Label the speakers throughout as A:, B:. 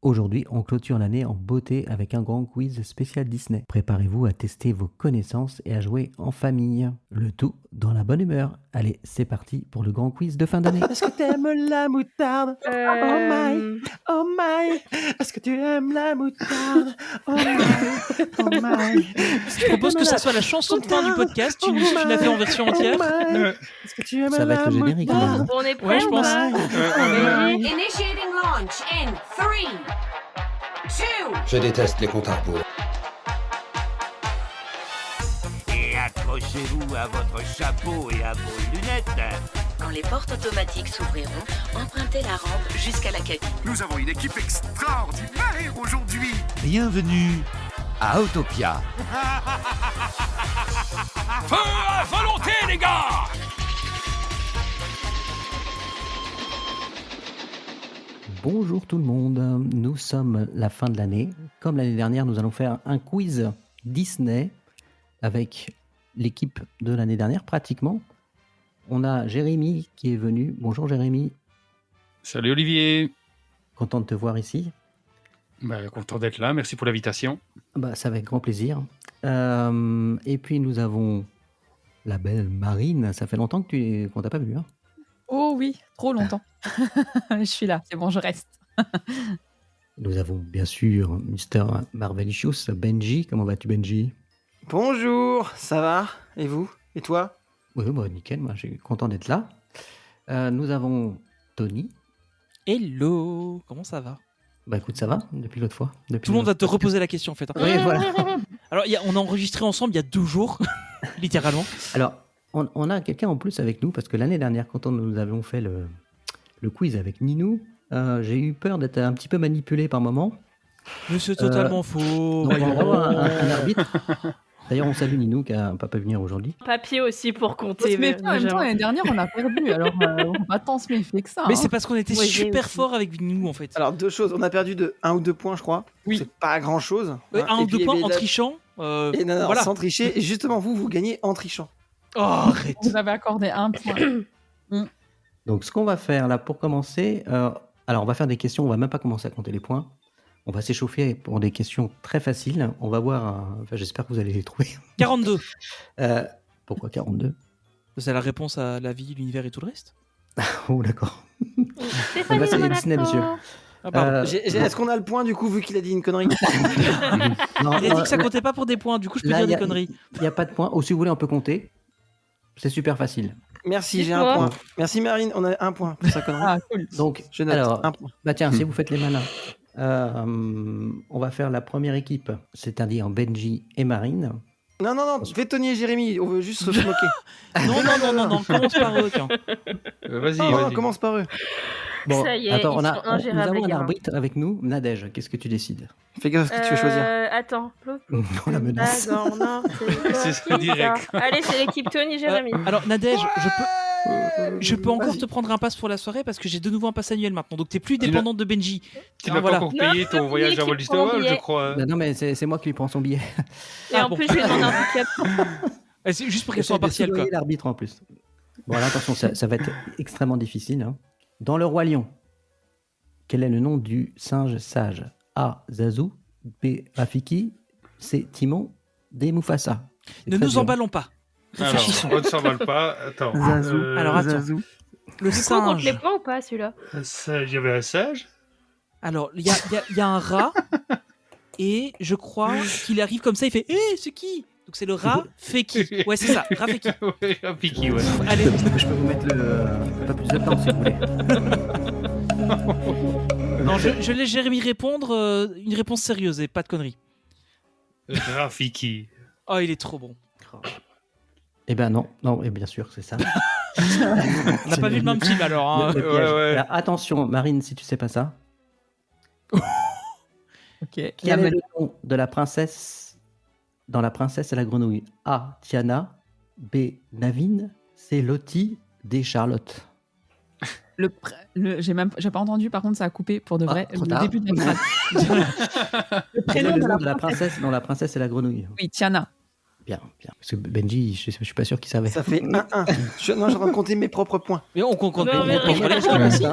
A: Aujourd'hui, on clôture l'année en beauté avec un grand quiz spécial Disney. Préparez-vous à tester vos connaissances et à jouer en famille. Le tout dans la bonne humeur. Allez, c'est parti pour le grand quiz de fin d'année.
B: Est-ce que t'aimes la moutarde? Oh my. Est-ce que tu aimes la moutarde? Oh my.
C: Je propose que ça soit la chanson de fin du podcast. Tu la fais en version entière.
B: Est-ce que tu aimes
A: Ça va être
B: la
A: le générique,
B: moutarde?
A: maintenant.
D: On est prêt
C: Ouais, je
D: ou
C: pense.
D: pas
E: Initiating launch in 3, 2.
F: Je déteste les comptes à rebours.
G: Et accrochez-vous à votre chapeau et à vos lunettes.
H: Quand les portes automatiques s'ouvriront, empruntez la rampe jusqu'à la cabine.
I: Nous avons une équipe extraordinaire aujourd'hui.
G: Bienvenue à Autopia.
I: Feu à volonté, les gars!
A: Bonjour tout le monde, nous sommes la fin de l'année. Comme l'année dernière, nous allons faire un quiz Disney avec l'équipe de l'année dernière pratiquement. On a Jérémy qui est venu. Bonjour Jérémy,
J: Salut Olivier.
A: content de te voir ici.
J: Content d'être là, merci pour l'invitation.
A: Bah, ça va avec grand plaisir. Et puis nous avons la belle Marine. Ça fait longtemps qu'on t'a pas vu. Hein.
K: Oh oui, trop longtemps. Je suis là, c'est bon, je reste.
A: Nous avons bien sûr Mr. Marvelicious, Benji. Comment vas-tu Benji?
B: Bonjour, ça va? Et vous? Et toi?
A: Oui, bah, nickel, moi je suis content d'être là. Nous avons Tony.
C: Hello, comment ça va?
A: Bah écoute, ça va depuis l'autre fois.
C: Tout le monde va te reposer la question en fait.
A: Oui, voilà.
C: Alors, on a enregistré ensemble il y a 2 jours, littéralement.
A: Alors, on a quelqu'un en plus avec nous parce que l'année dernière, quand nous avions fait le quiz avec Ninou, j'ai eu peur d'être un petit peu manipulé par moment.
C: Mais c'est totalement faux.
A: Donc, il y a vraiment un arbitre. D'ailleurs, on salue Ninou qui n'a pas pu venir aujourd'hui.
D: Papier aussi pour
K: On
D: compter.
K: se méfie, en même temps, l'année dernière, on a perdu. Alors, on va pas tant se méfier que ça.
C: Mais
K: hein.
C: c'est parce qu'on était
D: Moi, j'ai
C: super
D: aussi.
C: fort avec nous en fait.
B: Alors, deux choses. On a perdu de 1 ou 2 points, je crois.
C: Oui.
B: C'est pas grand-chose.
C: Ouais,
B: Hein.
C: 1
B: Et
C: ou
B: puis,
C: 2 points
B: il y
C: en
B: avait la-
C: trichant.
B: Et non,
C: voilà.
B: sans tricher. Et justement, vous gagnez en trichant.
C: Oh, arrête.
K: Vous avez accordé 1 point.
A: Donc, ce qu'on va faire là pour commencer, alors on va faire des questions, on va même pas commencer à compter les points. On va s'échauffer pour des questions très faciles. On va voir, enfin, j'espère que vous allez les trouver.
C: 42.
A: Pourquoi 42?
C: C'est la réponse à la vie, l'univers et tout le reste.
A: Oh, d'accord.
D: Stéphanie
A: Bah, c'est
D: Monaco.
A: Disney, monsieur.
C: Ah, pardon.
B: Est-ce qu'on a le point, du coup, vu qu'il a dit une connerie?
A: Non,
C: Il a dit que ça comptait pas pour des points, du coup je peux
A: là,
C: dire
A: y
C: des
A: a-
C: conneries.
A: Il n'y a pas de points. Ou si vous voulez, on peut compter. C'est super facile.
B: Merci, j'ai un
D: Dis-moi.
B: point. Merci, Marine. On a 1 point pour sa connerie.
K: Ah, cool.
A: Donc,
B: Je note.
A: alors,
B: 1 point.
A: bah tiens, si vous faites les malins, on va faire la première équipe, c'est-à-dire Benji et Marine.
B: Non. Fais Tony et Jérémy. On veut juste se moquer.
C: Non, commence par eux, tiens.
J: Vas-y,
B: Non,
J: vas-y.
B: commence par eux.
A: Bon,
D: Ça y est,
A: attends,
D: ils sont
A: nous
D: ingérables,
A: avons
D: les
A: un
D: gamins.
A: arbitre avec nous, Nadège. Qu'est-ce que tu décides?
B: Fais gaffe ce que tu vas choisir.
D: Attends.
A: On la menace.
D: D'accord, non,
J: C'est ça, direct.
D: Allez, c'est l'équipe Tony Jérémy.
C: Alors Nadège, je peux encore te prendre un pass pour la soirée parce que j'ai de nouveau un pass annuel maintenant, donc t'es plus dépendante de Benji.
J: Tu
C: Ah,
J: n'as
C: voilà.
J: pas encore payé ton
D: Non,
J: voyage à
D: qui
J: Walt
D: prend
J: Disney World,
D: billet.
J: je crois.
A: Bah non, mais c'est moi qui lui prends son billet.
D: Et
C: Ah,
D: en
C: bon.
D: plus, je lui demande un handicap.
C: C'est juste pour qu'elle
A: Essaye
C: soit
A: de
C: impartiale, quoi.
A: soudoyer l'arbitre en plus. Bon, alors attention, ça va être extrêmement difficile. Hein. Dans le Roi Lion, quel est le nom du singe sage? A. Zazu. B. Rafiki. C. Timon. D. Mufasa. C'est
C: Ne
A: très
C: nous
A: dur.
C: emballons pas.
J: Alors,
C: Réfléchissons.
J: on ne s'emballe pas. Attends.
B: Zazou.
C: Alors, attends.
B: Zazou.
C: Le
D: Du coup, on compte les
C: singe.
D: points ou pas, celui-là?
J: Un sage, il y avait un sage.
C: Alors, il y a un rat et je crois qu'il arrive comme ça, il fait « Eh, c'est qui ?» Donc c'est le rat Feki. Ouais, c'est ça, rat Feki.
J: Ouais, un piqué, ouais.
C: Allez,
A: Je peux vous mettre pas plus de temps si vous voulez.
C: non, je laisse Jérémy répondre une réponse sérieuse et pas de conneries.
J: Rafiki.
C: Oh, il est trop bon.
A: Eh ben non, et bien sûr, c'est ça.
C: On n'a pas vu le même film alors. Hein.
A: Le piège.
J: ouais.
A: Alors, attention, Marine, si tu sais pas ça.
K: Ok.
A: Quel est le nom de la princesse dans La Princesse et la Grenouille? A. Tiana. B. Navine. C. Lottie. D. Charlotte.
K: J'ai pas entendu, par contre, ça a coupé pour de vrai.
A: trop
K: Le
A: tard.
K: début de la phrase. Le
A: Quel est
K: prénom
A: le
K: de
A: nom
K: la
A: de la princesse dans La Princesse et la Grenouille?
K: Oui, Tiana.
A: Bien. Parce que Benji, je suis pas sûr qu'il savait.
B: Ça fait 1-1. Non, je vais compter mes propres points.
C: Mais on compte
D: Non, mais
C: les
D: rigole.
C: points aussi.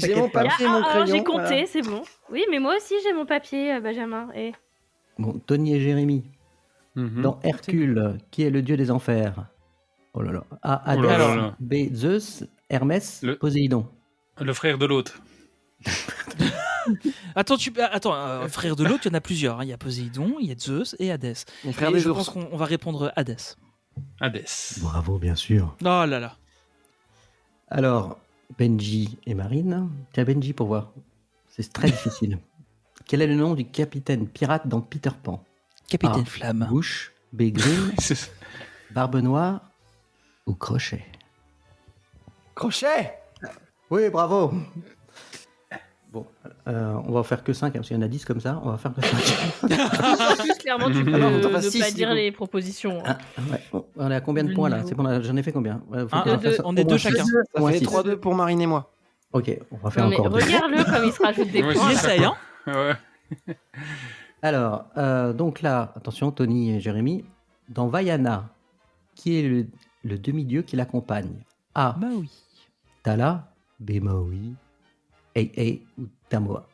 B: J'ai mon papier et mon crayon.
D: J'ai compté,
B: voilà.
D: c'est bon. Oui, mais moi aussi j'ai mon papier, Benjamin. Et...
A: Bon, Tony et Jérémy.
J: Mhm.
A: Dans Hercule, qui est le dieu des enfers? Oh là là. A.
J: Oh là
A: Hadès.
J: là là.
A: B. Zeus. Hermès. Poséidon.
J: Le frère de l'autre.
C: Attends, frère de l'autre, il y en a plusieurs. Hein. Il y a Poséidon, il y a Zeus et Hadès.
B: Les frères
C: Et
B: des
C: je
B: ours.
C: pense qu'on va répondre Hadès.
J: Hadès.
A: Bravo, bien sûr.
C: Oh là là.
A: Alors, Benji et Marine. Tiens, Benji, pour voir. C'est très difficile. Quel est le nom du capitaine pirate dans Peter Pan?
C: Capitaine
A: A.
C: Flamme.
A: Bouche. B. Green. Barbe Noire ou Crochet?
B: Crochet.
A: Oui, bravo. Bon, on va en faire que 5, parce qu'il y en a 10 comme ça. On va faire que 5.
D: En plus, clairement, tu peux
B: Alors, on t'en
D: ne
B: passe six,
D: pas
B: du
D: dire
B: coup.
D: les propositions. hein.
A: On est à combien de points là? C'est bon, j'en ai fait combien? Faut
C: Un,
A: qu'on
C: deux,
A: fasse
C: on
A: au
C: est
A: moins
C: deux
A: six.
C: chacun.
B: Ça
A: Au moins
B: fait
A: six.
B: 3-2 pour Marine et moi.
A: Ok, on va faire
D: Non, mais
A: encore deux.
D: regarde-le comme il se rajoute des
J: Ouais,
D: points.
C: Il essaye, hein.
J: Ouais.
A: Alors, donc là, attention, Tony et Jérémy. Dans Vaiana, qui est le demi-dieu qui l'accompagne? A.
C: Maui.
A: Tala. B. Maui. A ou Tamoa.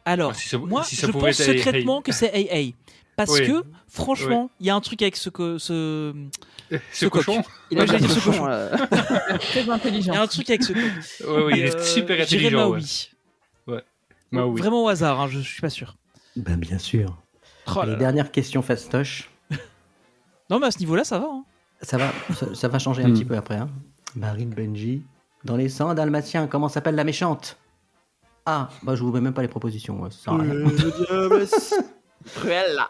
C: Alors,
J: Ah, si ça-
C: moi,
J: si ça
C: je
J: pouvait
C: pense
J: être Hey,
C: secrètement
J: Hey.
C: que c'est AA. Parce
J: Oui.
C: que, franchement, il y a un truc avec ce
J: Ce
C: coq.
J: cochon.
B: Il a
C: Ouais, j'allais
B: pas
C: dire
B: de
C: ce cochon.
K: Très
C: Il
K: intelligent.
C: y a un truc avec ce coq.
J: Oui, il est super
C: Je dirais
J: intelligent. Ouais.
C: Maui.
J: Maui.
C: Vraiment au hasard, hein, je suis pas sûr.
A: Ben bien sûr.
C: Oh là
A: Les
C: là.
A: dernières questions fastoches.
C: Non, mais à ce niveau-là, ça va. Hein.
A: Ça va changer un petit peu après. Hein. Marine, Benji. Dans les 100 dalmatiens, comment s'appelle la méchante? Ah, bah je vous mets même pas les propositions. Ouais, ça sert à rien.
B: Le diable. Cruella.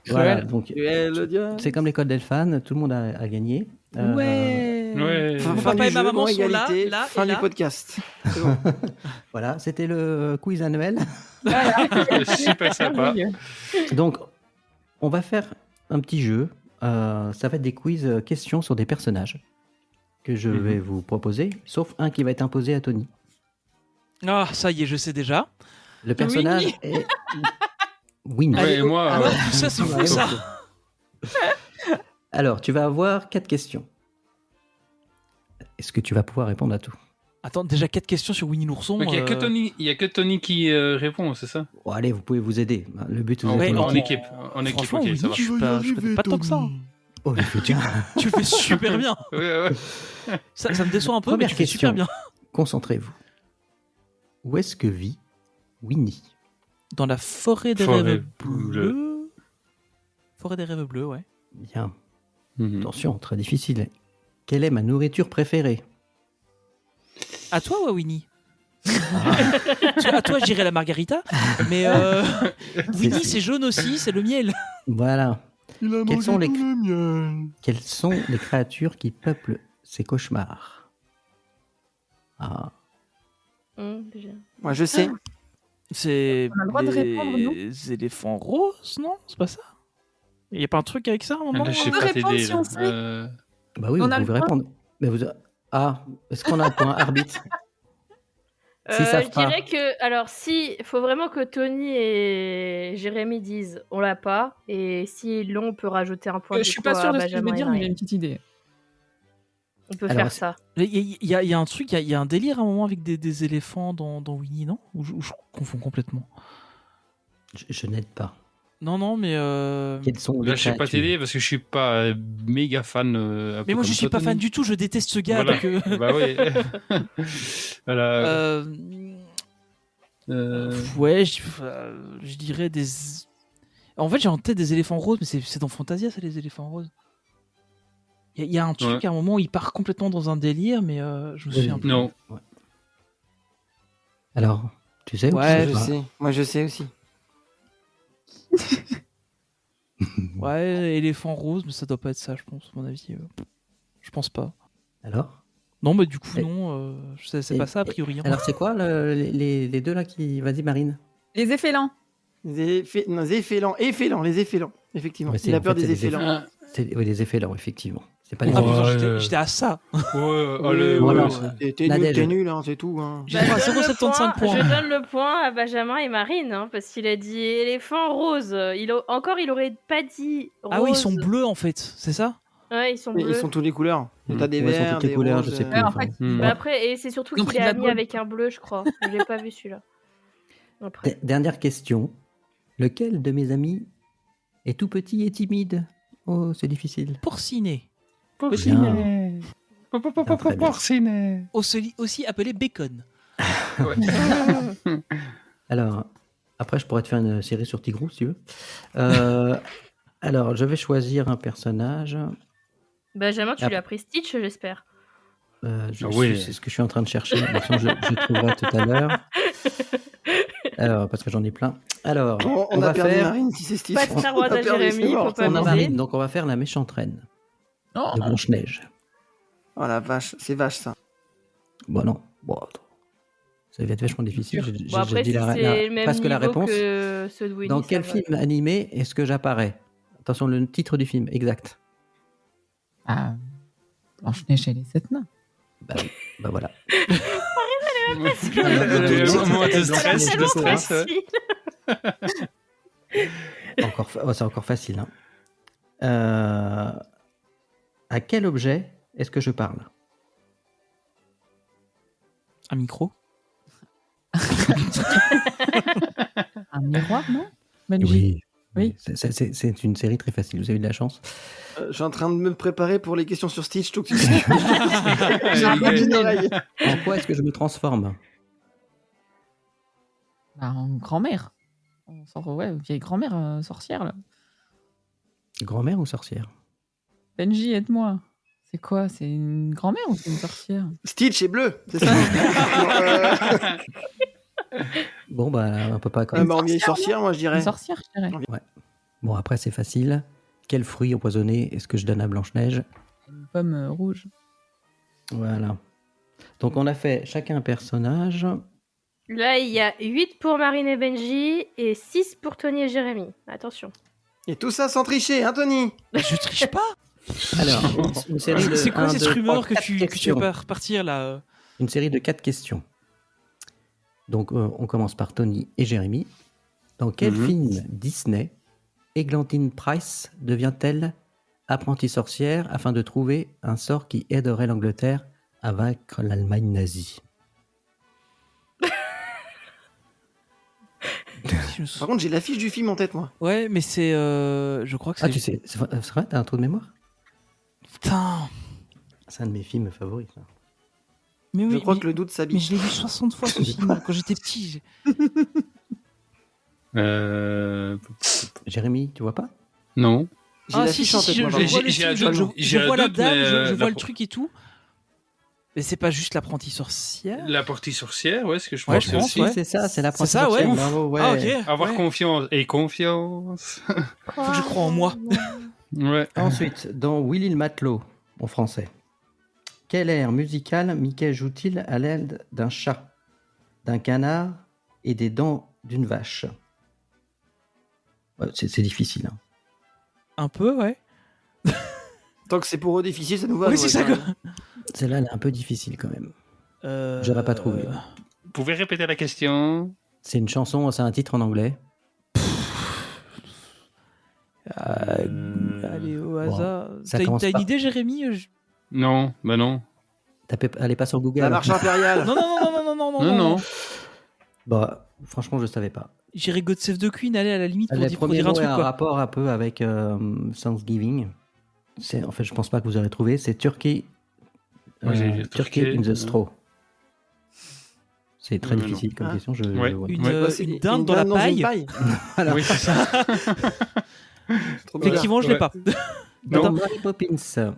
A: Voilà, donc
B: Cruel, le diable.
A: c'est comme l'école d'Elfan, tout le monde a gagné.
K: Ouais.
J: Ouais.
B: Fin
C: papa
B: du
C: et ma
B: jeu,
C: maman
B: bon,
C: sont là,
B: égalité,
C: là
B: fin
C: et
B: du
C: là.
B: podcast. C'est bon.
A: Voilà, c'était le quiz annuel.
J: Super sympa.
A: Donc, on va faire un petit jeu. Ça va être des quiz questions sur des personnages que je vais vous proposer, sauf un qui va être imposé à Tony.
C: Ah, ça y est, je sais déjà.
A: Le personnage est Winnie.
J: Ouais, et moi.
C: Alors, tout ça, c'est fou, ça.
A: Alors, tu vas avoir 4 questions. Est-ce que tu vas pouvoir répondre à tout?
C: Attends, déjà 4 questions sur Winnie l'ourson.
J: Donc, il y a que Tony qui répond, c'est ça?
A: Bon, allez, vous pouvez vous aider. Le but, c'est
C: Ouais,
J: En
C: en
J: équipe. En équipe,
C: Franchement,
J: ok,
C: Winnie,
J: ça va.
C: je connais pas tant que ça. hein.
A: Oh, il faut dire.
C: Tu le fais super bien.
J: Ouais.
C: Ça me déçoit un peu,
A: Première
C: mais tu le fais super
A: question.
C: bien.
A: Concentrez-vous. Où est-ce que vit Winnie?
C: Dans la forêt des
J: Forêt
C: rêves
J: bleue.
C: bleus. Forêt des rêves bleus, ouais.
A: Bien.
J: Mhm.
A: Attention, très difficile. Quelle est ma nourriture préférée?
C: À toi ou à Winnie? À toi, je dirais la margarita. Mais Winnie, c'est jaune aussi, c'est le miel.
A: Voilà. Quelles sont les créatures qui peuplent ces cauchemars? Ah,
D: Déjà.
B: Moi, je sais.
C: C'est
K: On a le droit de répondre, non
C: les éléphants roses, non? C'est pas ça? Il y a pas un truc avec ça à un moment?
J: Là, je sais
K: peut
J: pas
K: répondre
J: t'aider.
K: si on
J: là.
K: sait.
A: bah oui,
K: On
A: vous
K: a le
A: pouvez
K: point.
A: répondre. Mais est-ce qu'on a un point arbitre? S'ils savent
D: Je
A: pas.
D: dirais que, alors, si, faut vraiment que Tony et Jérémy disent on l'a pas, et s'ils l'ont, on peut rajouter un point.
K: Je
D: du
K: suis
D: coup,
K: pas
D: à
K: sûre de ce que je
D: Benjamin
K: vais
D: et
K: dire, mais j'ai
D: Marine.
K: une petite idée.
D: On peut
A: Alors,
D: faire ça.
C: Il y a un truc, il y a un délire à un moment avec des éléphants dans Winnie, non? Ou je confonds complètement.
A: Je n'aide pas.
C: Non, mais.
A: Quelles sont les
J: Là, je sais pas
A: créatures?
J: t'aider parce que je suis pas méga fan. un peu
C: Mais moi, je
J: comme
C: suis
J: toi,
C: pas fan
J: Tony.
C: du tout, je déteste ce gars.
J: Voilà.
C: Donc,
J: Bah oui. Voilà.
C: Ouais, je dirais des. En fait, j'ai en tête des éléphants roses, mais c'est dans Fantasia, ça, les éléphants roses. Il y a un truc
J: Ouais.
C: à un moment où il part complètement dans un délire, mais je me souviens plus.
J: Non.
A: Alors, tu sais ou
C: Ouais,
A: tu sais
B: Je
A: pas?
B: sais. Moi, je sais aussi.
C: Ouais, éléphant rose, mais ça doit pas être ça, je pense, à mon avis. Je pense pas.
A: Alors?
C: Non, mais du coup,
A: Et-
C: non, c'est
A: et-
C: pas ça, a priori. hein.
A: Alors, c'est quoi les deux là qui. Vas-y, Marine.
K: Les effélants.
B: Les effélants, les effélants, effectivement.
A: Ouais, c'est-
B: Il a
A: en
B: peur
A: fait,
B: des
A: c'est des
B: effélants.
J: Ah,
A: Oui, les effets là, effectivement. C'est pas
C: Ah,
A: difficile.
C: putain,
J: Ouais.
C: j'étais à ça.
J: Ouais, allez,
A: Voilà.
J: ouais.
B: T'es
A: Nadège.
B: nul, hein, c'est tout. Hein.
C: J'ai droit à 0,75 points.
D: Je donne le point à Benjamin et Marine, hein, parce qu'il a dit éléphant rose. Il aurait pas dit rose.
C: Ah oui, ils sont bleus en fait, c'est ça?
D: Ouais, ils sont
B: Mais
D: bleus.
B: ils sont tous les couleurs. T'as des
A: Ouais, ils sont
B: verts,
A: toutes les
B: des
A: couleurs,
B: roses,
A: je sais plus.
K: Ouais, en
A: enfin.
K: fait,
J: Hmm.
D: Bah après, et c'est surtout
K: Ils ont
D: qu'il
K: pris
D: est
K: de la
D: ami
K: gold.
D: avec un bleu, je crois. Je l'ai pas vu celui-là. Après.
A: Dernière question. Lequel de mes amis est tout petit et timide? Oh, c'est difficile.
C: Porcinet.
J: Porcinet.
A: Très bien.
J: Porcinet.
C: Aussi appelé bacon.
A: Alors, après, je pourrais te faire une série sur Tigrou, si tu veux. Alors, je vais choisir un personnage.
D: Benjamin, tu
A: Ah.
D: lui as pris Stitch, j'espère.
J: Oui.
A: C'est ce que je suis en train de chercher. De toute façon, je trouverai tout à l'heure. Alors, parce que j'en ai plein. Alors,
B: On
A: on
B: a
A: va
B: perdu
A: faire...
B: Marine si c'est Stitch.
D: Pas de Star Wars
B: On a
D: à
B: perdu,
D: Jérémy,
B: c'est mort.
D: faut pas
A: On a
D: abuser.
A: Marine, donc on va faire la méchante reine
K: Oh,
A: de Blanche-Neige.
B: Oh la vache, c'est vache ça.
A: Bon, non. Bon, attends. Ça va être vachement difficile. J'ai
D: Bon, après,
A: dit
D: si c'est le même
A: presque la
D: niveau
A: réponse.
D: que ceux de Winnie,
A: Dans
D: ça
A: quel
D: va.
A: film animé est-ce que j'apparais? Attention, le titre du film, exact.
K: ah, Blanche-Neige et les 7 nains.
A: Bah voilà.
J: Moment de stress,
D: C'est
J: de stress.
D: facile.
A: C'est encore facile. Hein. À quel objet est-ce que je parle?
C: Un micro.
K: Un miroir, non Benji. Oui.
A: C'est une série très facile. Vous avez de la chance.
B: Je suis en train de me préparer pour les questions sur Stitch. Donc... J'ai un peu d'une oreille.
A: En quoi est-ce que je me transforme?
K: Bah, en grand-mère. Ouais, vieille grand-mère sorcière, là.
A: Grand-mère ou sorcière?
K: Benji, aide-moi. C'est quoi? C'est une grand-mère ou c'est une sorcière?
B: Stitch est bleu, c'est ça?
A: Bon, bah, on peut pas.
B: En vieille sorcière, moi je dirais.
K: Une sorcière, je dirais.
A: Ouais. Bon, après, c'est facile. Quel fruit empoisonné est-ce que je donne à Blanche-Neige?
K: Une pomme rouge.
A: Voilà. Donc, on a fait chacun un personnage.
D: Là, il y a 8 pour Marine et Benji et 6 pour Tony et Jérémy. Attention.
B: Et tout ça sans tricher, hein, Tony?
C: Je triche pas.
A: Alors, une série de.
C: C'est quoi
A: 1,
C: cette
A: 2, 3,
C: rumeur que
A: 4
C: tu
A: questions.
C: vas repartir là?
A: Une série de 4 questions. Donc, on commence par Tony et Jérémy. Dans quel film Disney Églantine Price devient-elle apprentie sorcière afin de trouver un sort qui aiderait l'Angleterre à vaincre l'Allemagne nazie?
B: Par contre, j'ai l'affiche du film en tête, moi.
C: Ouais, mais c'est. Je crois que c'est.
A: Ah, tu sais, c'est vrai, t'as un trou de mémoire?
C: Putain.
A: C'est un de mes films favoris, ça.
C: Mais oui,
B: Je crois
C: mais-
B: que le doute
C: Mais
B: s'habille.
C: je l'ai vu 60 fois ce film quand j'étais petit.
A: Jérémy, tu vois pas?
J: Non.
B: J'ai
C: Ah,
B: l'affiche en tête, moi.
C: je
B: par contre.
C: vois le
J: J'ai un
C: film,
J: doute,
C: je
J: j'ai un
C: vois la
J: doute,
C: dame,
J: mais,
C: je vois
J: la-
C: le truc et tout. Mais c'est pas juste l'apprentie sorcière.
J: La partie sorcière, ouais, ce que je
C: Ouais,
J: pense
C: je pense,
J: aussi.
C: ouais.
A: C'est ça, c'est la
C: C'est ça,
A: sorcière.
C: ouais.
A: Bravo, ouais.
C: Ah, ok.
J: Avoir
C: ouais.
J: confiance et confiance.
C: Faut que je croie en moi.
J: Ouais.
A: Ensuite, dans Willy le matelot, en français, quel air musical Mickey joue-t-il à l'aide d'un chat, d'un canard et des dents d'une vache? Ouais, c'est difficile. Hein.
C: Un peu, ouais.
B: Tant que c'est pour eux difficile, ça nous va.
C: Oui,
B: nous,
C: c'est ça,
B: quand
C: quoi.
B: même.
A: Celle-là, elle est un peu difficile quand même. J'aurais pas trouvé.
J: Vous pouvez répéter la question?
A: C'est une chanson, c'est un titre en anglais.
C: Allez, au hasard.
A: ça
C: T'as
A: commence
C: une
A: pas.
C: idée, Jérémy?
J: Non, bah non.
A: Allez pas sur Google.
B: La
A: alors.
B: marche impériale.
C: Non, non, non, non, non, non, non,
J: Non, non.
A: Bah, franchement, je savais pas.
C: J'irais God Save the Queen, allez, à la limite, pour
A: Le
C: dire
A: premier
C: un
A: mot
C: truc,
A: a un
C: quoi.
A: rapport un peu avec Thanksgiving. En fait, je pense pas que vous aurez trouvé. C'est Turkey,
J: Moi, j'ai
A: Turkey in the Straw. C'est très
J: Non.
A: difficile comme
B: Ah.
A: question.
J: Ouais.
C: Une,
J: Ouais.
B: Bah, c'est
C: une dinde dans la
B: une
C: paille.
A: Voilà.
J: Oui, c'est ça.
B: Trop bizarre.
C: Effectivement, je l'ai
J: Ouais.
C: pas.
A: Dans
C: Attends.
A: Mary Poppins,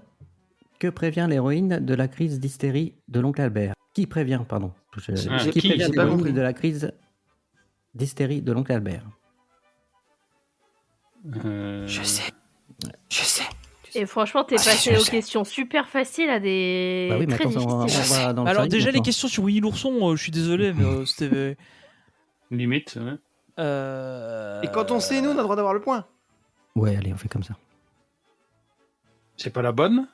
A: que prévient l'héroïne de la crise d'hystérie de l'oncle Albert? Qui prévient, pardon.
J: Qui
A: Qui prévient
J: J'ai pas
A: l'héroïne
B: compris.
A: de la crise d'hystérie de l'oncle Albert?
B: Je sais. Je sais.
D: Et franchement, t'es passé aux questions super faciles à des
A: Bah oui, mais
D: très
A: attends, on
D: difficiles.
A: va dans le
C: Alors,
A: sérieux
C: déjà, les
A: maintenant.
C: questions sur Winnie l'ourson, je suis désolé, mais c'était.
J: Limite, ouais.
B: Et quand on sait, nous, on a le droit d'avoir le point.
A: Ouais, allez, on fait comme ça.
J: C'est pas la bonne?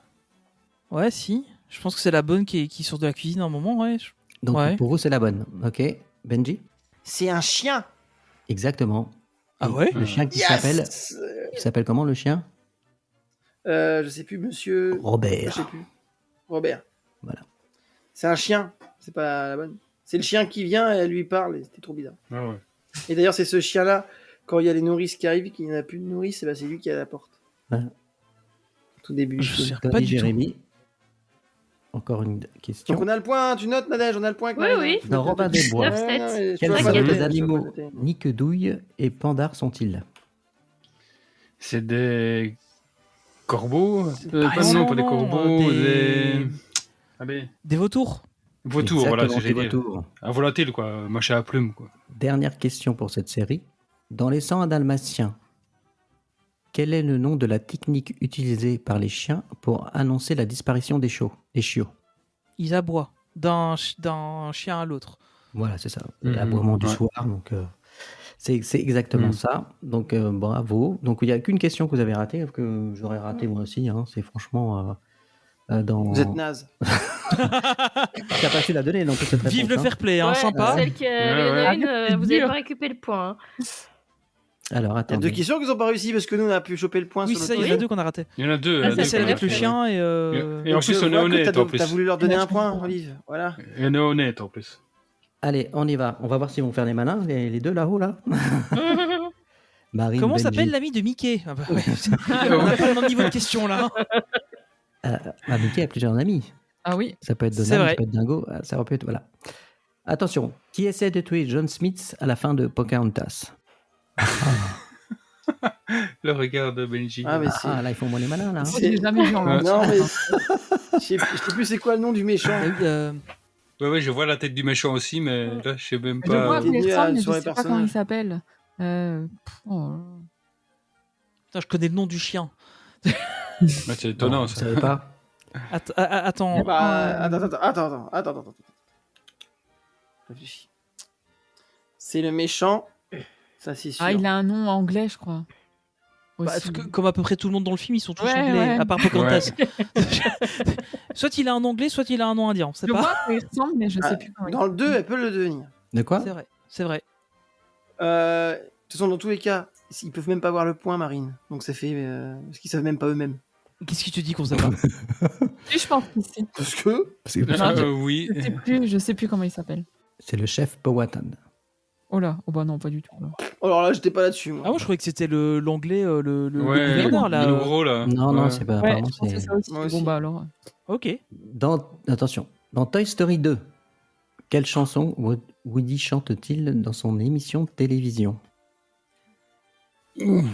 C: Ouais, si. Je pense que c'est la bonne qui sort de la cuisine à un moment, ouais.
A: Donc
C: Ouais.
A: pour vous, c'est la bonne. Ok. Benji?
B: C'est un chien.
A: Exactement.
C: Ah
A: Et
C: ouais
A: Le chien qui
B: Yes.
A: s'appelle comment le chien?
B: Je sais plus, monsieur.
A: Robert.
B: Je sais plus. Robert.
A: Voilà.
B: C'est un chien. C'est pas la bonne. C'est le chien qui vient et elle lui parle. Et c'était trop bizarre.
J: Ah ouais.
B: Et d'ailleurs, c'est ce chien-là, quand il y a les nourrices qui arrivent et qu'il n'y en a plus de nourrices, c'est lui qui est à la porte.
A: Ouais.
B: Tout début.
C: Je me souviens
A: Tony,
C: pas du tout.
A: Jérémy. Encore une question.
B: Donc on a le point, tu notes Nadège, on a le point. avec
D: Oui,
B: Marina.
D: oui.
A: Dans Robin des Bois,
D: 9-7.
A: quels
B: Quels
A: sont
D: T'inquiète.
A: les animaux Niquedouille et Pandar sont-ils?
J: C'est des corbeaux
C: pas-
J: non, pas des
C: non,
J: corbeaux,
C: des-
J: des... Allez,
C: Des vautours.
J: vautours, voilà,
A: Exactement,
J: c'est ce que
A: des
J: j'allais dire.
A: vautours.
J: Un volatile, quoi, machin à plume, quoi.
A: Dernière question pour cette série. Dans les 101 dalmatiens, quel est le nom de la technique utilisée par les chiens pour annoncer la disparition des chiots?
C: Ils aboient d'un chien à l'autre.
A: Voilà, c'est ça.
J: Mhm,
A: L'aboiement du
J: ouais.
A: soir. Donc, c'est exactement
J: Mhm.
A: ça. Donc, bravo. Donc, il n'y a qu'une question que vous avez ratée, que j'aurais raté moi aussi. Hein. C'est franchement dans.
B: Vous êtes naze.
A: T'as pas su la donner non plus cette réponse.
C: Vive le
A: hein.
C: fair play, hein,
D: Ouais,
C: sympa.
D: Celle qui il y en a
J: ouais.
D: une,
K: C'est
D: vous n'avez
K: dur.
D: pas récupéré le point. hein.
A: Alors,
B: Il y a
A: attendez.
B: deux questions qu'ils n'ont pas réussi parce que nous on a pu choper le point
C: Oui,
B: sur
C: c'est ça,
B: le
C: il y en a deux qu'on a raté.
J: Il y en a deux.
D: Ah,
J: deux
D: c'est
C: Celle
J: qu'on
C: avec
J: a
C: le
J: fait.
C: chien et.
J: Et en plus, on est honnête en plus.
B: T'as voulu leur donner
K: Là,
B: un
K: tu
B: point,
K: comprends.
B: Olive. Voilà.
J: Et on est honnête en plus.
A: Allez, on y va. On va voir s'ils vont faire les malins, les deux là-haut, là. Marine,
C: Comment
A: Benji.
C: s'appelle l'ami de Mickey? Ah bah ouais. On n'a pas le même niveau de question là.
A: Mickey a plusieurs amis.
K: Ah oui.
A: Ça peut être
C: C'est
A: Donald,
C: vrai.
A: ça peut être Dingo, ça aurait pu être... Voilà. Attention, qui essaie de tuer John Smith à la fin de Pocahontas?
J: Le regard de Benji.
B: Ah, mais c'est.
A: Ah, là, ils font moins les malins, là. hein.
K: Je l'ai jamais vu en
J: Ouais.
B: Non,
K: entier.
B: mais. Je sais plus c'est quoi le nom du méchant.
J: Ouais, je vois la tête du méchant aussi, mais là, je sais même
K: Je vois
J: pas.
K: à quoi il
B: Lié
K: ressemble, mais je
B: sur les
K: sais pas comment il
B: personnages.
K: s'appelle. Oh là là.
C: Putain, je connais le nom du chien.
J: Ouais, c'est étonnant,
A: Vous
J: ça.
A: savez pas?
C: Attends.
B: Bah, attends. Réfléchis. C'est le méchant. Ça, c'est sûr.
K: Ah, il a un nom anglais, je crois.
C: Bah,
K: Aussi.
C: comme à peu près tout le monde dans le film, ils sont tous
K: Ouais,
C: anglais,
K: ouais.
C: à part Pocahontas. Soit il a un anglais, soit il a un nom indien. C'est
K: Je vois
C: pas.
K: à quoi il ressemble, mais je
B: Ah,
K: sais plus comment il
B: Dans le 2, elle peut le devenir.
A: De quoi?
C: C'est vrai. C'est vrai.
B: De toute façon, dans tous les cas, ils peuvent même pas voir le point, Marine. Donc ça fait. Parce qu'ils savent même pas eux-mêmes.
C: Qu'est-ce qui te dit qu'on sait pas?
K: Si, je pense qu'ici.
B: Parce que.
A: Parce que
J: Oui.
K: Je sais plus comment il s'appelle.
A: c'est le chef Powhatan.
K: Oh là, oh bah non, pas du tout. Là.
B: Alors là, j'étais pas là-dessus, moi.
C: Ah, moi je croyais que c'était l'anglais, le
J: Ouais,
C: gouverneur là.
J: le gros, là.
A: Non, non,
J: Ouais.
A: c'est pas...
K: Ouais,
A: apparemment,
K: je pense que
A: c'est...
K: c'est ça aussi.
B: Moi
K: Bon
B: aussi.
K: bah alors.
C: Ok.
A: Attention, dans Toy Story 2, quelle chanson Woody chante-t-il dans son émission de télévision?
J: En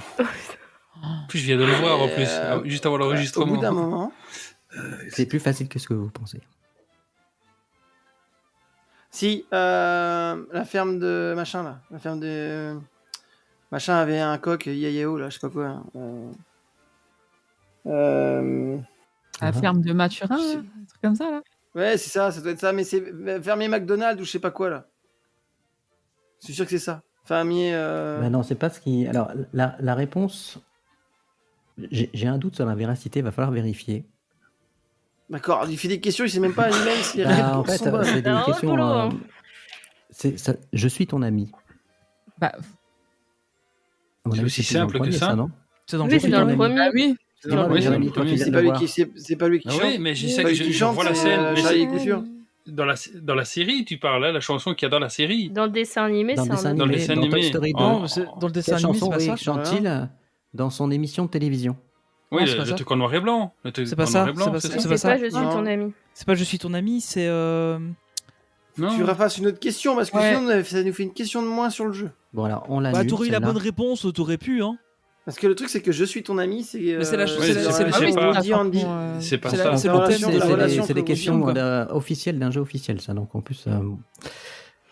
J: plus, je viens de le voir en plus, juste avant
B: Au
J: l'enregistrement.
B: bout d'un moment.
A: C'est plus facile que ce que vous pensez.
B: Si, la ferme de machin là. La ferme de. Machin avait un coq, Yayao là, je sais pas quoi.
K: À la ferme de Mathurin,
B: Je sais-
K: là, un truc comme ça là.
B: Ouais, c'est ça doit être ça, mais c'est fermier McDonald's ou je sais pas quoi là. Je suis sûr que c'est ça. Fermier.
A: Ben non, c'est pas ce qui... Alors, la réponse... J'ai un doute sur la véracité, va falloir vérifier.
B: D'accord, il fait des questions, il sait même pas lui-même si les
A: Bah, en
B: réponses
A: fait,
B: sont bonnes.
A: c'est des
D: Alors,
A: questions...
D: boulot, hein.
A: Je suis ton ami.
K: Bah,
A: À mon
J: C'est
A: avis,
J: aussi
A: c'était dans le
J: simple que
A: premier,
J: ça
A: non?
C: C'est dans
D: Oui,
C: le
D: c'est dans le
C: film.
D: premier.
K: ah oui.
B: Non,
A: Non,
B: mais
A: mais
B: Jérémy,
A: Jérémy, toi, tu
B: c'est
A: viens
B: pas
A: de
B: lui
A: le
B: qui c'est pas lui qui
J: Ah
B: chante.
J: oui, mais je sais
B: Pas
J: que
B: lui qui
J: je
B: chante,
J: vois la
B: c'est,
J: scène. Mais
B: Charlie
J: c'est-
B: Couture.
J: dans la série, tu parles, hein, la chanson qu'il y a dans la série.
D: Dans le dessin animé,
A: Dans
D: c'est
A: le dessin
D: un
J: Dans le
A: animé,
J: dessin
A: dans Toy
J: animé.
A: Story 2,
J: Oh.
C: Non, dans le dessin
A: quelle
C: animé, c'est
A: chanson
C: pas ça.
A: chante-t-il dans son émission de télévision?
J: Oui,
C: Non, c'est pas
J: le
C: ça.
J: truc en noir et blanc.
C: C'est pas ça, c'est pas ça.
D: C'est pas je suis
B: Non.
D: ton ami.
C: C'est pas je suis ton ami, c'est.
J: Non.
B: Tu refasses une autre question parce que
K: Ouais.
B: sinon ça nous fait une question de moins sur le jeu.
A: Bon, alors, on l'a
C: Bah, t'aurais eu la
A: celle-là.
C: bonne réponse, t'aurais pu, hein.
B: Parce que le truc c'est que je suis ton ami, c'est.
C: Mais c'est la-
J: c'est la- c'est
K: Ah oui,
J: pas-
K: c'est
B: Andy,
K: la
B: Andy.
K: façon,
J: C'est pas
C: C'est
J: ça.
C: la-
A: C'est
C: le
B: la
C: thème
B: relation-
C: des-
B: la
A: c'est des,
B: relation
A: c'est
B: que
A: des
B: vous
A: questions
C: dites,
A: officielles d'un jeu officiel, ça. Donc en plus,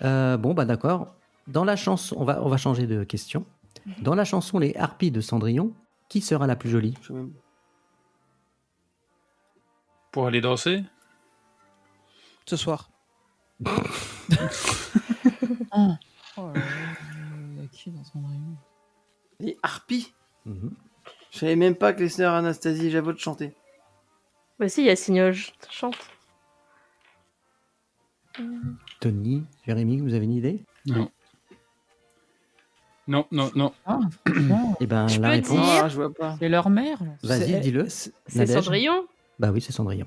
A: bon bah d'accord. Dans la chanson, on va changer de question. Dans la chanson Les Harpies de Cendrillon, qui sera la plus jolie?
B: Je sais même-
J: Pour aller danser.
C: Ce soir.
K: Oh là là, il y a qui dans son rayon?
B: Les harpies.
A: Mhm.
B: Je savais même pas que les sœurs Anastasie et Jabot chantaient.
D: Bah si, il y a Signol chante.
A: Tony, Jérémy, vous avez une idée?
J: Non. Non.
K: Ah, franchement,
A: Eh ben,
D: Je
A: la
D: peux
A: réponse.
D: dire-
B: Ah, je vois pas.
K: c'est leur mère. Là.
A: Vas-y, dis-le.
D: C'est
A: Nadège.
D: Cendrillon.
A: Bah oui, c'est Cendrillon.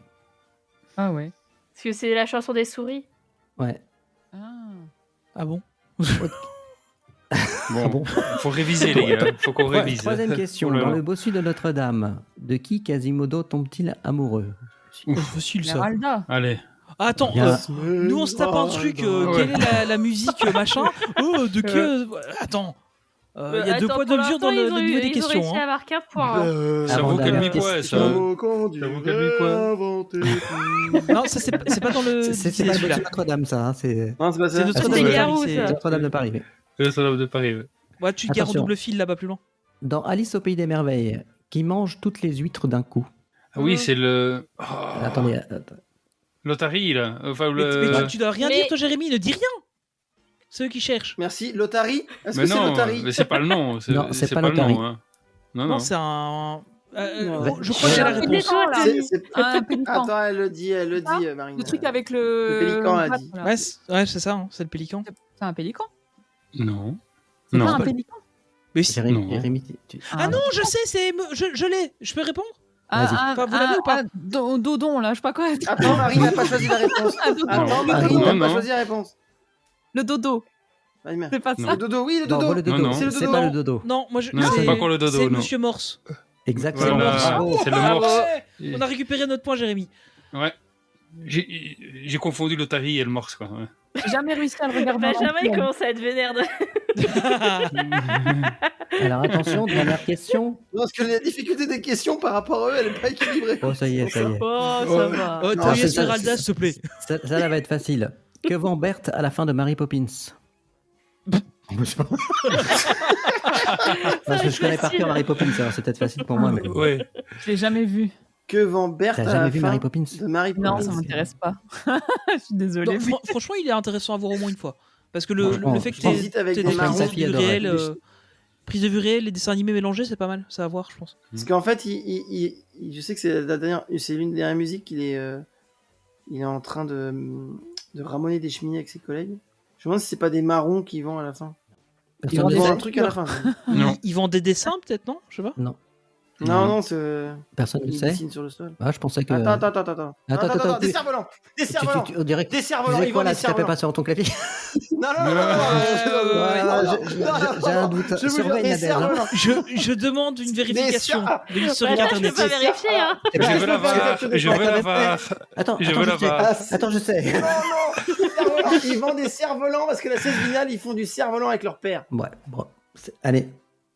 K: Ah ouais.
D: Parce que c'est la chanson des souris.
A: Ouais.
K: Ah.
C: Ah bon?
J: Bon,
A: bon.
J: faut réviser, les gars. Faut qu'on révise.
A: Troisième question.
J: Oh là là.
A: Dans le bossu de Notre-Dame, de qui Quasimodo tombe-t-il amoureux?
C: Facile ça.
K: Esmeralda.
J: Allez.
C: Ah, attends,
A: Bien.
C: nous on se tape un truc.
J: Ouais.
C: Quelle est la musique machin? Oh, de qui? Attends. Il y a deux poids deux mesures dans le niveau des
D: Ils ont réussi
C: questions.
D: à
C: hein.
D: marquer un point. hein.
J: Ça vaut
A: Avant
J: quel
A: dernière
J: mi-poids,
A: question.
J: ça? Ça vaut quel mi-poids?
C: Non, ça c'est pas dans le.
A: C'est pas le
C: celui-là.
A: bossu de Notre-Dame, ça. hein, C'est
B: Non, c'est pas ça.
C: C'est Notre-Dame
D: C'est
C: de
D: Garou,
C: Paris.
D: ça.
C: c'est-
A: Notre-Dame de Paris. oui.
J: Le Notre-Dame de Paris, ouais.
C: Ouais, tu te gares en
A: Attention.
C: double fil là-bas plus loin.
A: Dans Alice au pays des merveilles, qui mange toutes les huîtres d'un coup?
J: Ah oui, c'est le. Oh,
A: Attendez,
J: L'Otari, là. Enfin,
C: Mais
J: le.
C: tu dois rien
D: Mais-
C: dire, toi, Jérémy, ne dis rien. Ceux qui cherchent.
B: Merci. Lotari. Est-ce
J: Mais
B: que c'est
J: non,
B: Lotari?
J: mais c'est pas le nom.
A: Non, c'est pas
J: le
A: l'Otari.
J: nom. Hein. Non.
C: Non, c'est un.
B: Non.
C: Je crois que j'ai la
K: Ouais.
C: réponse.
D: Toi,
K: là.
B: C'est-
K: Un pélican.
B: Attends, elle le dit, Marine.
K: Le truc avec le.
B: Le pélican, elle dit.
K: Voilà.
C: Ouais, c'est ça, hein, c'est le pélican.
K: C'est un pélican.
J: Non.
K: C'est
J: Non.
K: pas un
A: pas-
K: pélican.
C: Mais si-
J: Non.
A: Jérémy,
C: Ah non, je sais, je l'ai. Je peux répondre?
A: Vas-y.
C: Enfin, vous l'avez ou pas?
K: Dodon, là, je sais pas quoi.
B: Attends, Marine n'a pas choisi la réponse.
K: Ah, Dodon.
B: Attends,
J: Non.
B: Marine n'a
J: Non,
B: pas
J: non.
B: choisi la réponse.
K: Le dodo.
B: Vas-y, merde.
K: C'est pas
J: Non.
K: ça.
B: Le dodo, oui, le
A: Non,
B: dodo.
A: le dodo.
J: Non, non.
B: C'est le
A: C'est
B: dodo.
A: pas le dodo.
C: Non, moi je.
J: Non, c'est pas encore le dodo,
C: C'est
J: non.
C: Monsieur Morse.
A: Exactement.
J: Voilà,
A: Bravo.
J: c'est le
C: Ah
J: morse.
C: ouais, on a récupéré notre point, Jérémy.
J: Ouais. J'ai confondu l'Otari et le morse, quoi. Ouais.
K: J'ai jamais réussi à le regarder.
D: Benjamin, il commence à être vénère.
A: Alors attention, dernière question.
B: Non, parce que la difficulté des questions par rapport à eux, elle n'est pas équilibrée.
A: Oh, ça y est, ça y est.
D: Oh, ça va.
C: Oh,
A: Non,
C: t'as eu
A: c'est ça,
C: Esmeralda, s'il te plaît.
A: Ça là va être facile. Que vend Berthe à la fin de Mary Poppins? Parce que je connais par cœur Mary Poppins, alors c'est peut-être facile pour moi. Mais...
J: Ouais.
K: Je l'ai jamais vu.
B: Que vend Berthe
A: T'as
B: à la
A: jamais vu
B: fin
A: Mary Poppins?
B: de Mary Poppins?
K: Non, ça m'intéresse pas. Je suis désolée.
C: Non, franchement, il est intéressant à voir au moins une fois. Parce que le
A: Franchement,
C: fait que
B: j'hésite avec
C: t'aies
B: des
C: des
B: marrons.
C: prises de vue
A: adorait.
C: réelles, prises de vue réelles, les dessins animés mélangés, c'est pas mal. C'est à voir, je pense.
B: Parce qu'en fait, je sais que c'est l'une des dernières musiques qu'il est en train de ramoner des cheminées avec ses collègues. Je me demande si c'est pas des marrons qui vont à la fin. Ils
A: Personne ne
B: vendent
A: sait.
B: un truc à la fin.
J: Non.
C: Ils vendent des dessins, peut-être, non? Je sais pas.
A: Non,
B: Non, c'est.
A: personne ne
B: Ils
A: sait.
B: dessinent sur le sol.
A: Ah, je pensais que.
B: Attends, des cerfs-volants! Des cerfs-volants!
A: On dirait que
B: Des
A: tu
B: cerfs-volants!
A: faisais
B: Ils
A: quoi
B: vendent
A: là?
B: des
A: Tu tapais
B: cerfs-volants!
A: pas sur ton clavier?
B: Non,
A: J'ai un doute.
B: Je vous jure,
A: Surveille
B: des
A: Nadège, hein.
B: cerfs-volants!
C: Je demande une vérification
B: cerfs-
C: de l'historique
D: Bah, là, je
C: internet.
D: peux pas vérifier, hein.
J: Je veux la VAR. Je veux la VAR.
A: Attends,
J: Je
A: attends,
J: veux
A: je
J: la
A: sais.
J: VAR.
A: Attends, je sais.
B: Non, ils vendent des cerfs-volants parce que la scène finale, ils font du cerf-volant avec leur père.
A: Ouais, bon. Allez,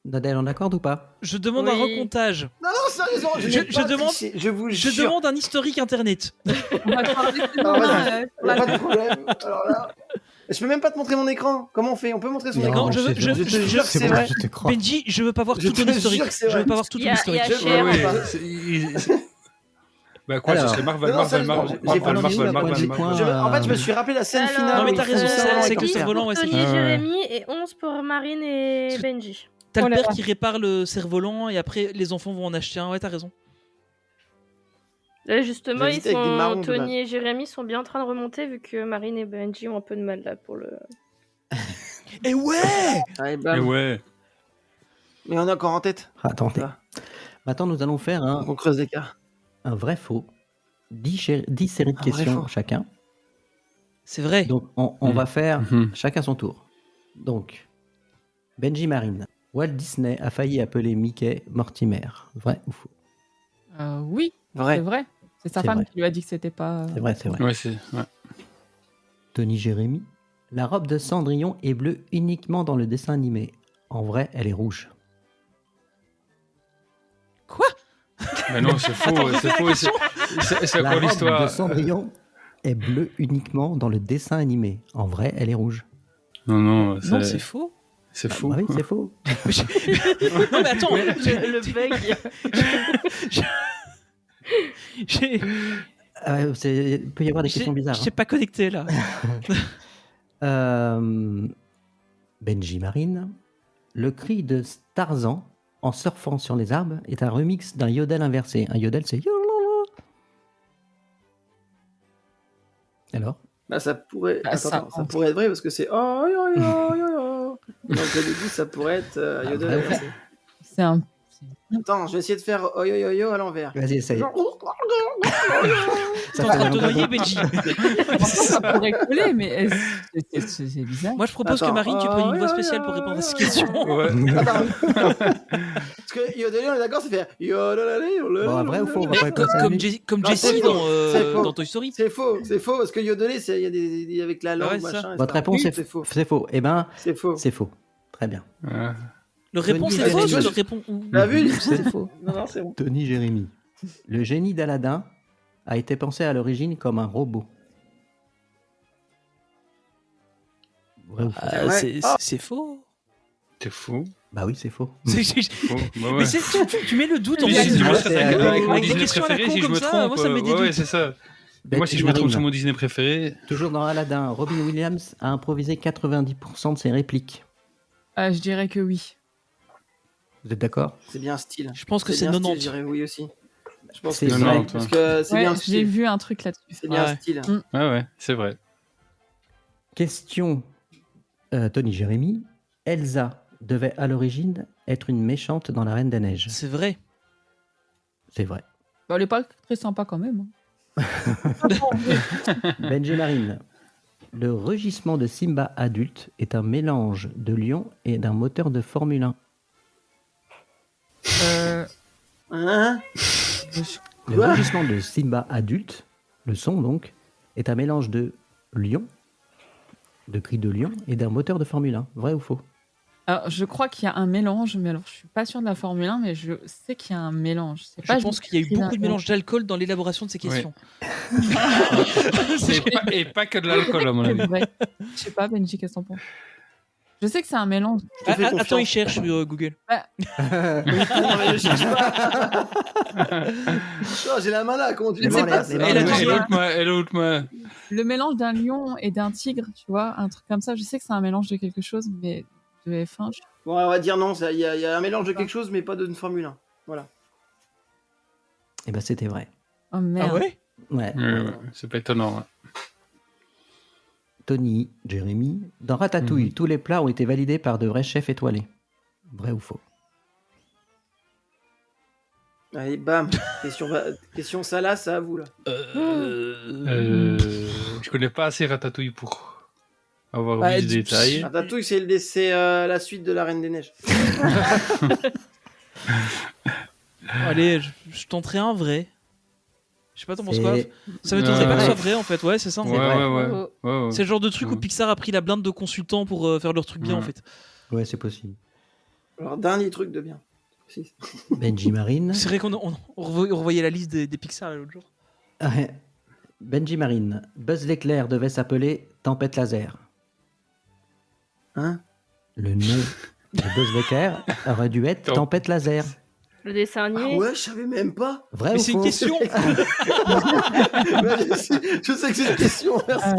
A: Nadège, on accorde ou pas?
C: Je demande un
D: Oui.
C: recomptage.
B: Non, sérieusement,
C: Je demande-
B: je vous
C: Je
B: jure.
C: demande un historique internet.
K: On va te parler de
B: Alors, vas-y.
K: demain,
B: Y a pas de problème. Alors là, je peux même pas te montrer mon écran. Comment on fait? On peut montrer son
A: Non,
B: écran?
C: Non, je veux-
A: c'est
C: je-
A: bon.
B: je te jure que c'est
A: bon,
B: vrai.
A: je te crois.
C: Benji, je veux pas voir
B: Je
C: tout ton
B: te
C: historique.
B: jure que c'est
C: Je veux
B: vrai.
C: pas voir tout
D: Il
C: ton
D: y a-
C: historique.
D: il y a Cher,
J: Ouais,
D: enfin.
J: Bah quoi,
A: Alors.
J: ce serait Marvel,
B: Non,
J: Marvel,
B: sérieusement,
J: Marvel,
B: j'ai pas
J: Marvel,
B: envie,
J: Marvel,
B: là,
J: Marvel,
A: j'ai
J: Marvel.
A: point.
B: En fait, je me suis rappelé la scène
D: Alors,
B: finale.
C: Non, mais
B: où
C: t'as
B: ils font
C: raison,
B: du cerf-volant
C: c'est
B: avec
C: que le
B: leur père.
C: cerf-volant, ouais, c'est
D: Tony
C: qui
D: et
J: Ouais.
D: Jérémy et 11 pour Marine et Benji.
C: T'as
K: Oh
C: le
K: là
C: père
K: là.
C: qui répare le cerf-volant et après les enfants vont en acheter un. Ouais, t'as raison.
D: Là, justement,
B: J'hésite avec des marrons, de base.
D: Tony et Jérémy sont bien en train de remonter vu que Marine et Benji ont un peu de mal là pour le.
C: Et ouais.
B: Allez,
J: Et
B: bam.
J: ouais.
B: Mais on est encore en tête.
A: Attendez.
B: Ah.
A: Maintenant, nous allons faire
B: On creuse l'écart.
A: un vrai faux. 10 séries de
B: Un vrai
A: questions
B: faux.
A: chacun.
C: C'est vrai.
A: Donc, on va faire
J: Mhm.
A: chacun son tour. Donc, Benji Marine. Walt Disney a failli appeler Mickey Mortimer. Vrai ou faux?
K: Oui, c'est
B: Vrai.
K: vrai. C'est sa
A: C'est
K: femme
A: vrai.
K: qui lui a dit que c'était pas.
A: C'est vrai, c'est vrai.
J: Ouais, c'est. Ouais.
A: Tony Jérémy. La robe de Cendrillon est bleue uniquement dans le dessin animé. En vrai, elle est rouge.
C: Quoi?
J: Mais non, c'est faux, c'est faux. C'est
A: La
J: quoi
A: robe de
J: l'histoire?
A: Cendrillon est bleue uniquement dans le dessin animé. En vrai, elle est rouge.
J: Non, non,
C: Non, c'est faux.
J: C'est faux.
A: Ah oui, c'est faux.
C: Non, mais attends.
D: Le bug.
C: J'ai-
A: Il peut y avoir des questions bizarres.
C: Je t'ai pas connecté là.
A: Benji Marine. Le cri de Tarzan en surfant sur les arbres est un remix d'un yodel inversé. Un yodel, c'est... Alors
B: Bah, ça pourrait.
K: Bah,
B: Attends,
K: ça-
B: attends, ça pourrait être vrai parce que c'est. Oh, yo, yo, yo, yo. Donc, au début, ça pourrait être Yodel.
A: vrai ou faux
K: C'est un.
B: Attends, je vais essayer de faire oh, yo, yo, yo à l'envers.
A: Vas-y, essaye.
C: T'es en train de te noyer, Benji.
K: Ça pourrait coller, mais c'est bizarre.
C: Moi, je propose que
B: Attends.
C: Marine, tu prennes une voix spéciale pour répondre à cette question.
J: Ouais.
B: Attends. Parce que Yodel, on est d'accord, c'est faire
A: Bon, vrai ou faux, on va pas être
C: Comme
B: Non,
C: Jessie
B: c'est faux. C'est faux.
C: dans Toy Story.
B: C'est faux parce que yodeler, il y a des avec la langue,
C: ouais, ça.
B: machin.
A: Votre
B: etc.
A: réponse
B: Oui,
A: est
B: c'est faux.
A: C'est faux. Eh ben,
B: C'est faux.
A: c'est faux. Très bien.
J: Ouais.
C: Le réponse
A: Tony
C: est fausse ou
A: Jérémy.
C: le réponse.
B: T'as vu
A: C'est faux.
B: Non, c'est bon.
A: Tony Jérémy. Le génie d'Aladin a été pensé à l'origine comme un robot. Vrai ou faux
B: vrai.
C: C'est faux.
J: T'es fou.
A: Bah oui, c'est faux.
C: C'est-
J: Faux. Bah ouais.
C: Mais tu mets le doute en
J: Si,
C: fait.
J: si, moi, ça
A: c'est
J: avec
A: avec
J: mon
C: des
J: Disney
C: questions à la
J: préféré,
C: con
J: si je
C: comme
J: me
C: ça,
J: trompe.
C: moi, ça me met des
J: ouais,
C: doutes.
J: c'est ça.
A: Betty
J: Moi, si je me trompe
A: Marine.
J: sur mon Disney préféré,
A: Toujours dans Aladdin, Robin Williams a improvisé 90% de ses répliques.
K: Je dirais que oui.
A: Vous êtes d'accord?
B: C'est bien style.
C: Je pense que c'est
B: bien style,
C: 90.
B: je dirais oui aussi. Je pense
A: C'est
B: que
A: vrai.
B: parce que c'est
K: Ouais,
B: bien
K: j'ai
B: style.
K: vu un truc là-dessus.
B: C'est bien
C: Ouais.
B: style.
J: ouais, c'est vrai.
A: Question Tony Jérémy. Elsa devait à l'origine être une méchante dans La Reine des Neiges.
C: C'est vrai.
A: C'est vrai.
K: Bah, elle est pas très sympa quand même.
A: Benji Marine. Le rugissement de Simba adulte est un mélange de lion et d'un moteur de Formule 1.
B: Hein
A: Le
B: Quoi
A: rugissement de Simba adulte, le son donc, est un mélange de lion, de cris de lion et d'un moteur de Formule 1. Vrai ou faux?
K: Alors, je crois qu'il y a un mélange, mais alors je suis pas sûre de la Formule 1, mais je sais qu'il y a un mélange. C'est pas
C: Je pense qu'il y a eu
K: écrit
C: beaucoup de
K: là-
C: mélange d'alcool dans l'élaboration de ces questions.
J: Et pas que de l'alcool, à mon
K: C'est
J: avis.
K: vrai. Je sais pas, Benji, qu'est-ce que t'en penses? Je sais que c'est un mélange.
B: Je te fais
C: Attends,
B: confiance.
C: il cherche sur Google.
B: Non, mais je cherche pas. Non, j'ai la main là, comment tu
A: Les
B: le
A: mains,
B: sais pas
A: les mains,
C: Elle a
A: les
C: dit-
A: mains.
J: Et l'autre, moi.
K: Le mélange d'un lion et d'un tigre, tu vois, un truc comme ça. Je sais que c'est un mélange de quelque chose, mais de F1.
B: Bon, on va dire non, il y a un mélange de quelque chose, mais pas d'une Formule 1. Voilà.
A: Eh ben c'était vrai.
K: Oh merde.
C: Ah ouais?
A: Ouais.
J: C'est pas étonnant. hein.
A: Tony Jérémy. Dans Ratatouille, tous les plats ont été validés par de vrais chefs étoilés. Vrai ou faux?
B: Allez, bam. Question Salah, c'est à vous là.
J: Je connais pas assez Ratatouille pour avoir
C: Ouais,
J: vu des détails.
B: Ratatouille, c'est la suite de la Reine des Neiges.
C: Allez, je tenterai un vrai. Je sais pas, t'en penses
A: C'est-
C: quoi? Ça m'étonnerait pas que ce soit
A: Ouais.
C: vrai en fait, ouais, c'est ça.
J: Ouais,
A: C'est vrai.
J: ouais.
C: C'est le genre de truc où
J: Ouais.
C: Pixar a pris la blinde de consultants pour faire leur truc bien en
J: Ouais.
C: fait.
A: Ouais, c'est possible.
B: Alors, dernier truc de bien. Si.
A: Benji Marine.
C: C'est vrai on revoyait la liste des Pixar l'autre jour.
A: Ouais. Benji Marine. Buzz l'éclair devait s'appeler Tempête laser.
B: Hein
A: Le nom de Buzz l'éclair aurait dû être Tempête laser.
D: Le dessin
B: Ah
D: animé.
B: ouais, je savais même pas.
A: Vrai
C: Mais
A: ou
C: c'est une
A: faux?
C: question.
B: Ouais, je sais que c'est une question, merci.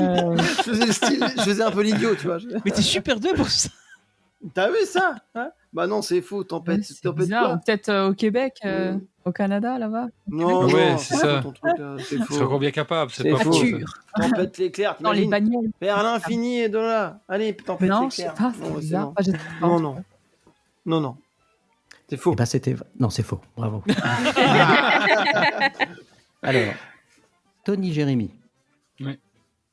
B: Je faisais le style, je faisais un peu l'idiot, tu vois.
C: Mais t'es super doué pour ça.
B: T'as vu ça hein? Bah non, c'est faux,
K: Ouais,
B: tempête.
K: c'est
B: Tempête
K: bizarre.
B: quoi
K: Ou peut-être au Québec, au Canada, là-bas.
B: Non,
J: Ouais,
B: non,
J: c'est ça.
B: ton truc, là, c'est
J: C'est
B: faux.
J: encore bien capable, c'est
B: C'est
J: pas
B: faux.
J: faux. ça.
B: Tempête l'éclair,
K: Dans les
B: t'imagines
K: bagnoles.
B: vers l'infini et de là. Allez, tempête
K: Non, je sais
B: l'éclair.
K: pas, c'est
B: Non,
K: bizarre.
B: non.
K: Enfin, je sais pas.
B: Non, non. Non, non. C'est faux.
A: Eh ben, c'était... Non, c'est faux. Bravo. Alors, Tony Jérémy.
J: Oui.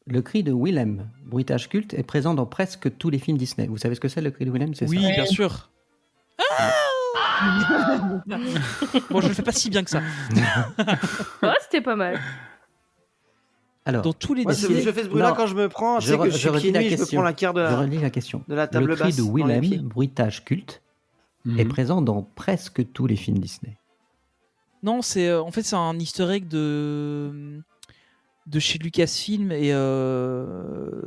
A: Le cri de Willem, bruitage culte, est présent dans presque tous les films Disney. Vous savez ce que c'est le cri de Willem? C'est
C: Oui,
A: ça.
C: bien sûr. Bon, je le fais pas si bien que ça.
D: Ouais, c'était pas mal.
A: Alors,
C: Dans tous les
B: Moi,
C: Disney.
B: je fais ce bruit-là
A: Non.
B: quand je me prends. Je
A: Je
B: sais que
A: re-
B: je
A: je
B: suis
A: redis
B: pieds
A: la
B: nus, je me
A: question.
B: prends la carte
A: je relis la question.
B: de la table
A: Le cri
B: basse
A: de
B: dans les pieds.
A: Willem, bruitage culte,
J: Mhm.
A: est présent dans presque tous les films Disney.
C: Non, c'est en fait c'est un Easter egg de chez Lucasfilm et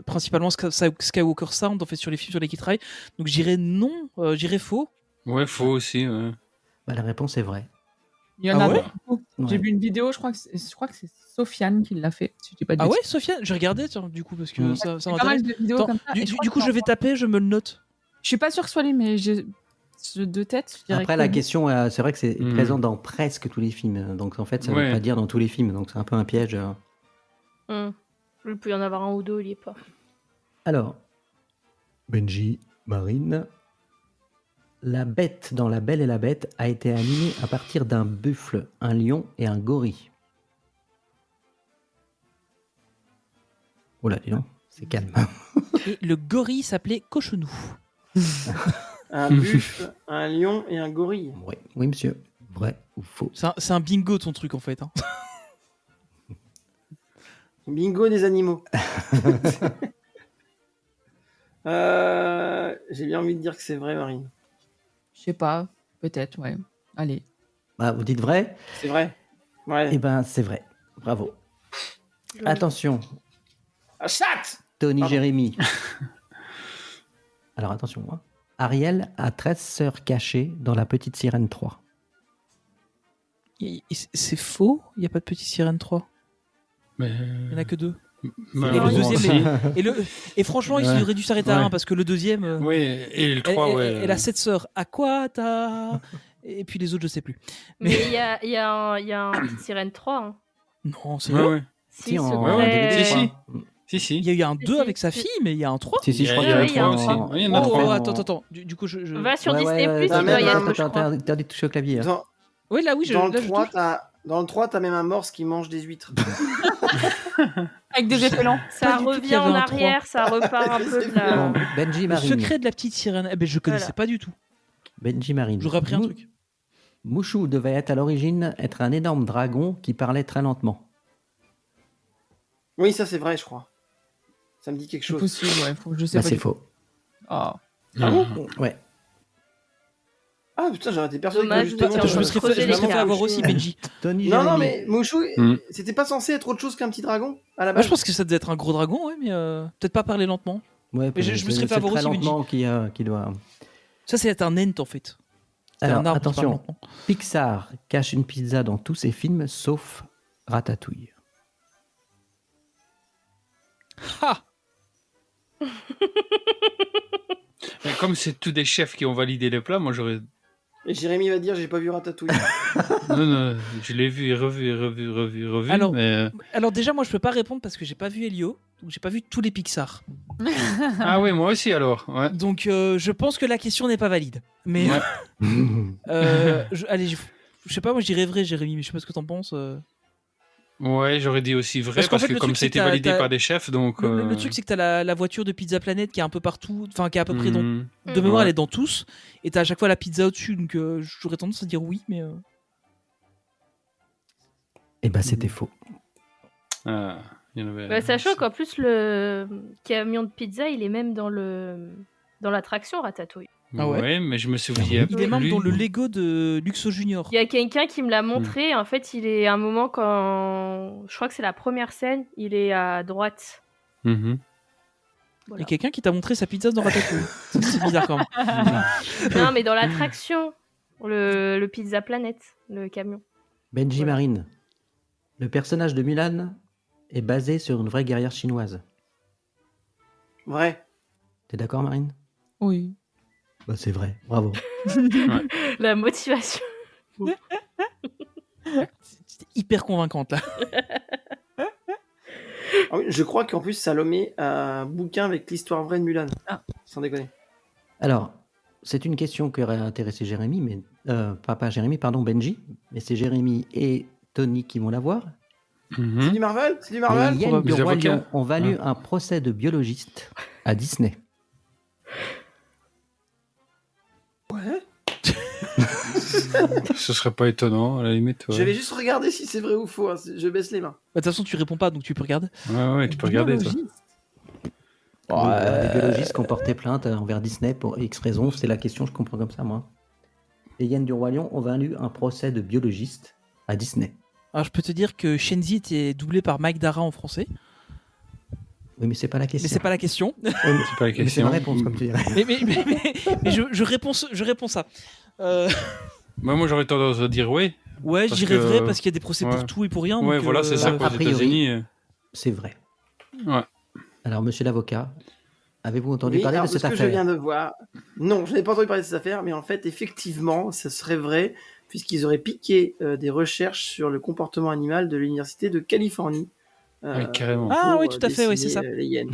C: principalement Skywalker Sound en fait sur les films sur lesquels ils travaillent. Donc j'irais non, j'irais faux.
J: Ouais, faux aussi. Ouais.
A: Bah, la réponse est vraie.
K: Il y en
C: Ah
K: a
C: ouais
K: beaucoup. J'ai
A: Ouais.
K: vu une vidéo, je crois que c'est Sofiane qui l'a fait. Si je dis pas de
C: Ah ouais,
K: bêtises.
C: Sofiane, je regardais tiens, du coup parce que
A: Mm.
C: ça
K: Il y a pas mal
C: m'intéresse.
K: de vidéos
C: Attends,
K: comme ça. et je crois
C: du coup,
K: que
C: je vais taper, je me le note.
K: Je suis pas sûre que ce soit lui, mais j'ai de tête. Je dirais
A: Après,
K: que
A: la
K: oui.
A: question, c'est vrai que c'est
J: Mhm.
A: présent dans presque tous les films. Donc, en fait, ça ne
J: Ouais.
A: veut pas dire dans tous les films. Donc, c'est un peu un piège.
D: Hmm. Il peut y en avoir un ou deux, il y est pas.
A: Alors, Benji, Marine, la bête dans La Belle et la Bête a été animée à partir d'un buffle, un lion et un gorille. Oh là, dis donc, c'est calme.
C: Et le gorille s'appelait Cochonou.
B: Un buffle, un lion et un gorille.
A: Oui, oui, monsieur. Vrai ou faux?
C: C'est un bingo ton truc en fait. Hein.
B: Bingo des animaux. J'ai bien envie de dire que c'est vrai, Marine.
K: Je sais pas, peut-être, ouais. Allez.
A: Bah, vous dites vrai?
B: C'est vrai. Ouais.
A: Eh ben, c'est vrai. Bravo. Attention,
B: Ah, chat
A: Tony
B: Pardon.
A: Jérémy. Alors attention, hein. Ariel a 13 sœurs cachées dans La Petite Sirène 3.
C: C'est faux, il n'y a pas de Petite Sirène 3.
J: Mais...
C: Il n'y en a que 2. Et le
J: Malheureusement,
C: deuxième, et franchement,
A: Ouais.
C: ils auraient dû s'arrêter à
J: Ouais.
C: 1 parce que le deuxième.
J: Oui, et le 3, ouais.
C: Elle a 7 sœurs. Aquata. Et puis les autres, je sais plus.
D: Mais il y a un Petite Sirène 3. Hein.
C: Non, c'est
J: Ouais,
C: vrai.
J: ouais.
D: Si,
A: en
D: secret-
A: DVD,
J: Si,
A: je
J: si.
A: crois.
J: Si.
C: Il y a eu un 2
D: si.
C: avec sa fille, mais il y a un 3.
A: Si, je crois
J: Il y a
A: qu'il y a
D: un
A: un
D: trois
A: trois
J: aussi. Oui, il y en a
C: Oh,
J: trois.
C: attends. Du coup, je...
D: Va sur
A: Ouais,
D: Disney+,
A: ouais,
D: il
B: t'as
D: doit y
B: même
D: être,
B: un-
D: je crois.
A: interdit de toucher au clavier. hein.
C: Oui, là, oui,
B: Dans
C: là,
B: le
C: je
B: 3,
C: touche.
B: dans le 3, t'as même un morse qui mange des huîtres.
K: Avec des effets lents.
D: Ça
C: Pas du tout qu'il
D: revient
C: y avait
D: en
C: un 3.
D: arrière, ça repart un peu de la...
A: Bon, Benji
C: Le
A: Marine.
C: secret de la petite sirène. Eh ben, je connaissais
D: Voilà.
C: pas du tout.
A: Benji Marine.
C: J'aurais appris un truc.
A: Mouchou devait être à l'origine être un énorme dragon qui parlait très lentement.
B: Oui, ça c'est vrai, je crois. Ça me dit quelque
K: C'est
B: chose.
K: possible, ouais. Je sais
A: Bah,
K: pas.
A: c'est
K: du tout.
A: faux.
K: Ah.
B: Ah bon
A: Ouais.
B: Ah putain, j'aurais été persuadé
D: Dommage,
B: que justement...
C: Attends, je me serais
D: creuser
C: fait,
D: les
C: fait
D: cartes.
C: avoir aussi, Benji.
A: Tony
B: Non, non,
A: Jérémy.
B: mais Mouchou,
J: Hmm.
B: c'était pas censé être autre chose qu'un petit dragon à la
C: Moi,
B: base.
C: je pense que ça devait être un gros dragon, ouais, mais peut-être pas parler lentement.
A: Ouais,
C: Mais je me
A: c'est-
C: serais fait
A: c'est
C: avoir
A: très
C: aussi, Benji.
A: lentement qui doit.
C: Ça, c'est un ent en fait. C'est
A: Alors,
C: un arbre qui parle
A: attention.
C: lentement.
A: Pixar cache une pizza dans tous ses films sauf Ratatouille.
C: Ha.
J: Mais comme c'est tous des chefs qui ont validé les plats, moi j'aurais.
B: Et Jérémy va dire, j'ai pas vu Ratatouille.
J: Non, je l'ai vu et revu.
C: Alors-
J: mais...
C: Alors déjà, moi, je peux pas répondre parce que j'ai pas vu Elio, donc j'ai pas vu tous les Pixar.
J: Ah oui, moi aussi alors. Ouais.
C: Donc, je pense que la question n'est pas valide. Mais,
J: Ouais.
C: allez, je sais pas, moi, je dirais vrai, Jérémy, mais je sais pas ce que t'en penses.
J: Ouais, j'aurais dit aussi vrai
C: Parce
J: parce,
C: qu'en fait,
J: que
C: le
J: comme
C: truc,
J: ça a
C: c'est
J: été
C: que
J: validé
C: t'as-
J: par des chefs, donc.
C: Le truc, c'est que t'as la voiture de Pizza Planet qui est un peu partout, enfin, qui est à peu près dans.
J: Hmm.
C: De mémoire,
J: Ouais.
C: elle est dans tous, et t'as à chaque fois la pizza au-dessus, donc j'aurais tendance à dire oui, mais.
A: Eh ben, c'était faux.
J: Ah, il y en avait.
D: Bah, sachant qu'en plus, le camion de pizza, il est même dans l'attraction Ratatouille.
C: Ah ouais
J: mais je me souviens.
C: Il est même
J: plus.
C: dans le Lego de Luxo Junior.
D: Il y a quelqu'un qui me l'a montré. En fait, il est à un moment quand. Je crois que c'est la première scène, il est à droite.
J: Mhm.
C: Il y a quelqu'un qui t'a montré sa pizza dans Ratatouille. Ça, c'est bizarre quand même.
D: Non, mais dans l'attraction, le Pizza Planet, le camion.
A: Benji
D: Voilà.
A: Marine. Le personnage de Mulan est basé sur une vraie guerrière chinoise.
B: Vrai.
A: T'es d'accord, Marine?
K: Oui.
A: Bah, c'est vrai. Bravo.
D: La motivation.
C: C'était hyper convaincante là.
B: Ah oui, je crois qu'en plus, Salomé a un bouquin avec l'histoire vraie de Mulan.
K: Ah.
B: Sans déconner.
A: Alors, c'est une question qui aurait intéressé Jérémy, mais pas Jérémy, pardon, Benji, mais c'est Jérémy et Tony qui vont l'avoir.
J: Mhm.
B: C'est du Marvel? C'est du
A: Les
B: Marvel?
A: hyènes du
J: Les
A: Roi
J: avocats.
A: Lion ont valu un procès de biologiste à Disney.
B: Ouais.
J: Ce serait pas étonnant à la limite. Ouais,
B: Je vais juste regarder si c'est vrai ou faux. Hein. Je baisse les mains.
C: De toute façon, tu réponds pas, donc tu peux regarder.
J: ouais, tu peux regarder toi.
A: Les biologistes qui ont porté plainte envers Disney pour X raisons, c'est la question, je comprends comme ça, moi. Les hyènes du Roi Lion ont valu un procès de biologiste à Disney.
C: Alors, je peux te dire que Shenzi était doublé par Mike Dara en français,
A: Oui, mais c'est pas la question.
C: mais c'est pas la question.
A: Oui,
J: C'est pas la
A: mais c'est
J: question.
A: ma réponse, comme tu dirais.
C: mais je réponds ça.
J: Moi j'aurais tendance à dire oui.
C: Ouais, je
J: Parce
C: dirais
J: que-
C: vrai parce qu'il y a des procès
J: ouais.
C: pour tout et pour rien.
J: Ouais,
C: donc,
J: voilà, c'est ça
A: a
J: quoi, aux
A: priori.
J: États-Unis.
A: C'est vrai.
J: Ouais.
A: Alors, monsieur l'avocat, avez-vous entendu
B: Oui,
A: parler
B: alors,
A: de
B: de
A: cette
B: ce que je
A: affaire?
B: viens de voir. Non, je n'ai pas entendu parler de cette affaire, mais en fait, effectivement, ce serait vrai, puisqu'ils auraient piqué des recherches sur le comportement animal de l'Université de Californie
J: Ouais, carrément.
C: Ah
B: pour,
C: oui, tout à fait, oui, c'est
B: dessiner,
C: ça.
B: les hyènes.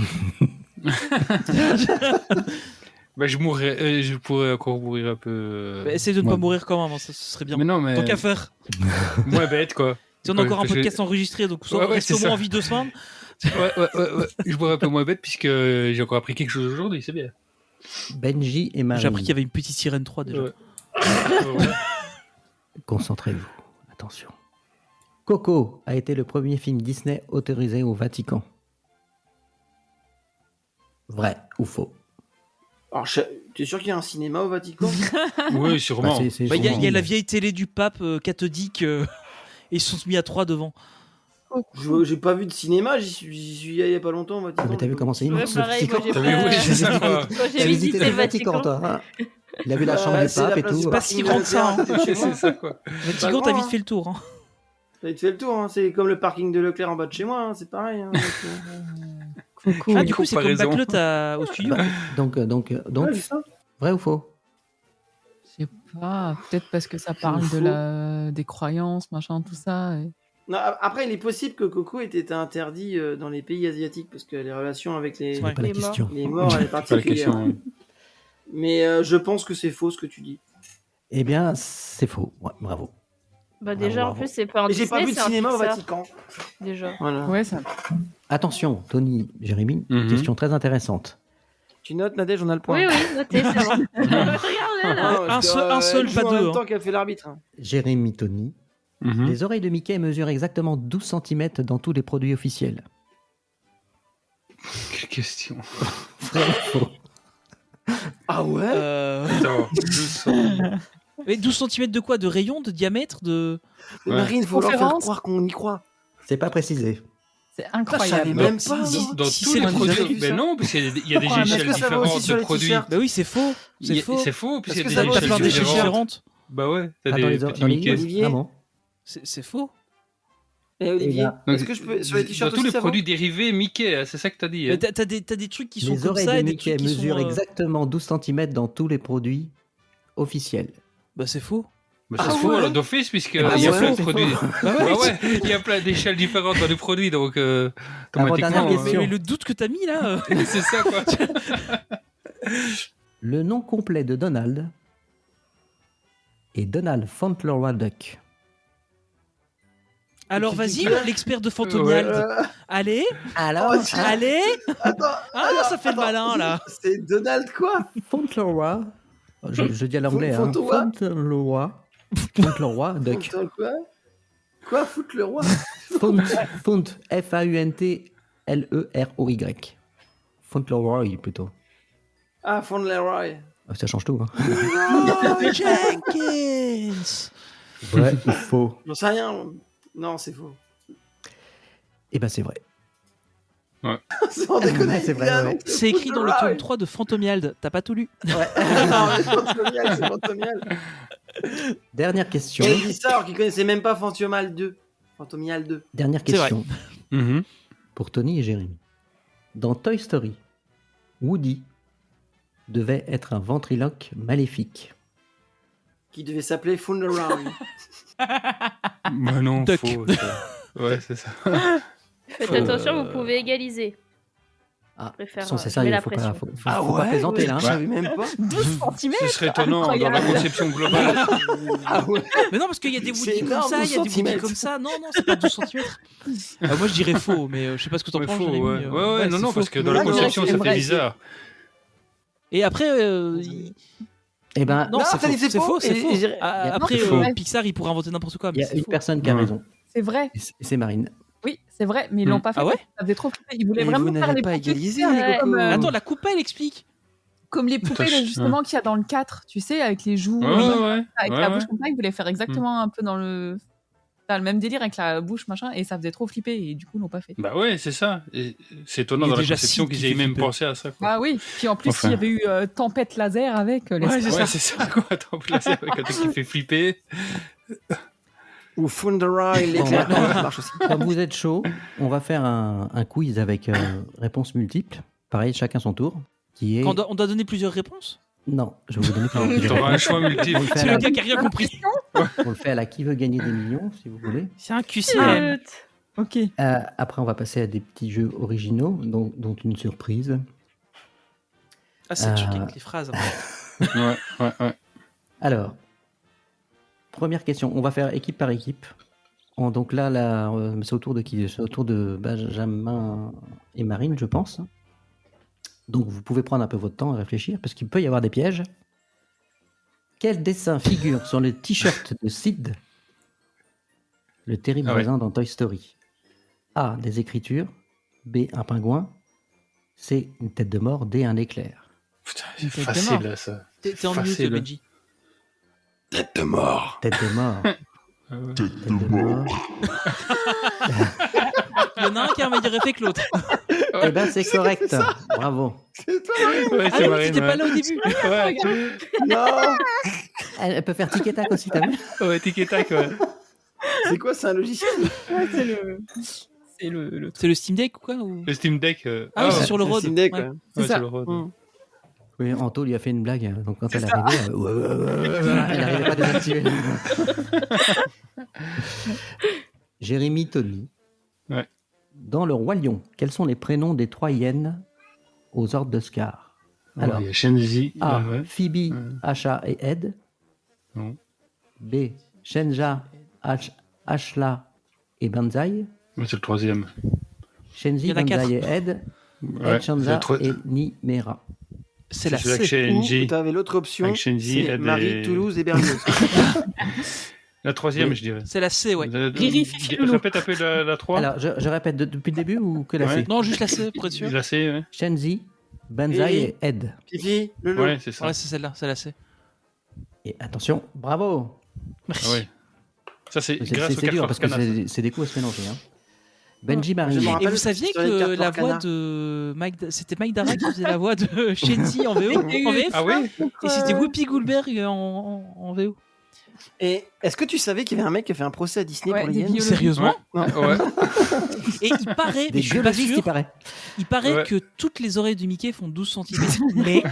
J: Bah, je pourrais encore mourir un peu.
C: Bah, essaye de ne
J: Ouais.
C: pas mourir quand même, hein, ça, ce serait bien.
J: Mais non, mais.
C: Tant qu'à faire.
J: Moins bête, quoi.
C: Si on a encore un
J: Parce que-
C: podcast enregistré, donc
J: Ouais,
C: reste
J: c'est
C: au moins
J: ça.
C: en vie 2 semaines.
J: Ouais. Je mourrais un peu moins bête puisque j'ai encore appris quelque chose aujourd'hui, c'est bien.
A: Benji et Marine.
C: J'ai appris qu'il y avait une petite sirène 3 déjà.
J: Ouais.
A: Concentrez-vous. Attention. Coco a été le premier film Disney autorisé au Vatican. Vrai ou faux?
B: Alors, t'es sûr qu'il y a un cinéma au Vatican?
J: Oui, sûrement.
A: Bah, c'est
C: Il y a
A: sûrement-
C: la vieille télé du pape cathodique et ils se sont mis à 3 devant.
B: J'ai pas vu de cinéma, j'y suis allé il y a pas longtemps au Vatican.
A: Ah, mais t'as vu comment c'est
D: Ouais,
A: immense le
D: pareil, moi,
A: Vatican?
D: j'ai
J: T'as
D: pas-
J: vu, oui, c'est ça, quoi.
D: Quand
A: T'as
D: j'ai
A: visité le Vatican,
D: Vatican.
A: toi, hein? Il a vu la chambre du
B: c'est la
A: pape et
B: place
A: tout.
B: du
C: pas si
B: parking
C: grand
B: de
C: que ça, hein.
B: Leclerc à côté de chez moi.
J: C'est ça, quoi.
C: Vatican,
B: grand,
C: t'as vite
B: hein.
C: fait le tour. Hein.
B: T'as vite fait le tour, hein. C'est comme le parking de Leclerc en bas de chez moi, hein. C'est pareil. Hein.
K: Coco.
C: Ah, du coup, c'est comme
J: comparaison.
C: Backlot au studio.
A: Donc,
B: Ouais, c'est ça.
A: vrai ou faux?
K: Je sais pas, peut-être parce que ça parle des croyances, machin, tout ça. Et...
B: Non, après, il est possible que Coco ait été interdit dans les pays asiatiques parce que les relations avec les,
A: C'est pas la
D: Les morts.
A: question.
B: les morts, elle est
J: Pas la
B: particulière.
J: question.
B: Mais je pense que c'est faux ce que tu dis.
A: Eh bien, c'est faux. Ouais, bravo.
D: Bah déjà,
A: Bravo,
D: en
A: bravo.
D: plus, c'est pas un
B: Et j'ai pas
D: Disney,
B: vu de
D: c'est un
B: cinéma au
D: Pixar,
B: Vatican.
D: déjà.
B: Voilà.
K: Ouais, ça.
A: Attention, Tony, Jérémy,
J: Mhm.
A: question très intéressante.
B: Tu notes, Nadège, on a le point.
D: Oui, oui, notez, c'est bon. Regardez, là.
B: Ah, parce que,
C: Un seul,
B: elle
C: pas
B: joue en
C: deux,
B: même
C: hein.
B: temps qu'elle fait l'arbitre. hein.
A: Jérémy, Tony.
J: Mhm.
A: Les oreilles de Mickey mesurent exactement 12 cm dans tous les produits officiels.
J: Quelle question.
A: Vrai ou faux?
B: Ah ouais
J: Attends, 200.
C: Mais 12 cm de quoi? De rayon? De diamètre? De...
B: Mais
J: Ouais.
B: Marine, faut leur faire
K: Conférence.
B: croire qu'on y croit.
A: C'est pas précisé.
K: C'est
B: Putain, je
K: incroyable.
B: savais même pas.
J: Dans,
B: non.
J: dans
C: si
J: tous
C: c'est
J: les
C: le
J: produits.
B: produit.
J: Mais non, parce qu'il y a des
K: Est-ce
J: échelles
B: que ça va aussi
J: différentes
B: sur
J: de
B: les
J: produits.
B: t-shirts
C: Bah oui, c'est faux. C'est faux.
J: C'est faux, puisqu'il y a
B: Est-ce
J: des
B: que ça va
C: T'as plein
B: aussi
J: échelles
C: d'échelles
J: différentes.
C: différentes.
J: Bah ouais, t'as
A: Ah, dans
J: des
A: les
J: petits
A: dans les-
J: Mickey.
B: Olivier.
A: Ah bon?
C: C'est faux.
B: Et Olivier,
A: là,
J: Donc,
B: est-ce que je peux sur les t-shirts
J: dans tous
B: aussi,
J: les
B: ça va
J: produits dérivés Mickey, c'est ça que t'as dit.
C: Mais
J: Hein.
C: t'as des trucs qui sont
A: Les
C: comme
A: oreilles
C: ça
A: de
C: et des
A: Mickey
C: trucs qui sont...
A: mesurent exactement 12 cm dans tous les produits officiels.
C: Bah c'est faux.
J: Bah, c'est
B: Ah
J: faux
B: ouais.
J: alors d'office, puisqu'il
A: Ah
J: y a
A: ouais,
J: plein de
A: c'est
J: produits.
A: faux.
J: Bah ouais, il y a plein d'échelles différentes dans les produits, donc
A: dernière
J: automatiquement.
A: question.
C: Mais le doute que t'as mis là...
J: C'est ça quoi.
A: Le nom complet de Donald est Donald Fauntleroy Duck.
C: Alors vas-y, l'expert de
J: Ouais.
C: Fantoniald. Allez,
A: Alors,
B: Oh, tiens.
C: allez.
B: Attends,
C: Ah non, ça fait le malin là.
B: c'est Donald quoi?
A: Fauntleroy, je dis à l'anglais, hein,
B: Fauntleroy.
A: Fauntleroy Duck.
B: Foutre quoi? Quoi, foutre le roi?
A: Faunt, F-A-U-N-T-L-E-R-O-Y. Fauntleroy plutôt.
B: Ah, Fauntleroy.
A: Ah, ça change tout. Hein.
C: Oh, Jenkins.
A: Vrai ou faux?
B: J'en sais rien. Non, c'est faux.
A: Eh ben c'est vrai.
B: Sans déconner,
A: C'est vrai,
B: il y a un
A: ouais.
B: nom.
C: C'est écrit dans le
B: Fauntleroy.
C: tome 3 de Fantomiald. T'as pas tout lu?
B: Non, mais Fantomial, c'est Fantomial.
A: Dernière question.
B: Et il dit ça alors qu'il connaissait même pas Fantomial 2. Fantomial 2.
A: Dernière
C: C'est vrai.
A: question
J: Mhm.
A: pour Tony et Jérémy. Dans Toy Story, Woody devait être un ventriloque maléfique.
B: Qui devait s'appeler Fauntleroy.
J: Bah non,
C: Duck.
J: faux. ça. Ouais, c'est ça.
D: Faites attention, vous pouvez égaliser.
A: Ah,
D: Je préfère,
A: c'est
D: je
A: ça,
D: mets
A: il
D: la
A: faut pas,
D: pression.
A: faut pas plaisanter là.
B: Je
A: Hein.
B: savais même pas.
K: 12 cm
J: Ce serait étonnant dans la
K: Incroyable.
J: conception globale.
B: Ah ouais.
C: Mais non, parce qu'il y a des
B: C'est
C: Woody comme
B: énorme,
C: ça, il y a
B: 12
C: des Woody
B: centimètres.
C: comme ça. Non, non, c'est pas 12 cm. Moi je dirais faux, mais je sais pas ce que t'en
J: Ouais,
C: penses.
J: faux,
C: Jérémy,
J: ouais. Ouais,
C: c'est
J: non, non,
C: faux.
J: parce que dans
B: Mais
J: la
B: là,
J: conception,
K: c'est
J: ça
K: vrai,
J: fait bizarre.
C: Et après,
A: Eh ben,
C: non,
B: Non,
C: c'est
B: enfin,
C: faux.
B: c'est
C: C'est
B: faux,
C: faux, c'est
B: et-
C: faux.
B: et j'ai-
C: Ah,
A: Non,
C: après,
K: c'est faux.
C: Pixar, il pourrait inventer n'importe quoi.
A: il y
C: Mais
A: a
C: c'est
A: une
C: faux.
A: personne qui a
J: Ouais.
A: raison.
K: C'est vrai.
A: Et c'est Marine.
K: Oui, c'est vrai, mais ils l'ont pas fait.
C: Ah ouais
K: Ça faisait trop flipper. Ils voulaient
B: Mais
K: vraiment
B: vous
K: faire
B: n'avez
K: les
B: pas
K: poupées,
B: égalisé,
K: tu sais,
B: les
K: comme,
B: cocos.
C: Attends, la coupe, elle explique.
K: comme les poupées
J: Putain,
K: justement qu'il y a dans le 4, tu sais, avec les joues,
J: Ouais, ouais.
K: avec
J: ouais,
K: la
J: ouais.
K: bouche comme ça. Ils voulaient faire exactement un peu dans le même délire avec la bouche, machin, et ça faisait trop flipper, et du coup, ils l'ont pas fait.
J: Bah ouais, c'est ça. Et c'est étonnant
C: Il y a
J: dans la
C: déjà
J: conception
C: Sid qui
J: qu'ils aient
C: fait
J: même
C: flipper.
J: pensé à ça. Quoi.
K: Ah oui, puis en plus,
J: Enfin.
K: il y avait eu Tempête Laser avec les
C: Ouais, c'est
J: Ouais, c'est ça, quoi. Attends, là, c'est avec un truc qui fait flipper.
B: Ou Fauntleroy,
A: Bon,
B: l'éclair.
A: maintenant,
B: Ça marche aussi.
A: comme vous êtes chaud, on va faire un quiz avec réponses multiples. Pareil, chacun son tour. Qui est...
C: Quand on doit donner plusieurs réponses.
A: Non, je vais vous donner
J: Non,
A: plusieurs
J: t'auras un
A: réponses.
J: choix
A: On le
J: multiple.
A: fait à
C: C'est
A: la-
C: le gars qui a rien compris.
A: on le fait à la qui veut gagner des millions, si vous voulez.
C: C'est un QCM.
K: Ok.
A: Après, on va passer à des petits jeux originaux, dont une surprise.
C: Ah, c'est
A: Euh,
C: checké avec les phrases.
J: Ouais.
A: Alors, première question. On va faire équipe par équipe. Donc là, c'est autour de qui? C'est autour de Benjamin et Marine, je pense. Donc vous pouvez prendre un peu votre temps à réfléchir, parce qu'il peut y avoir des pièges. Quel dessin figure sur le t-shirt de Sid, le terrible voisin dans Toy Story? A. Des écritures. B. Un pingouin. C. Une tête de mort. D. Un éclair.
J: Putain, c'est facile là, ça.
C: T'es en mute,
J: Facile.
C: Benji.
G: Tête de mort.
A: Tête de mort. Tête de mort.
C: Il y en a un qui a un meilleur effet que l'autre.
A: Eh ben, c'est correct. Bravo.
J: Ouais,
C: Ah
J: c'est
C: oui,
J: Marine.
C: t'étais pas là au début.
J: Ouais,
B: Non.
A: Elle peut faire tic et tac aussi, t'as vu?
J: ouais, tic et tac, ouais.
B: C'est quoi, c'est un logiciel?
K: Ouais, c'est le.
C: C'est le Steam Deck ou quoi ou...
J: Le Steam Deck.
C: Ah oui, c'est
J: ouais.
C: sur le
B: C'est
C: road.
B: Steam Deck,
C: Ouais.
B: ouais.
K: C'est
J: Ouais,
K: ça.
J: sur le road.
A: Oui, Anto lui a fait une blague. Donc quand
B: C'est
A: elle est
B: ça.
A: arrivée, elle n'arrivait pas à désactiver. Jérémy Tony.
J: Ouais.
A: Dans le Roi Lion, quels sont les prénoms des 3 hyènes aux ordres de Scar? Alors,
J: il y a Shenzi.
A: A.
J: ouais.
A: Phoebe, Asha et Ed.
J: Non.
A: B. Shenja, Ashla et Banzai.
J: Ouais, c'est le troisième.
A: Shenzi,
C: Il y en a
A: Banzai
C: 4.
A: et Ed.
J: Ouais,
A: Ed, Shanza
J: c'est le
A: et Nimera.
C: C'est la
J: celui avec
C: C.
J: Shenji.
B: Ou t'avais l'autre option,
J: Avec Shenji,
B: c'est
J: Ed
B: Marie,
J: et-
B: Toulouse et Berlioz.
J: La troisième,
A: Oui.
J: je dirais.
C: C'est la C, ouais.
K: Riri, Fifi, Loulou.
J: Répète un peu la 3.
A: Alors, je répète depuis le début ou que la
J: Ouais.
A: C?
C: Non, juste la C, pour être sûr.
J: La C, ouais.
A: Shenzi, Banzai et Ed.
B: Fifi, le loup.
J: Ouais, c'est ça.
C: Ouais, c'est celle-là, c'est la C.
A: Et attention, bravo!
C: Merci.
J: Ah ouais. Ça, c'est
A: C'est
J: grâce au
A: c'est dur
J: 4
A: parce que
J: Canal.
A: c'est des coups à se mélanger. Hein. Benji
B: Je
A: Marine.
B: m'en
C: Et
B: rappelle
C: vous saviez
B: sur les
C: que
B: cartes
C: la
B: Orcana.
C: voix de c'était Mike Dara qui faisait la voix de Shenzi en VO, en VF,
J: Ah ouais.
C: et c'était Whoopi Goldberg en VO.
B: Et est-ce que tu savais qu'il y avait un mec qui a fait un procès à Disney
K: Ouais,
B: pour les
K: des
B: hyènes
K: biologistes.
C: Sérieusement?
J: Ouais.
C: Et il paraît, mais
A: Des
C: je suis pas
A: biologistes,
C: sûr,
A: il paraît.
C: il paraît
J: Ouais.
C: que toutes les oreilles du Mickey font 12 cm. Mais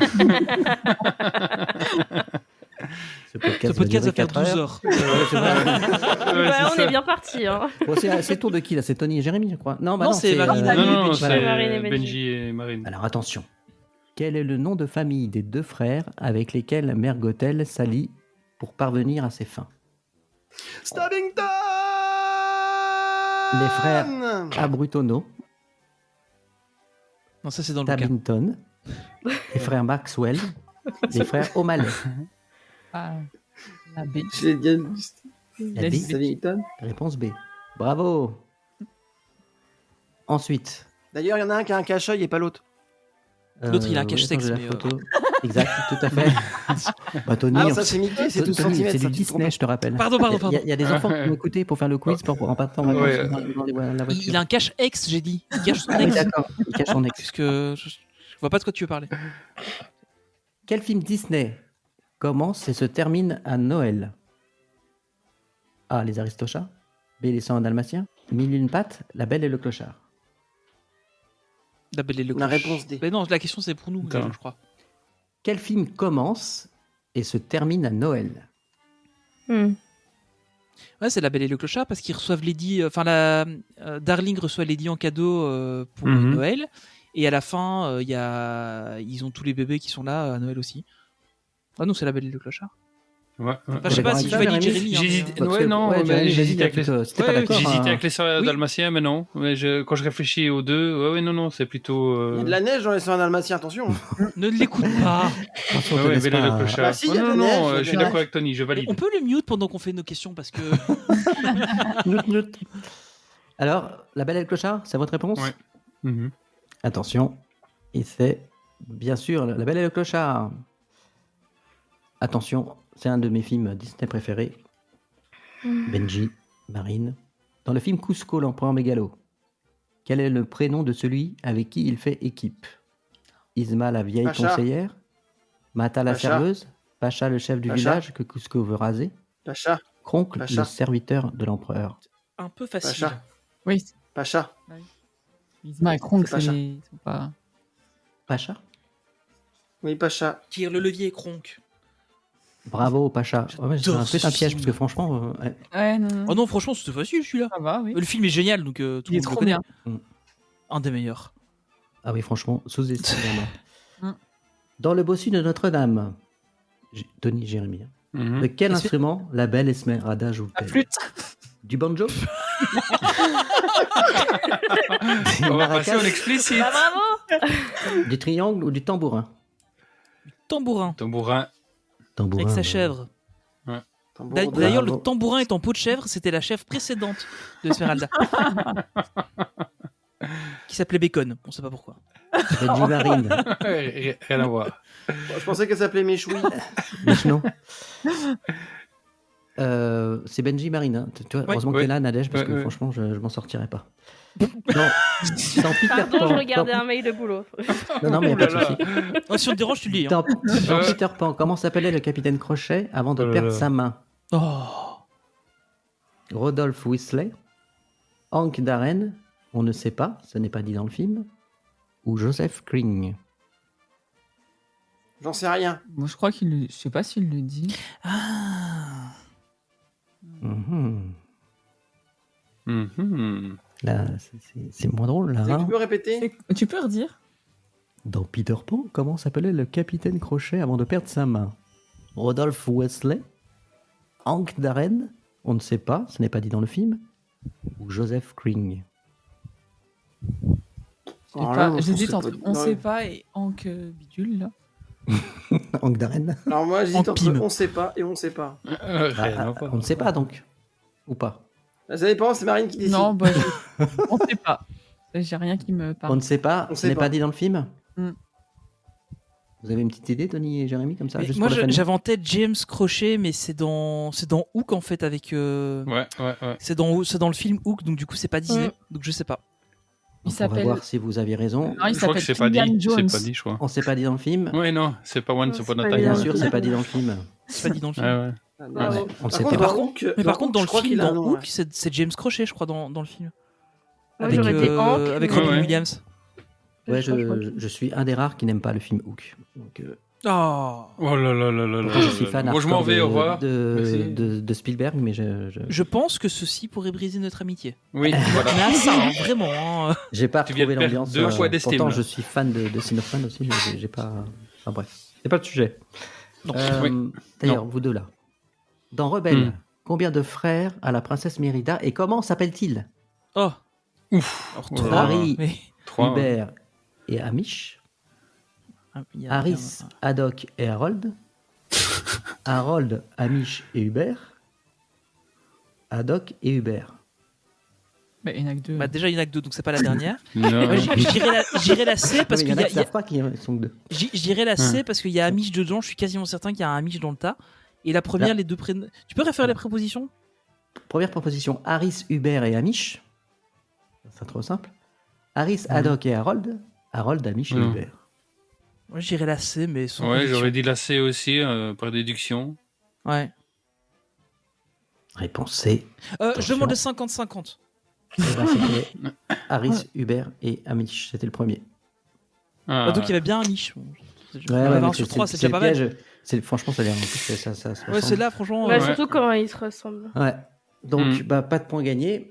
A: Ce
C: ce podcast va faire 12 heures.
J: Ouais,
D: Bah, on
J: c'est
D: est
J: ça.
D: bien parti. Hein.
A: Bon, c'est le tour de qui là? C'est Tony et Jérémy, je crois. Non, bah
C: Non,
A: non,
C: c'est Marine.
J: Non, non,
C: Benji.
J: c'est
D: Marine et Benji.
J: Benji et Marine.
A: Alors attention. Quel est le nom de famille des 2 frères avec lesquels Mère Gothel s'allie pour parvenir à ses fins?
B: Stabbington.
A: Les frères Abrutono,
C: Non, ça c'est dans le bouquin.
A: Tabington, les frères Maxwell, les frères O'Malley.
K: Ah, la B.
B: Je l'ai dit.
A: La B,
B: Stabbington.
A: réponse B. Bravo. Ensuite.
B: D'ailleurs, il y en a un qui a un cache-œil et pas l'autre.
C: L'autre, il a un cache-sexe,
A: attends, j'ai la
C: mais,
A: photo. Exact, tout à fait. Bah, Tony,
B: Ah,
A: on-
B: ça c'est Mickey, c'est 12
A: Tony,
B: cm.
A: c'est du Disney, je te rappelle.
C: Pardon.
A: Il y a des enfants qui m'ont écouté pour faire le quiz en partant en vacances
J: Ouais.
A: dans la voiture.
C: Il a un cache-ex, j'ai dit. Il cache son
A: Ah oui,
C: ex.
A: d'accord, il cache son ex.
C: Puisque je vois pas de quoi tu veux parler.
A: Quel film Disney commence et se termine à Noël? A. Les Aristochats. B. Les 101 Dalmatiens. Mille et une pattes. La Belle et le Clochard.
C: La Belle et le
B: La
C: Cloche.
B: réponse D.
C: Mais non, la question c'est pour nous,
J: Attends.
C: je crois.
A: Quel film commence et se termine à Noël?
D: Hmm.
C: Ouais, c'est la Belle et le Clochard parce qu'ils reçoivent Lady. Enfin, Darling reçoit Lady en cadeau pour
J: Mhm.
C: Noël. Et à la fin, ils ont tous les bébés qui sont là à Noël aussi. Ah non, c'est la Belle et le Clochard.
J: Ouais.
C: Enfin, je sais pas si je valide Jérémy. hein,
J: J'hésite.
C: mais,
J: Ouais, non,
A: Ouais,
J: mais
A: Jérémy,
J: j'hésitais
A: vas-y,
J: avec les.
A: écoute, c'était pas d'accord,
J: J'hésitais
A: hein.
J: avec les sœurs
C: Oui.
J: dalmatiens, mais non. Mais quand je réfléchis aux deux, ouais, non, c'est plutôt.
B: Il y a de la neige dans les 101 Dalmatiens, attention.
C: Ne l'écoute pas.
A: Attention, on te
J: Ouais,
A: laisse
J: Belle et
A: pas-
J: le Clochard.
B: Bah, si, il y a
J: non,
B: de la
J: non,
B: neige, il y a
J: je
B: de
J: suis
B: la
J: d'accord avec Tony, je valide.
C: On peut le mute pendant qu'on fait nos questions parce que.
A: Nout, nout. Alors, La Belle et le Clochard, c'est votre réponse?
J: Ouais. Mhm.
A: Attention, et c'est bien sûr La Belle et le Clochard. Attention, c'est un de mes films Disney préférés. Benji, Marine. Dans le film Cusco, l'empereur mégalo, quel est le prénom de celui avec qui il fait équipe? Isma, la vieille
B: Pacha.
A: conseillère. Mata, la
B: Pacha.
A: serveuse. Pacha, le chef du
B: Pacha.
A: village que Cusco veut raser.
B: Pacha,
A: Kronk,
B: Pacha.
A: le serviteur de l'empereur.
C: Un peu facile.
B: Pacha,
K: Oui,
B: Pacha.
K: Isma et Kronk,
B: C'est Pacha.
K: ils sont pas.
A: Pacha?
B: Oui, Pacha.
C: Tire le levier, Kronk.
A: Bravo, Pacha. Ouais, c'est
C: J'adore
A: peut-être un
C: ce
A: piège,
C: film.
A: parce que franchement, ouais.
K: Ouais, non.
C: Oh non, franchement, c'était facile celui-là.
K: Ça va, oui.
C: Le film est génial, donc tout le
K: Il est
C: monde le
K: trop
C: connaît.
K: bien.
C: Un des meilleurs.
A: Ah oui, franchement, sous-estimé.
K: Mm.
A: Dans le bossu de Notre-Dame, Tony Jérémy, hein.
J: Mhm.
A: De quel
C: Est-ce que-
A: instrument la belle Esmeralda
K: La
A: joue-t-elle?
K: flûte.
A: Du banjo? Des
J: On va passer
A: maracas?
J: en explicite.
D: Bah, bravo.
A: Du triangle ou du tambourin?
C: Tambourin,
J: Tambourin.
A: Tambourin.
C: avec sa
A: bah,
C: chèvre.
B: Tambour
C: D'a-
B: de-
C: D'ailleurs,
A: Bravo.
C: le tambourin est en peau de chèvre, c'était la chèvre précédente de Esmeralda. Qui s'appelait Bacon, on sait pas pourquoi.
A: Benji Marine.
J: Rien à voir.
B: Je pensais qu'elle s'appelait Méchoui.
A: Non. C'est Benji Marine. Hein. Tu vois, heureusement que
J: oui.
A: t'es là, Nadège, parce que
J: Ouais.
A: franchement, je m'en sortirais pas. Dans Peter
D: Pardon,
A: Pan.
D: je regardais un mail de boulot.
A: Non, mais y a
J: Ouh
A: pas
J: là
A: de
J: là.
A: souci.
C: Oh, si on te dérange, tu le lis. Hein.
A: Dans Peter Pan, comment s'appelait le capitaine Crochet avant de
J: Oh là
A: perdre
J: là.
A: sa main?
C: Oh.
A: Rodolphe Weasley, Hank Darren, on ne sait pas, ce n'est pas dit dans le film, ou Joseph Kring.
B: J'en sais rien.
K: Moi, je crois qu'il le... Je sais pas s'il le dit.
C: Ah.
A: Mhm.
J: Mhm.
A: Là, c'est moins drôle, là.
B: Tu
A: hein.
B: peux répéter?
K: Tu peux redire?
A: Dans Peter Pan, comment s'appelait le capitaine Crochet avant de perdre sa main? Rodolphe Weasley, Hank Darren, on ne sait pas, ce n'est pas dit dans le film, ou Joseph Kring.
K: Je
B: Alors là, non,
K: J'hésite
B: c'est
K: entre
B: pas-
K: on
B: non,
K: sait pas et Hank Bidule, là.
A: Hank Darren.
B: Alors moi, j'hésite
C: En
B: entre
C: pime.
B: on sait pas et on sait pas.
J: Rien à voir.
A: On ne sait pas donc, ou pas?
B: Ça dépend, c'est Marine qui décide.
K: Non, bah, on sait pas. J'ai rien qui me
A: On
K: parle.
A: ne sait pas,
B: On
A: ce
B: sait
A: n'est
B: pas.
A: pas dit dans le film.
K: Mm.
A: Vous avez une petite idée, Tony et Jérémy, comme ça,
C: Mais
A: juste
C: moi,
A: pour la famille
C: j'avais en tête James Crochet, mais c'est dans Hook en fait avec.
J: Ouais.
C: C'est dans le film Hook, donc du coup c'est pas Disney, donc je sais pas.
K: Il
A: On va
K: s'appelle.
A: voir si vous aviez raison.
K: Non, il
J: Je crois que
K: s'appelle
J: c'est pas
K: Indiana
J: dit.
K: Jones.
J: C'est pas dit, je crois.
A: On ne s'est pas dit dans le film.
J: Ouais, non, c'est pas Once
D: Non,
J: Upon
D: c'est
J: a
D: pas
J: Time.
D: dit
A: Bien
D: dans
A: sûr,
D: le
A: c'est pas dit dans le film.
C: C'est pas dit dans le film.
J: Ouais, ouais.
B: Ah,
A: Ouais,
B: bravo.
A: on le
B: Par
A: sait
B: contre,
A: pas.
B: dans Hook,
C: Mais par contre, dans
B: je
C: le
B: crois
C: film,
B: qu'il a un
C: dans
B: nom,
C: Hook,
B: ouais.
C: c'est James Crochet, je crois, dans le film.
D: Moi,
A: Avec,
D: j'aurais été Hank.
C: avec
D: mais-
C: Robin
J: Ouais, ouais.
C: Williams.
A: Ouais,
D: Je crois que
A: je suis un des rares qui n'aime pas le film Hook. Donc,
C: Oh.
J: Oh là là là là là.
A: pourtant, je suis fan
J: Moi, je m'en
A: hardcore
J: vais, au revoir. Merci.
A: de Spielberg, mais
C: Je pense que ceci pourrait briser notre amitié.
J: Oui, voilà.
C: Mais à ça, hein, vraiment. Hein.
A: j'ai pas
J: Tu viens de
A: retrouvé
J: perdre
A: l'ambiance.
J: 2 fois d'estime,
A: Pourtant,
J: là.
A: je suis fan de Sinophan aussi, mais j'ai pas. Enfin bref, c'est pas le sujet.
C: Non.
J: Oui.
A: D'ailleurs, vous deux là. Dans Rebelle, combien de frères a la princesse Mérida et comment s'appelle-t-il?
C: Oh.
J: Ouf.
C: Alors,
J: Oh
C: trois.
J: là là.
A: Harry,
C: Mais...
J: 3.
A: Hubert et Amish.
C: Ah, il y a-
A: Harris, Haddock et Harold. Harold, Amish et Hubert. Haddock et Hubert.
K: Bah, il y en a que deux.
C: Bah, déjà, il y en a que deux, donc c'est pas la dernière.
J: Non.
C: Moi, j'irai la C parce
A: il
C: qu'il
A: y en
C: y
A: a
C: a.
A: qui savent pas qui sont deux.
C: J'irai la C parce qu'il y a Amish dedans. Je suis quasiment certain qu'il y a un Amish dans le tas. Et la première,
A: Là.
C: les deux prénoms. Tu peux référer les prépositions?
A: Première proposition, Harris, Hubert et Amish. C'est trop simple. Harris, Haddock et Harold. Harold, Amish et
J: Mhm.
A: Hubert.
C: Moi, j'irai la C, mais sans.
J: Ouais,
C: conviction.
J: j'aurais dit la C aussi, par déduction.
C: Ouais.
A: Réponse C.
C: Je
A: Attention.
C: demande le 50-50.
A: Eh ben, c'était Harris, Hubert et Amish. C'était le premier.
J: Ah,
C: Ah, donc il y avait bien Amish. Bon,
A: Ouais,
C: on
A: ouais,
C: avait
A: mais
C: un sur 3, c'est déjà
A: le
C: pas mal.
A: piège. Franchement, ça a l'air. En plus, ça se
C: Ouais,
A: ressemble.
C: c'est là, franchement.
D: Ouais,
J: Ouais.
D: surtout comment ils se ressemblent.
A: Ouais. Donc,
J: Mm.
A: bah, pas de point gagné.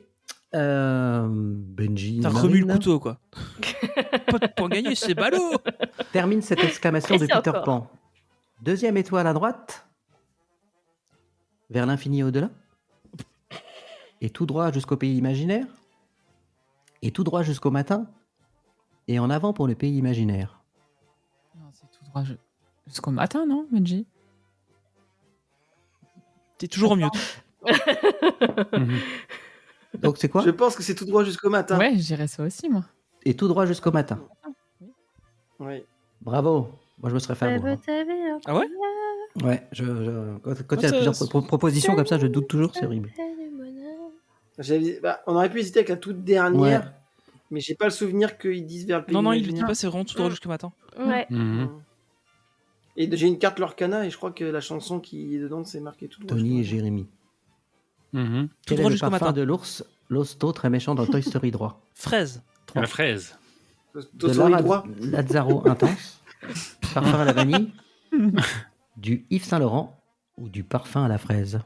A: Benji.
C: T'as
A: et
C: remu le
A: Marine
C: couteau, quoi. Pas de point gagné, c'est ballot.
A: termine cette exclamation
D: Et
A: de
D: c'est
A: Peter
D: encore.
A: Pan. Deuxième étoile à droite. Vers l'infini et au-delà. Et tout droit jusqu'au pays imaginaire. Et tout droit jusqu'au matin. Et en avant pour le pays imaginaire.
K: Non, c'est tout droit. Jusqu'au matin, non, Benji?
C: T'es toujours en mieux.
J: Mhm.
A: Donc c'est quoi?
B: Je pense que c'est tout droit jusqu'au matin.
K: Ouais, je dirais ça aussi, moi.
A: Et tout droit jusqu'au matin.
B: Ouais.
A: Bravo. Moi, je me serais fait avoir.
C: Ah ouais?
A: Ouais, quand il y a
C: ça-
A: plusieurs propositions comme ça, je doute toujours, c'est horrible.
B: On aurait pu hésiter avec la toute dernière, mais j'ai pas le souvenir qu'ils disent vers le pays
C: Non, il le dit
B: imaginaire.
C: pas, c'est vraiment tout droit jusqu'au matin.
D: Ouais.
J: Mhm.
B: Et j'ai une carte Lorcana et je crois que la chanson qui est dedans, c'est marqué tout droit.
A: Tony et
B: jusqu'au
A: Jérémy.
J: Mhm.
A: Quel
C: droit
A: est le
C: jusqu'au
A: parfum
C: matin.
A: de l'ours, l'hosto très méchant dans Toy Story 3?
C: Fraise.
J: La fraise.
B: matin.
A: De
B: Toy Story
A: Lara
B: droit.
A: Lazzaro intense, parfum à la vanille, du Yves Saint Laurent ou du parfum à la fraise?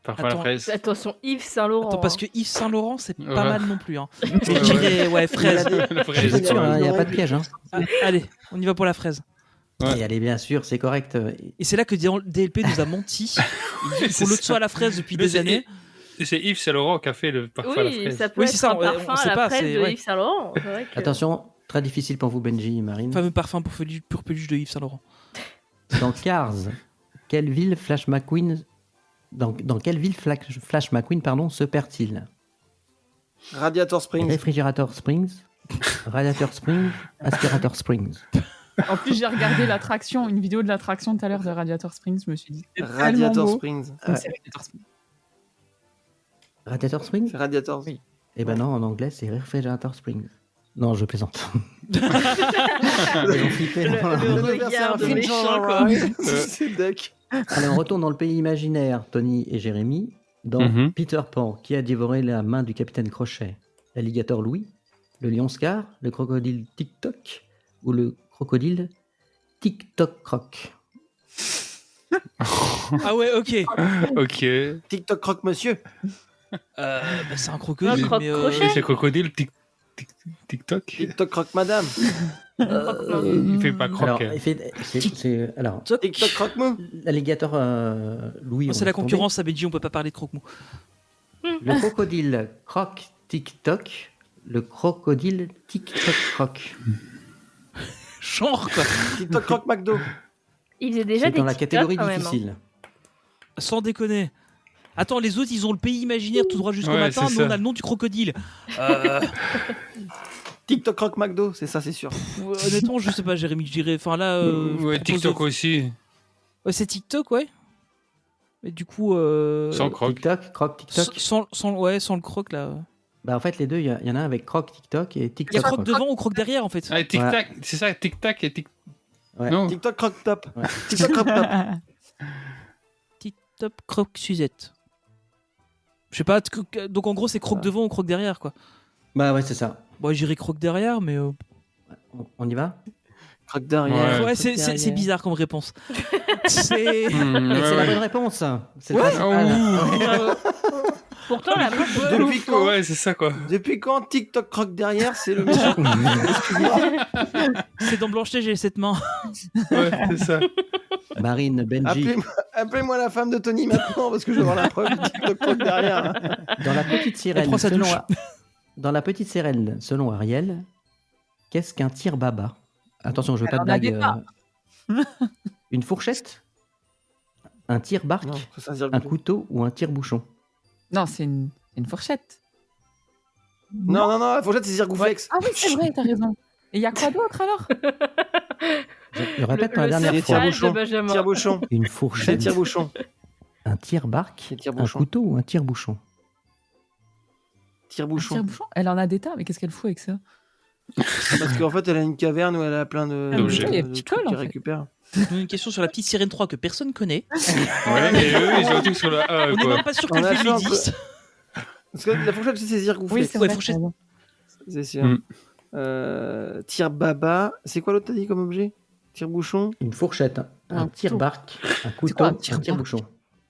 J: Parfois la
C: Attends,
J: fraise.
D: Attention, Yves Saint-Laurent.
C: Attends, parce
D: hein.
C: que Yves Saint-Laurent, c'est pas
J: Ouais.
C: mal non plus. Hein. Je dirais, ouais, fraise.
J: La
A: Je
J: fraise.
A: suis sûr, il n'y a pas de piège. Hein.
C: Ah, allez, on y va pour la fraise.
J: Ouais.
A: Et allez, bien sûr, c'est correct.
C: Et c'est là que DLP nous a menti. Il faut l'autre soit à la fraise depuis
J: Mais
C: des
J: c'est-
C: années.
J: C'est Yves Saint Laurent qui a fait le parfum à la
D: Oui,
J: fraise.
D: ça peut
C: Oui,
D: être
C: c'est ça,
D: un
C: on
D: parfum
C: sait
D: à la
C: pas,
D: fraise
C: c'est-
D: de
C: ouais.
D: Yves Saint-Laurent. C'est vrai que-
A: Attention, très difficile pour vous, Benji et Marine.
C: Le fameux parfum pour peluche de Yves Saint-Laurent.
A: Dans Cars, quelle ville Flash McQueen dans quelle ville Flash McQueen se perd-il?
B: Radiator Springs.
A: Réfrigerator Springs, Radiator Springs, Aspirator Springs.
K: En plus, j'ai regardé l'attraction, une vidéo de l'attraction tout à l'heure de Radiator Springs. Je me suis dit, c'est tellement
B: Radiator
K: beau.
B: Springs.
K: Donc, c'est Radiator Springs.
A: Radiator Springs?
B: C'est Radiator.
K: Oui.
A: Eh ben non, en anglais, c'est Refrigerator Springs. Non, je plaisante. Ils ont flippé.
D: Le regard de méchant, quoi.
B: C'est Duck.
A: Allez, on retourne dans le pays imaginaire, Tony et Jérémy. Dans
J: Mhm.
A: Peter Pan, qui a dévoré la main du capitaine Crochet? L'alligator Louis, le lion Scar, le crocodile Tic-Toc ou le crocodile Tic-Toc-Croc?
C: Ah ouais, ok.
J: Ok.
B: TikTok croque monsieur.
C: Bah, c'est un crocodile.
D: Un
C: mais,
D: croc-crochet.
J: C'est le crocodile TikTok.
B: TikTok croque madame.
J: Il fait pas
A: Alors,
J: croquer.
A: alors,
B: TikTok croque mou.
A: l'alligator Louis.
C: c'est
A: on
C: la
A: laisse tomber.
C: concurrence à Benji, on peut pas parler de croque-mou.
A: Le crocodile Croc Tic-Toc, le crocodile Tic-Toc-Croc.
C: Genre, quoi.
B: TikTok croque McDo.
D: Il faisait déjà
A: C'est
D: des
A: dans la
D: TikTok,
A: catégorie
D: quand même, hein.
A: difficile.
C: Sans déconner. Attends, les autres, ils ont le pays imaginaire tout droit jusqu'au
J: Ouais,
C: matin.
J: c'est
C: Nous,
J: ça.
C: on a le nom du crocodile.
B: TikTok croque McDo, c'est ça, c'est sûr.
C: Honnêtement, je sais pas, Jérémy, je dirais. Enfin, là.
J: Ouais,
C: je propose
J: TikTok
C: de-
J: aussi.
C: Ouais, c'est TikTok, ouais. Mais du coup.
J: Sans croque.
A: TikTok, Croc TikTok.
C: Sans le croc, là.
A: Bah en fait les deux, il y en a un avec Croc TikTok et
C: Il y a
A: TikTok.
C: croc devant ou croc derrière, en fait.
J: Ah, tic-tac, c'est ça, tic-tac et tic.
A: Ouais.
J: Non.
B: TikTok croque top.
A: Ouais.
B: TikTok croque top.
C: Top croc Suzette. Je sais pas, donc en gros, c'est croc devant ou croc derrière, quoi.
A: Bah ouais, c'est ça.
C: Bon, j'irai croc derrière, mais.
A: On y va?
B: Croque derrière.
C: Ouais, c'est bizarre comme réponse. C'est.
A: Mais c'est la bonne réponse. C'est le principal.
D: Pourtant, la meuf,
B: Depuis quand
J: Ouais, c'est ça, quoi.
B: Depuis quand TikTok croque derrière, c'est le méchant?
C: C'est dans Blanche-Neige et les 7 mains.
J: Ouais, c'est ça.
A: Marine, Benji.
B: Appelez-moi la femme de Tony maintenant parce que je veux voir la preuve du TikTok croque derrière.
A: Dans la petite
C: Elle
A: sirène,
C: prend sa
A: selon,
C: douche.
A: dans la petite sirène, selon Ariel, qu'est-ce qu'un tire-baba? Attention, je veux pas de
K: Alors,
A: blague.
K: la
A: Une fourchette? Un tire-barque?
B: Non, ça, ça veut dire
A: Un
B: que-
A: couteau ou un tire-bouchon?
K: Non, c'est une fourchette.
B: Non, non, non, la fourchette, c'est Zirgouflex.
K: Ah oui, c'est vrai, t'as raison. Et il y a quoi d'autre alors?
A: Je répète pour la dernière
B: c'est
A: fois.
B: tire-bouchon.
D: de Benjamin.
B: Tire-bouchon.
A: Une
B: C'est
A: fourchette,
B: tire-bouchon.
A: un tire-barque,
B: C'est
A: un
B: tire-bouchon.
A: couteau ou un tire-bouchon?
B: Tire-bouchon.
K: Tire-bouchon. Elle en a des tas, mais qu'est-ce qu'elle fout avec ça?
B: Parce qu'en fait, elle a une caverne où elle a plein de
J: D'objets.
K: Il y a
B: de
K: des petits
B: trucs
K: cols,
B: qu'elle
K: en fait.
B: récupère.
C: Une question sur la petite sirène 3 que personne connaît.
J: Ouais, et eux, ils ont tout sur la A,
C: On n'est
J: quoi.
C: même pas sûr que
B: On
C: le
B: a
C: film
B: fait un
C: existe.
B: Parce que la fourchette, c'est Zirgouflex.
K: Oui, c'est
C: Ouais,
K: vrai.
C: fourchette.
K: t'as raison.
B: C'est sûr. Tire-baba. C'est quoi l'autre, t'as dit, comme objet? Tire-bouchon.
A: Une fourchette, un
K: Un
A: tire-barque, un couteau,
K: quoi, un
A: un
K: tire-barque?
A: tire-bouchon.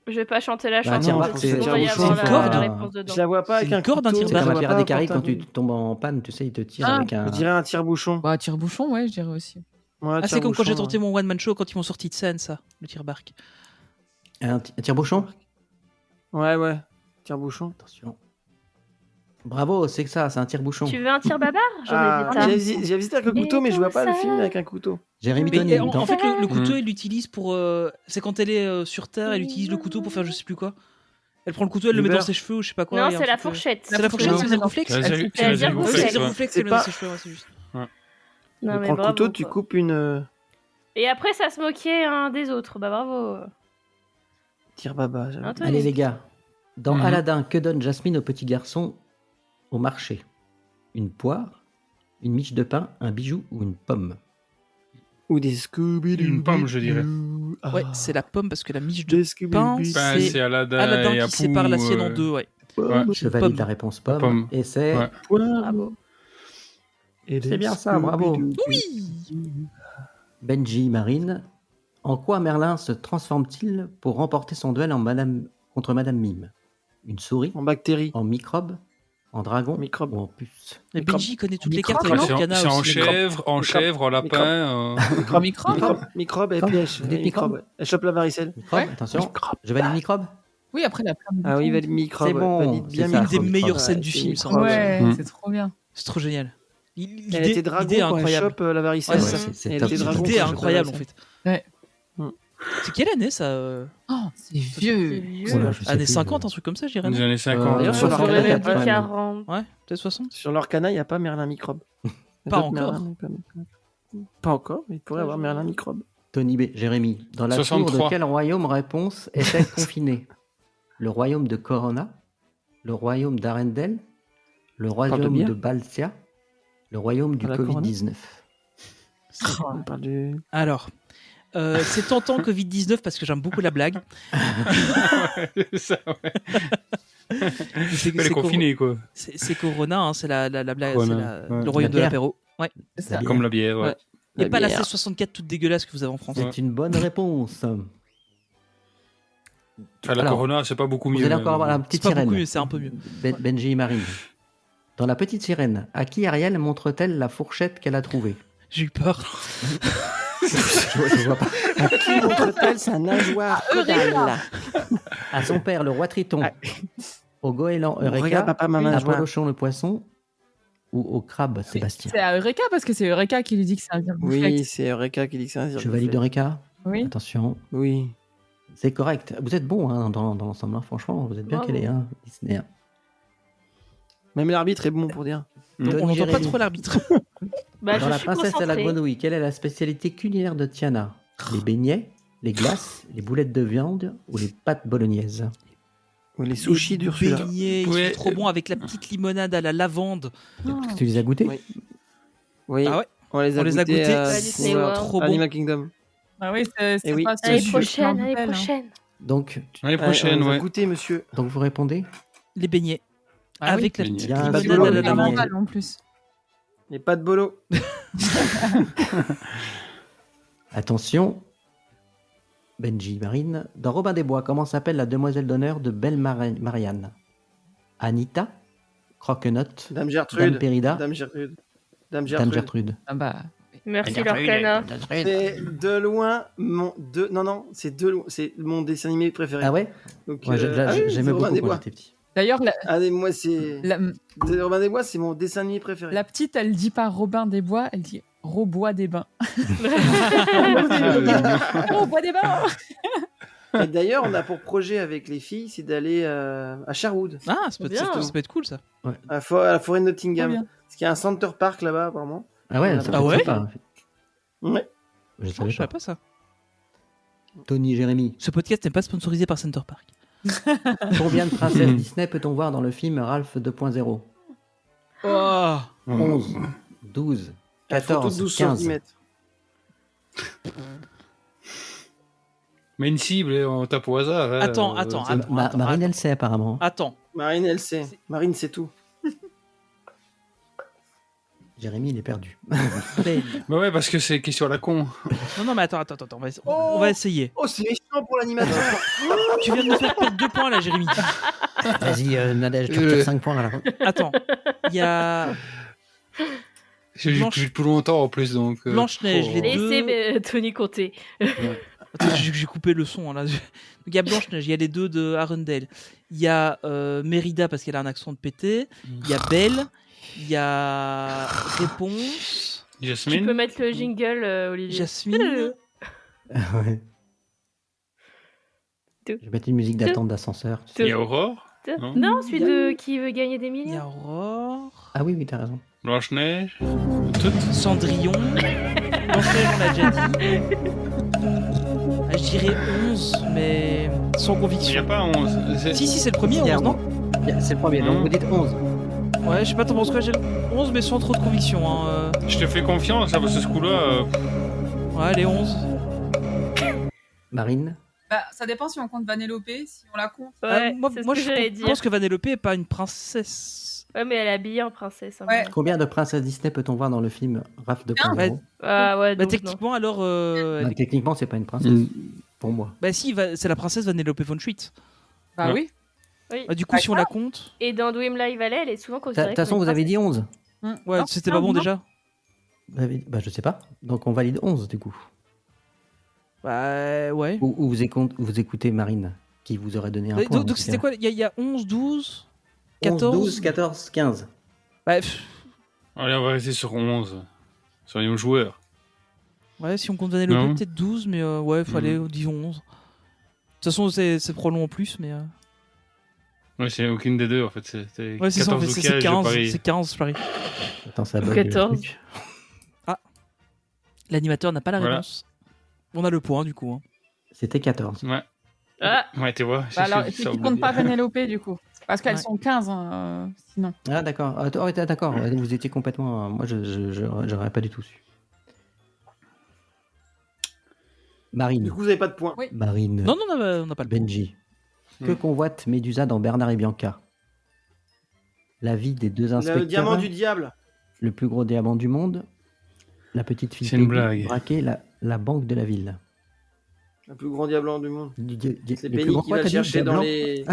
D: Je vais pas chanter la
A: Bah,
D: chanson.
A: tire-barque,
D: parce qu'il
A: c'est
D: faudrait y
B: tire-bouchon,
D: avoir
C: c'est une
D: la
C: corde.
D: réponse dedans.
B: Je la vois pas avec
C: C'est
B: un
C: une corde, un
B: couteau,
A: C'est
C: tire-barque.
B: je
A: comme
B: la
A: un
B: vois
A: pirate
B: pas
A: des Caraïbes
B: en
A: quand tu
B: portable.
A: tombes en panne, tu sais, il te tire
K: Ah,
A: avec un.
B: Je dirais un tire-bouchon.
K: Bah, tire-bouchon, ouais, je dirais aussi.
B: Ouais,
C: Ah, c'est comme quand j'ai
B: tire-bouchon,
C: tenté mon one-man show quand ils m'ont sorti de scène, ça, le tir-barque.
A: Un tire-bouchon?
B: Ouais, ouais. Tire-bouchon.
A: Attention. Bravo, c'est que ça, c'est un tire-bouchon.
D: Tu veux un tir babar? J'en ai
B: Ah,
D: des tas.
B: j'ai visité avec le couteau, mais je vois pas le film avec un couteau.
A: Jérémy
C: Mais
A: Tony.
C: en fait, le couteau, elle l'utilise pour. C'est quand elle est sur Terre, elle utilise le couteau pour faire je sais plus quoi. Elle prend le couteau, elle le met
B: Hubert.
C: dans ses cheveux ou je sais pas quoi.
D: Non,
C: il y a un
D: c'est la
C: truc,
D: fourchette.
C: C'est la fourchette, c'est Zirgouflex.
J: C'est la
D: C'est
J: Zirgouflex,
D: la
C: C'est
D: Zirgouflex.
C: Zirgouflex,
B: C'est
C: elle le met dans
B: pas-
C: ses cheveux, ouais, c'est juste.
D: Non,
B: Tu
D: mais
B: prends le
D: bravo,
B: couteau, tu
D: quoi.
B: coupes une.
D: Et après, ça se moquait un des autres. Bah bravo.
B: Tire-baba. j'avais-
D: Antoine.
A: Allez les gars, dans
J: Mhm.
A: Aladdin, que donne Jasmine au petit garçon au marché? Une poire, une miche de pain, un bijou ou une pomme?
B: Ou des Scooby-Doo.
J: Une pomme, je dirais.
B: Ah.
C: Ouais, c'est la pomme parce que la miche de
B: Des Scooby-Doo.
C: pain,
J: Ben,
C: c'est
J: c'est Aladdin,
C: Aladdin
J: et
C: qui
J: Apu,
C: sépare la sienne en deux, ouais.
J: Ouais.
A: Je valide
C: Pomme.
A: la réponse pomme.
J: Pomme.
A: Et c'est
J: Ouais.
D: Bravo.
B: Et des
A: C'est bien ça, bravo.
B: Scooby-Doo.
C: Oui.
A: Benji, Marine. En quoi Merlin se transforme-t-il pour remporter son duel contre Madame Mime? Une souris?
B: En bactérie?
A: En microbe? En dragon?
B: Microbe.
A: Ou en puce?
C: Mais Benji connaît toutes les
B: Microbe.
C: cartes avec
J: C'est
C: Arcana
J: en
C: aussi.
J: chèvre, en lapin.
B: Microbe, et
A: Microbe.
B: piège.
A: Vous dites microbe?
B: Elle chope la varicelle.
A: Microbe, attention. Je valide microbe?
K: Oui, après, il a plein de
B: Ah oui,
K: boutons.
B: valide microbe.
A: C'est bon,
B: valide bien
A: c'est ça.
C: Une des
A: Microbe.
C: meilleures
B: Ouais,
C: scènes du
B: c'est
C: film,
B: microbe.
C: ça.
K: Ouais,
J: Mm.
K: c'est trop bien.
C: C'est trop génial.
B: Elle
C: L'idée
B: était dragon
C: l'idée est
B: quand elle
C: incroyable.
B: chope la varicelle.
C: Ouais,
A: Ouais,
C: c'est
A: c'est
B: Elle
A: top.
B: était dragon
C: L'idée est
B: quand elle chope la
C: incroyable en
B: varicelle.
C: fait.
K: Ouais.
C: C'est quelle année ça
K: Oh, c'est vieux.
A: Voilà, je sais
C: Années
A: plus,
C: 50, un truc comme ça, je dirais.
J: Des
C: non
J: années 50.
B: D'ailleurs, sur
D: Moi,
B: l'Arcana,
D: j'aurais
B: il y a
D: dit
B: pas Merlin.
D: 40.
C: Ouais, peut-être 60.
B: Sur l'Arcana, il n'y a pas Merlin microbe. Il y a
C: Pas
B: d'autres
C: encore.
B: Merlin, mais pas encore, mais il pourrait avoir Merlin microbe.
A: Tony B. Jérémy, dans la tour
J: 63.
A: de quel royaume réponse est-elle confinée? Le royaume de Corona? Le royaume d'Arendelle? Le royaume
B: bière
A: de Baltia? Le royaume du
B: La Corona
A: Covid-19?
B: On parle du...
C: Alors, c'est tentant Covid-19 parce que j'aime beaucoup la blague.
J: Ça, ouais.
C: C'est
J: Elle est confinée, quoi.
C: C'est Corona, hein, c'est la blague,
J: Corona,
C: c'est
J: ouais.
C: le royaume
A: La
C: de
A: bière.
C: l'apéro. Ouais.
K: C'est ça.
J: Comme la bière, ouais.
C: Et pas la
B: bière.
C: 1664 toute dégueulasse que vous avez en France.
A: C'est une bonne réponse.
J: Enfin, la
A: Alors,
J: Corona, c'est pas beaucoup mieux.
A: Vous allez
J: mais-
A: encore avoir la
C: C'est
A: petite
C: pas
A: sirène.
C: beaucoup mieux, c'est un peu mieux.
A: Benji et Marine. Dans la petite sirène, à qui Ariel montre-t-elle la fourchette qu'elle a trouvée?
C: J'ai eu peur.
A: Je vois pas.
B: À qui montre-t-elle sa nageoire caudale?
A: À son père, le roi Triton. Au goéland Eureka.
B: Regarde, papa, maman,
A: à
B: nageoire.
A: Polochon le poisson. Ou au crabe Sébastien.
K: C'est à Eureka parce que c'est Eureka qui lui dit que c'est un virgule.
B: Oui, c'est Eureka qui dit que c'est un
A: Je valide Eureka.
K: Oui.
A: Attention.
B: Oui.
A: C'est correct. Vous êtes bon hein, dans l'ensemble, hein. Franchement, vous êtes bien
D: Bravo.
A: calé, hein, Disney.
B: Même l'arbitre est bon pour dire.
C: Donc, on
A: Tony
C: n'entend pas
A: Jérémy.
C: trop l'arbitre.
D: Bah,
A: Dans
D: je
A: La
D: suis
A: princesse à la
D: concentrée.
A: grenouille, quelle est la spécialité culinaire de Tiana? Les beignets, les glaces, les boulettes de viande ou les pâtes bolognaises?
B: Ou les sushis d'Ursula.
C: Beignets, ils
J: Ouais.
C: sont trop bons avec la petite limonade à la lavande.
A: Parce que tu les as goûtés?
B: Oui. Oui.
C: Ah ouais.
B: On les a
C: On les a
B: goûtés
C: goûtés,
B: à
D: c'est
B: Disney World.
C: trop bon.
B: Animal Kingdom.
K: Ah oui, c'est
B: Eh oui.
K: pas ce
D: L'année
K: jus
D: prochaine,
K: plein de
D: l'année
K: belles, hein.
D: prochaine.
A: Donc,
J: L'année
B: On
J: prochaine,
B: les a
J: ouais.
B: goûtés, monsieur.
A: donc vous répondez?
C: Les beignets.
K: Ah oui.
C: Avec la
J: Beignets.
C: petite
A: Il y a un
C: limonade
B: bolo,
C: à la
B: les
C: lavande.
B: beignets.
K: En plus.
B: Les pas de bolo.
A: Attention, Benji, Marine. Dans Robin des Bois, comment s'appelle la demoiselle d'honneur de Belle Marianne? Anita? Croquenotte?
B: Dame Gertrude.
A: Dame Périda?
B: Dame Gertrude. Dame
A: Dame
B: Gertrude.
A: Gertrude.
K: Ah bah.
D: Merci l'Arcana.
B: C'est de loin mon c'est mon dessin animé préféré.
A: Ah ouais?
B: Donc,
A: Ouais,
B: oui, c'est
A: j'aimais
B: Robin
A: beaucoup
B: des
A: quand
B: Bois.
A: j'étais petit.
K: D'ailleurs,
B: Moi c'est Robin des Bois, c'est mon dessin animé préféré.
K: la petite, elle dit pas Robin des Bois, elle dit Robois des Bains. Robois des Bains.
B: Et d'ailleurs, on a pour projet avec les filles, c'est d'aller à Sherwood,
C: Ah, ça peut,
D: Bien.
C: ça peut être cool ça.
B: à la forêt de
K: Trop
B: Nottingham,
K: bien.
B: parce qu'il y a un Center Park là-bas apparemment.
A: Ah ouais, ça
C: Ah
A: fait
C: ouais
A: sympa.
B: Ouais.
A: Je
C: Je
A: savais
C: savais
A: pas.
C: pas ça.
A: Tony, Jérémy.
C: Ce podcast n'est pas sponsorisé par Center Park.
A: Combien de princesses Disney peut-on voir dans le film Ralph 2.0?
C: Oh
A: 11, 12,
B: Elles font toutes
A: 14,
B: 12
A: 15.
B: cm.
J: Mais une cible, on tape au hasard. hein.
C: Attends, attends,
J: c'est-
C: attends.
A: Marine, elle sait apparemment.
C: Attends.
B: Marine, elle sait. Marine, c'est tout.
A: Jérémy, il est perdu.
C: Mais-
J: Bah ouais, parce que c'est question à la con.
C: Non, non, mais attends, on va essayer.
B: Oh, c'est méchant pour l'animateur.
C: Tu viens de me faire perdre 2 points là, Jérémy.
A: Vas-y, Nadège, tu retires 5 points là.
C: Attends, il y a
J: J'ai
C: Blanche-
J: joué plus longtemps en plus, donc.
C: Blanche-Neige,
J: oh.
C: les deux.
D: Laissez Tony compter.
C: Attends, j'ai coupé le son hein, là. Donc, il y a Blanche-Neige, il y a les deux de Arendelle. Il y a Mérida parce qu'elle a un accent de pété. Il y a Belle. Il y a Réponse.
D: Tu peux
J: Jasmine.
D: mettre le jingle, Olivier.
C: Jasmine.
A: Ouais. Je vais mettre une musique d'attente d'ascenseur.
J: Il y a Aurore. Non.
D: Non, celui de qui veut gagner des
C: Il y
D: millions.
C: a Aurore.
A: Ah oui, oui, t'as raison.
J: Blanche-Neige. Toutes.
C: Cendrillon. Blanche-Neige, on l'a déjà dit. Ah, je dirais 11, mais sans
J: Il n'y a
C: conviction.
J: pas 11.
C: Si, c'est le premier,
A: Il y a
C: 11, non
A: C'est le premier, donc
J: Mhm.
A: vous dites 11.
C: Ouais, je sais pas, t'en penses quoi, j'ai le 11, mais sans trop de conviction. Hein.
J: Je te fais confiance, hein, parce que ce coup-là.
C: Ouais, les 11.
A: Marine.
K: Bah, ça dépend si on compte Vanellope, si on la compte.
D: Ouais,
C: moi,
D: c'est ce
C: moi
D: que
C: je
D: j'allais dire.
C: pense que Vanellope est pas une princesse.
D: Ouais, mais elle est habillée en princesse. hein,
K: Ouais.
D: moi.
A: Combien de princesses Disney peut-on voir dans le film Raph 2.0?
C: Ouais.
D: Ah ouais,
C: Bah,
D: donc non.
C: techniquement, alors.
A: Bah, techniquement, c'est pas une princesse, pour moi.
C: Bah, si, c'est la princesse Vanellope von Schweetz.
K: Bah
J: Ouais.
K: oui.
D: Oui.
C: Bah, du coup, si on la compte.
D: Et dans Dream Live Valley, elle est souvent
A: De toute
D: considérée
A: façon,
D: comme
A: vous avez dit 11.
C: Ouais,
K: Non,
C: c'était
K: non,
C: pas bon
K: non.
C: déjà.
A: Bah, je sais pas. Donc, on valide 11, du coup.
C: Bah, ouais.
A: Ou vous écoutez Marine, qui vous aurait donné un point.
C: Donc, c'était quoi Il y a 11, 12, 14
A: 11, 12, 14, 15.
C: Bah,
J: Allez, on va rester sur 11. Soyons joueurs.
C: ouais, si on compte Vanellope,
J: Non.
C: peut-être 12, mais ouais, faut aller, disons 11. De toute façon, c'est trop long en plus, mais.
J: Ouais, c'est aucune des deux en fait. C'est
C: Ouais, c'est ça, en
J: 14
C: fait,
J: ou
C: c'est
J: 15,
C: 15,
J: je parie.
C: c'est 15, je parie.
A: Attends, ça bug
D: 14.
A: le truc.
C: L'animateur n'a pas la
J: Voilà.
C: réponse. On a le point, du coup. Hein.
A: C'était 14.
J: Ouais.
D: Ah,
J: Ouais, tu vois.
K: Bah alors,
J: ça
K: tu
J: veut
K: comptes
J: dire.
K: pas Vanellope du coup. Parce qu'elles
C: Ouais.
K: sont 15 sinon.
A: Ah, d'accord. D'accord. Ouais, vous étiez complètement. Moi, j'aurais pas du tout su. Marine.
B: Du coup, vous avez pas de points.
K: Oui.
A: Marine.
C: Non, non, on n'a pas le point.
A: Benji. Que convoite Médusa dans Bernard et Bianca? La vie des deux inspecteurs.
B: Le diamant du diable.
A: Le plus gros diamant du monde. La petite fille
J: C'est une
A: Peggy
J: blague.
A: braquer la banque de la ville.
B: Le plus grand diamant du monde. C'est
A: Le plus
B: Penny
A: grand
B: qui
A: quoi,
B: va
A: t'as dit,
B: chercher dans
A: diamant
B: les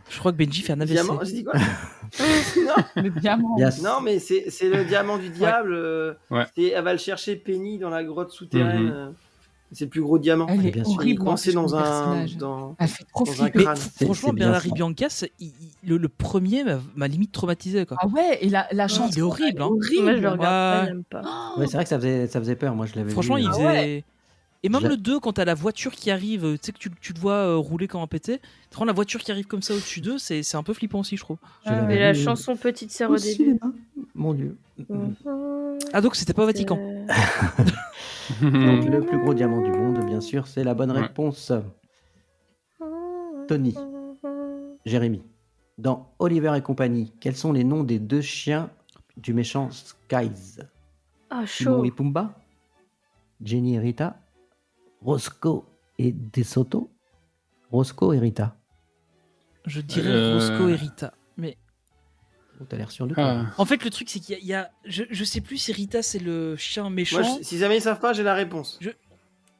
C: Je crois que Benji fait un AVC.
B: diamants. J'ai dit quoi? Non,
K: Le diamant.
A: Yes.
B: non, mais c'est le diamant du diable.
J: Ouais.
B: Elle va le chercher Penny dans la grotte souterraine.
J: Mhm.
B: C'est le plus gros diamant.
K: Elle
A: Mais
K: est
A: bien sûr,
B: Il est
K: horrible.
B: coincé
K: en plus,
B: dans
K: comme
B: un
K: personnage.
B: dans
K: Elle fait trop
B: dans un
K: flipper.
C: Mais
B: crâne.
C: franchement,
A: c'est bien
C: Bernard
A: ça.
C: et Bianca, le premier m'a limite traumatisé. Quoi.
K: Ah ouais, et la chanson.
C: il est horrible, hein.
K: Horrible.
D: moi je le regarde pas,
C: Ouais.
D: j'aime pas.
A: Ouais, c'est vrai que ça faisait peur. Moi, je l'avais
C: Franchement,
A: vu.
C: il
K: Ah
C: faisait.
K: ouais.
C: Et même
A: Je-
C: le 2, quand t'as la voiture qui arrive, tu sais que tu te vois rouler comme un pété. Tu prends la voiture qui arrive comme ça au-dessus d'eux, c'est un peu flippant aussi, je trouve.
A: Je l'avais
D: Et la
A: vu
D: chanson Petite Sœur
A: au
D: au début.
A: cinéma. Mon Dieu.
C: Ah, donc c'était pas au Vatican.
A: Donc, le plus gros diamant du monde, bien sûr, c'est la bonne
J: Ouais.
A: réponse. Tony. Jérémy. Dans Oliver et compagnie, quels sont les noms des deux chiens du méchant Skies?
D: Ah,
A: Timon
D: chaud.
A: et Pumba, Jenny et Rita, Roscoe et DeSoto, Roscoe et Rita.
C: Je dirais Roscoe et Rita. Mais
A: Oh, t'as l'air sûr de toi.
J: Ah.
C: en fait, le truc, c'est qu'il y a. Je sais plus si Rita, c'est le chien méchant.
B: Moi, si jamais ils savent pas, j'ai la réponse.
C: De toute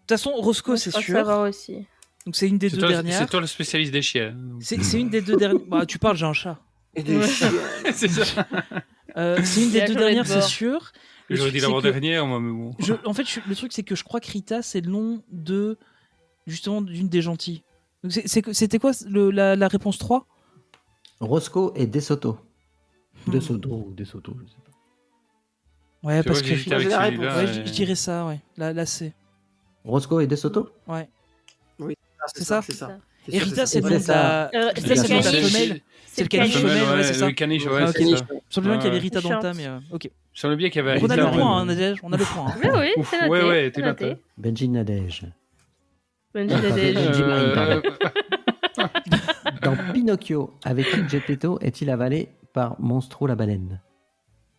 C: façon, Roscoe,
D: Moi,
C: c'est
D: je crois
C: sûr.
D: savoir aussi.
C: Donc c'est une des deux
J: C'est
C: dernières.
J: toi le spécialiste des chiens.
C: C'est une des deux dernières. Bah, tu parles, j'ai un chat.
B: Et des
D: Ouais.
B: chiens.
J: C'est ça.
C: C'est une des
D: Bien
C: deux
D: joué de
C: dernières, c'est
D: bord.
C: sûr. Le
J: J'aurais
C: truc,
J: dit
C: c'est que-
J: l'avant-dernière, moi, mais bon.
C: En fait, le truc, c'est que je crois que Rita, c'est le nom de. Justement, d'une des gentilles. Donc, c'était quoi la réponse 3?
A: Roscoe et DeSoto. DeSoto ou DeSoto, je sais pas.
C: Ouais,
J: Tu
C: parce
J: vois,
C: que.
J: j'hésitais avec
B: J'ai la
J: celui-là,
C: Ouais,
J: et-
C: je dirais ça, ouais. La C.
A: Roscoe et DeSoto?
C: Ouais.
B: Ah,
C: C'est ça
B: C'est ça.
C: Et Rita, c'est
A: c'est
C: le nom de
A: ça.
C: la.
D: C'est
C: C'est le nom de la
D: caniche.
C: femelle. C'est le
D: caniche.
C: caniche
J: Femelle,
C: femelle, ouais, c'est ça.
J: le caniche, ouais,
C: Ah,
J: c'est
C: ok.
J: ça.
C: Sur le bien qu'il y avait
J: Ouais.
C: Rita dans le tas,
D: Chiante.
C: mais ok.
J: Sur le bien qu'il y avait
C: Donc, on a
J: Rita,
C: le point,
J: ouais.
C: hein, Nadège. On a le point. hein.
D: Oui, oui,
J: Ouf,
D: c'est noté.
J: ouais, ouais,
D: c'est
J: t'es
D: noté.
J: noté.
A: Benji Nadège.
D: Bonne idée.
A: Benji Marine, pardon.
J: Euh,
A: Dans Pinocchio, avec qui Geppetto est-il avalé par Monstro la baleine?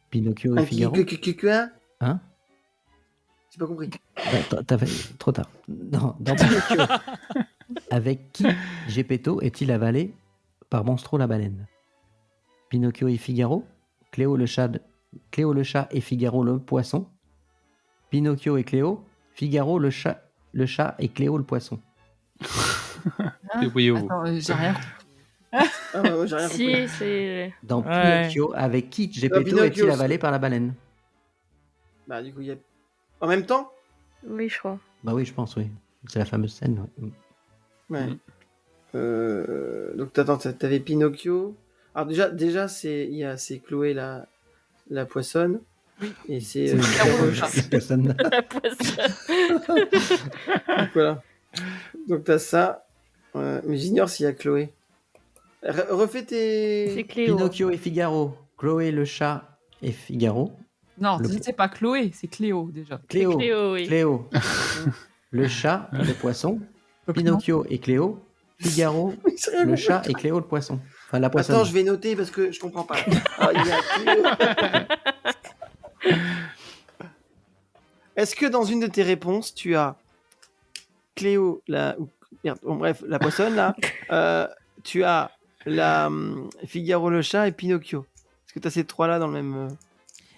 A: Pinocchio et Figaro?
B: Quoi?
A: Hein?
B: J'ai pas compris.
A: T'as fait trop tard. Non, dans Pinocchio, avec qui Geppetto est-il avalé par Monstro la baleine? Pinocchio et Figaro, Cléo le chat et Figaro le poisson, Pinocchio et Cléo, Figaro le chat et Cléo le poisson.
J: débrouillez-vous.
K: Attends, j'ai rien.
B: Ah, ouais, moi, j'ai rien compris.
D: Si, c'est.
A: Dans
C: Ouais.
A: Pinocchio, avec qui Geppetto
B: Pinocchio,
A: est-il avalé par la baleine?
B: Bah, du coup, il y a. En même temps?
D: Oui, je crois.
A: Bah oui, je pense, oui. C'est la fameuse scène. Ouais.
B: Ouais.
J: Mhm.
B: Donc, attends, t'avais Pinocchio. Alors, déjà c'est Chloé la poissonne. Et c'est.
A: Personne.
D: La poissonne.
B: Voilà. Donc, t'as ça. Mais j'ignore s'il y a Chloé. Refais tes.
D: C'est Cléo.
A: Pinocchio et Figaro, Chloé le chat et Figaro.
K: Non,
A: Le-
K: c'est pas Chloé, c'est Cléo déjà.
A: Cléo,
D: Cléo, oui.
A: Cléo. Le chat, le poisson. Pinocchio et Cléo. Figaro,
B: C'est rien
A: le
B: compris.
A: chat et Cléo le poisson. Enfin, la poissonne.
B: Attends, je vais noter parce que je comprends pas. Ah, il y a Cléo. Est-ce que dans une de tes réponses, tu as Cléo, merde, bon, bref, la poissonne là, tu as Figaro le chat et Pinocchio. Est-ce que t'as ces trois-là dans le même.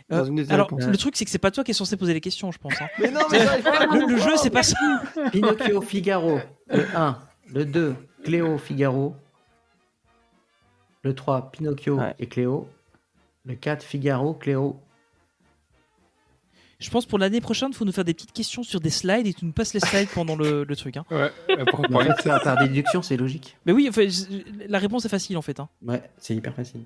B: Dans une de tes
C: Alors,
B: réponses.
C: le truc, c'est que c'est pas toi qui es censé poser les questions, je pense. Hein.
B: Mais non, mais j'arrive pas à
C: Le jeu, c'est pas ça.
A: Pinocchio, Figaro. Le 1. Le 2, Cléo, Figaro. Le 3, Pinocchio et Cléo. Le 4, Figaro, Cléo.
C: Je pense pour l'année prochaine, il faut nous faire des petites questions sur des slides et tu nous passes les slides pendant le truc. Hein.
J: Ouais,
A: Mais en fait, faire par déduction, c'est logique.
C: Mais oui, enfin, la réponse est facile en fait. Hein.
A: Ouais, c'est hyper facile.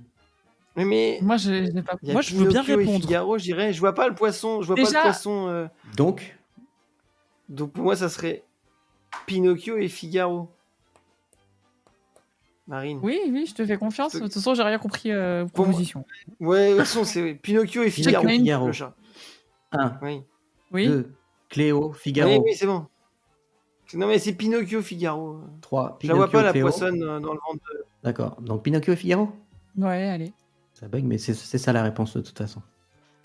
B: Mais
K: Moi, je n'ai pas.
B: il y a
C: Moi, je veux bien
B: Pinocchio et
C: répondre.
B: Figaro, je dirais. Je vois pas le poisson. Je vois pas
K: Déjà-
B: le poisson.
A: Donc,
B: Donc pour moi, ça serait Pinocchio et Figaro. Marine.
K: Oui, je te fais confiance. De toute façon, j'ai rien compris aux
B: Pour moi-
K: propositions.
B: Ouais, de toute façon, c'est Pinocchio et Figaro.
K: Pinocchio,
A: Figaro.
B: Le chat.
A: 1,
B: Oui.
K: Oui.
A: 2, Cléo, Figaro.
B: Oui, oui, c'est bon. Non, mais c'est Pinocchio, Figaro.
A: 3,
B: Je la vois
A: Pinocchio,
B: pas, la
A: Cléo.
B: poissonne dans le ventre.
A: D'accord. Donc, Pinocchio et Figaro.
K: Ouais, allez.
A: Ça bug, mais c'est ça la réponse de toute façon.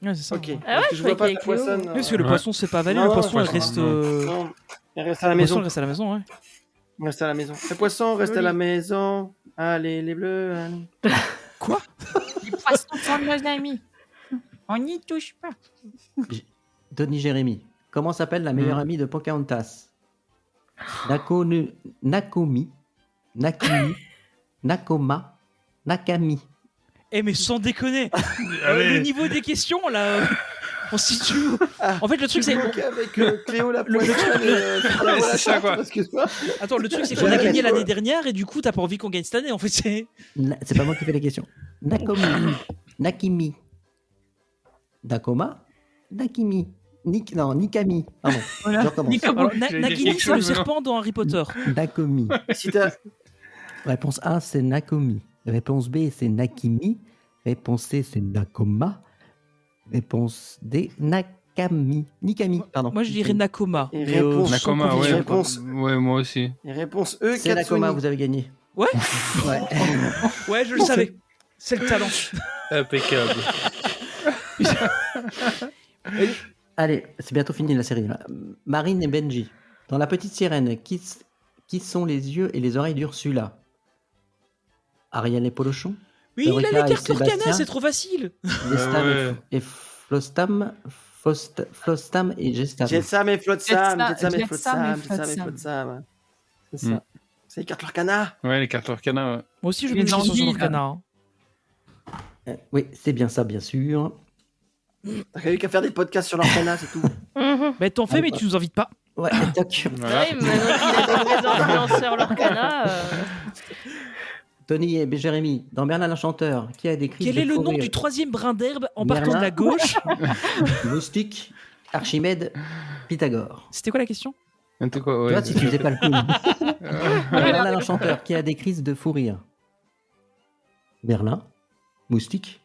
C: Ouais, c'est ça.
B: Ok.
C: Ouais.
D: Ah ouais,
B: Parce que
D: je
B: je vois pas
D: croyais
B: la
D: qu'il y avait
B: poissonne.
D: Cléo.
C: Parce que le poisson, c'est pas valide.
B: Non,
C: Le
B: non,
C: poisson, elle
J: poisson,
C: reste.
B: Non, elle reste à la
C: Le poisson,
B: maison.
C: elle reste à la maison, ouais.
B: Elle reste à la maison. Le poisson reste à la maison. Allez, les bleus. Allez.
C: Quoi?
K: Les poissons sont nos amis. On n'y touche pas.
A: Tony Jérémy. Comment s'appelle la meilleure amie de Pocahontas? Nakomi, Nakimi, Nakoma, Nakami.
C: Eh, mais sans déconner,
J: Allez.
C: le niveau des questions, là, on se situe où? En fait, le truc, c'est.
B: Donc, avec Cléo la
C: Le-
B: poissonne.
J: Ouais, c'est ça, quoi.
B: Excuse-moi.
C: Attends, le truc, c'est qu'on a gagné l'année dernière et du coup, t'as pas envie qu'on gagne cette année. En fait, c'est.
A: C'est pas moi qui fais les questions. Nakomi, Nakimi, Nakoma, Nakimi, Nikami. Pardon,
K: Voilà.
A: je recommence.
C: Alors,
J: J'allais dire
C: Nagini,
J: quelque
C: c'est le
J: chose, non
C: serpent dans Harry Potter.
A: Nakomi.
B: Si t'as.
A: Réponse A, c'est Nakomi. Réponse B, c'est Nakimi. Réponse C, c'est Nakoma. Réponse D, Nakami. Nikami, pardon.
C: Moi, je dirais Nakoma.
B: Et
C: Mais,
B: réponse.
J: Nakoma,
B: sans
J: ouais.
B: réponse.
J: Ouais, moi aussi.
B: Et réponse E,
A: C'est Nakoma,
B: Katsuni.
A: vous avez gagné.
C: Ouais.
A: Ouais.
C: Ouais, je le savais. C'est le talent.
J: Impeccable.
A: Allez, c'est bientôt fini la série. Là. Marine et Benji. Dans La Petite Sirène, qui sont les yeux et les oreilles d'Ursula? Ariel et Polochon?
C: Oui, il a
A: Eureka
C: les
A: et
C: cartes Lorcana,
A: Sébastien.
C: c'est trop facile.
A: Gestam
J: ouais.
A: et Flostam, Flostam et Gestam.
B: Jetsam et Flotsam.
K: Jetsam
B: Jetsam et
K: et
B: Flotsam. Jetsam et
K: Flotsam.
B: Flotsam. C'est
J: Mm.
B: ça. C'est les cartes Lorcana.
J: Ouais, les cartes Lorcana, ouais.
C: Moi aussi, je
K: Les
C: mets une question sur
K: anguilles,
C: Lorcana. Hein.
A: Oui, c'est bien ça, bien sûr.
B: T'as qu'à faire des podcasts sur Lorcana, c'est tout.
D: Mhm.
C: Mais t'en fais, mais tu nous invites pas.
A: Ouais, toc.
J: Voilà.
D: Oui, mais maintenant qu'il a des vrais influenceurs Lorcana.
A: Tony et Jérémy, dans Merlin l'Enchanteur, qui a des crises
C: Quel
A: de
C: est le
A: fou
C: nom
A: rire?
C: du troisième brin d'herbe en
A: Merlin.
C: partant de la gauche?
A: Moustique, Archimède, Pythagore.
C: C'était quoi la question?
J: C'était quoi,
A: Tu
J: ouais.
A: vois, si tu faisais pas le coup. Dans Merlin l'Enchanteur, qui a des crises de fou rire? Merlin, Moustique,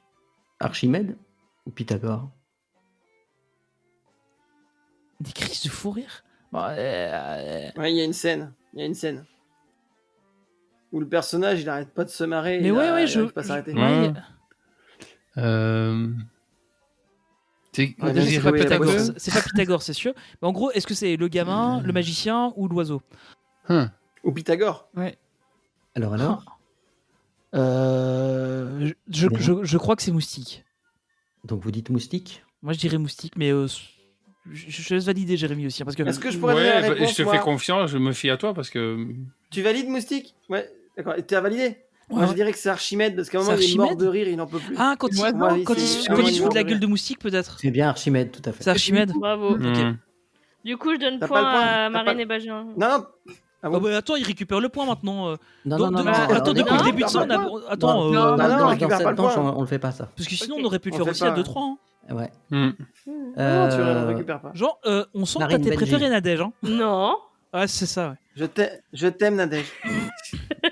A: Archimède ou Pythagore?
C: Des crises de fou rire? Bon,
B: Ouais, il y a une scène. Il y a une scène. Où le personnage, il arrête pas de se marrer.
C: Mais
B: il
C: ouais,
B: a-
C: ouais,
B: il
C: je.
B: arrive pas à s'arrêter.
C: Ouais,
B: Ouais,
C: déjà,
B: j'ai
C: c'est pas
B: trouvé la
C: Pythagore,
B: poisson.
C: c'est pas Pythagore, c'est sûr. Mais en gros, est-ce que c'est le gamin, le magicien ou l'oiseau?
B: Ou Pythagore.
K: Ouais.
A: Alors
C: Je crois que c'est moustique.
A: Donc vous dites Moustique?
C: Moi, je dirais moustique, mais je laisse valider Jérémy aussi. Hein, parce que
B: Est-ce que je pourrais donner la
J: Ouais, bah,
B: réponse,
J: je te
B: moi
J: fais confiance, je me fie à toi parce que.
B: Tu valides, Moustique? Ouais, d'accord. Et tu as validé? Moi,
C: Ouais.
B: je dirais que c'est Archimède, parce qu'à un
C: C'est
B: moment, il est mort
C: Archimède
B: de rire, il n'en peut plus.
C: Ah, quand il,
K: Moi,
B: Moi,
C: quand
B: c'est-
C: il,
B: c'est
C: quand il
B: vraiment
C: se fout de la
B: une
C: gueule de moustique, peut-être.
A: C'est bien Archimède, tout à fait.
C: C'est Archimède.
D: Bravo.
J: Hmm.
D: Du coup, je donne
B: T'as
D: point
B: pas le point,
D: à
B: t'as
D: Marine
B: pas-
D: et Benjamin.
B: Non, non. Ah bon
C: Ah bah, attends, il récupère le point maintenant.
A: Non,
C: Donc,
A: non, non,
C: de-
A: non,
C: attends,
A: on est
C: depuis
A: pas-
C: le début de ça, on a. Attends,
A: Non,
B: bah non, on
A: dans
B: récupère
A: cette
B: pas le
A: manche,
B: point.
A: on le fait pas ça.
C: parce que sinon,
D: Ok.
C: on aurait pu le
B: On
C: faire
B: fait
C: aussi à
B: pas.
C: 2-3. Hein.
A: Ouais.
J: Hmm.
B: Non, tu
A: Euh,
B: récupères pas.
C: Genre, on sent que
A: Marine
C: t'as tes
A: Benji.
C: préférés, Nadège. Hein.
D: Non.
C: Ouais, c'est ça, ouais.
B: Je t'aime, Nadège.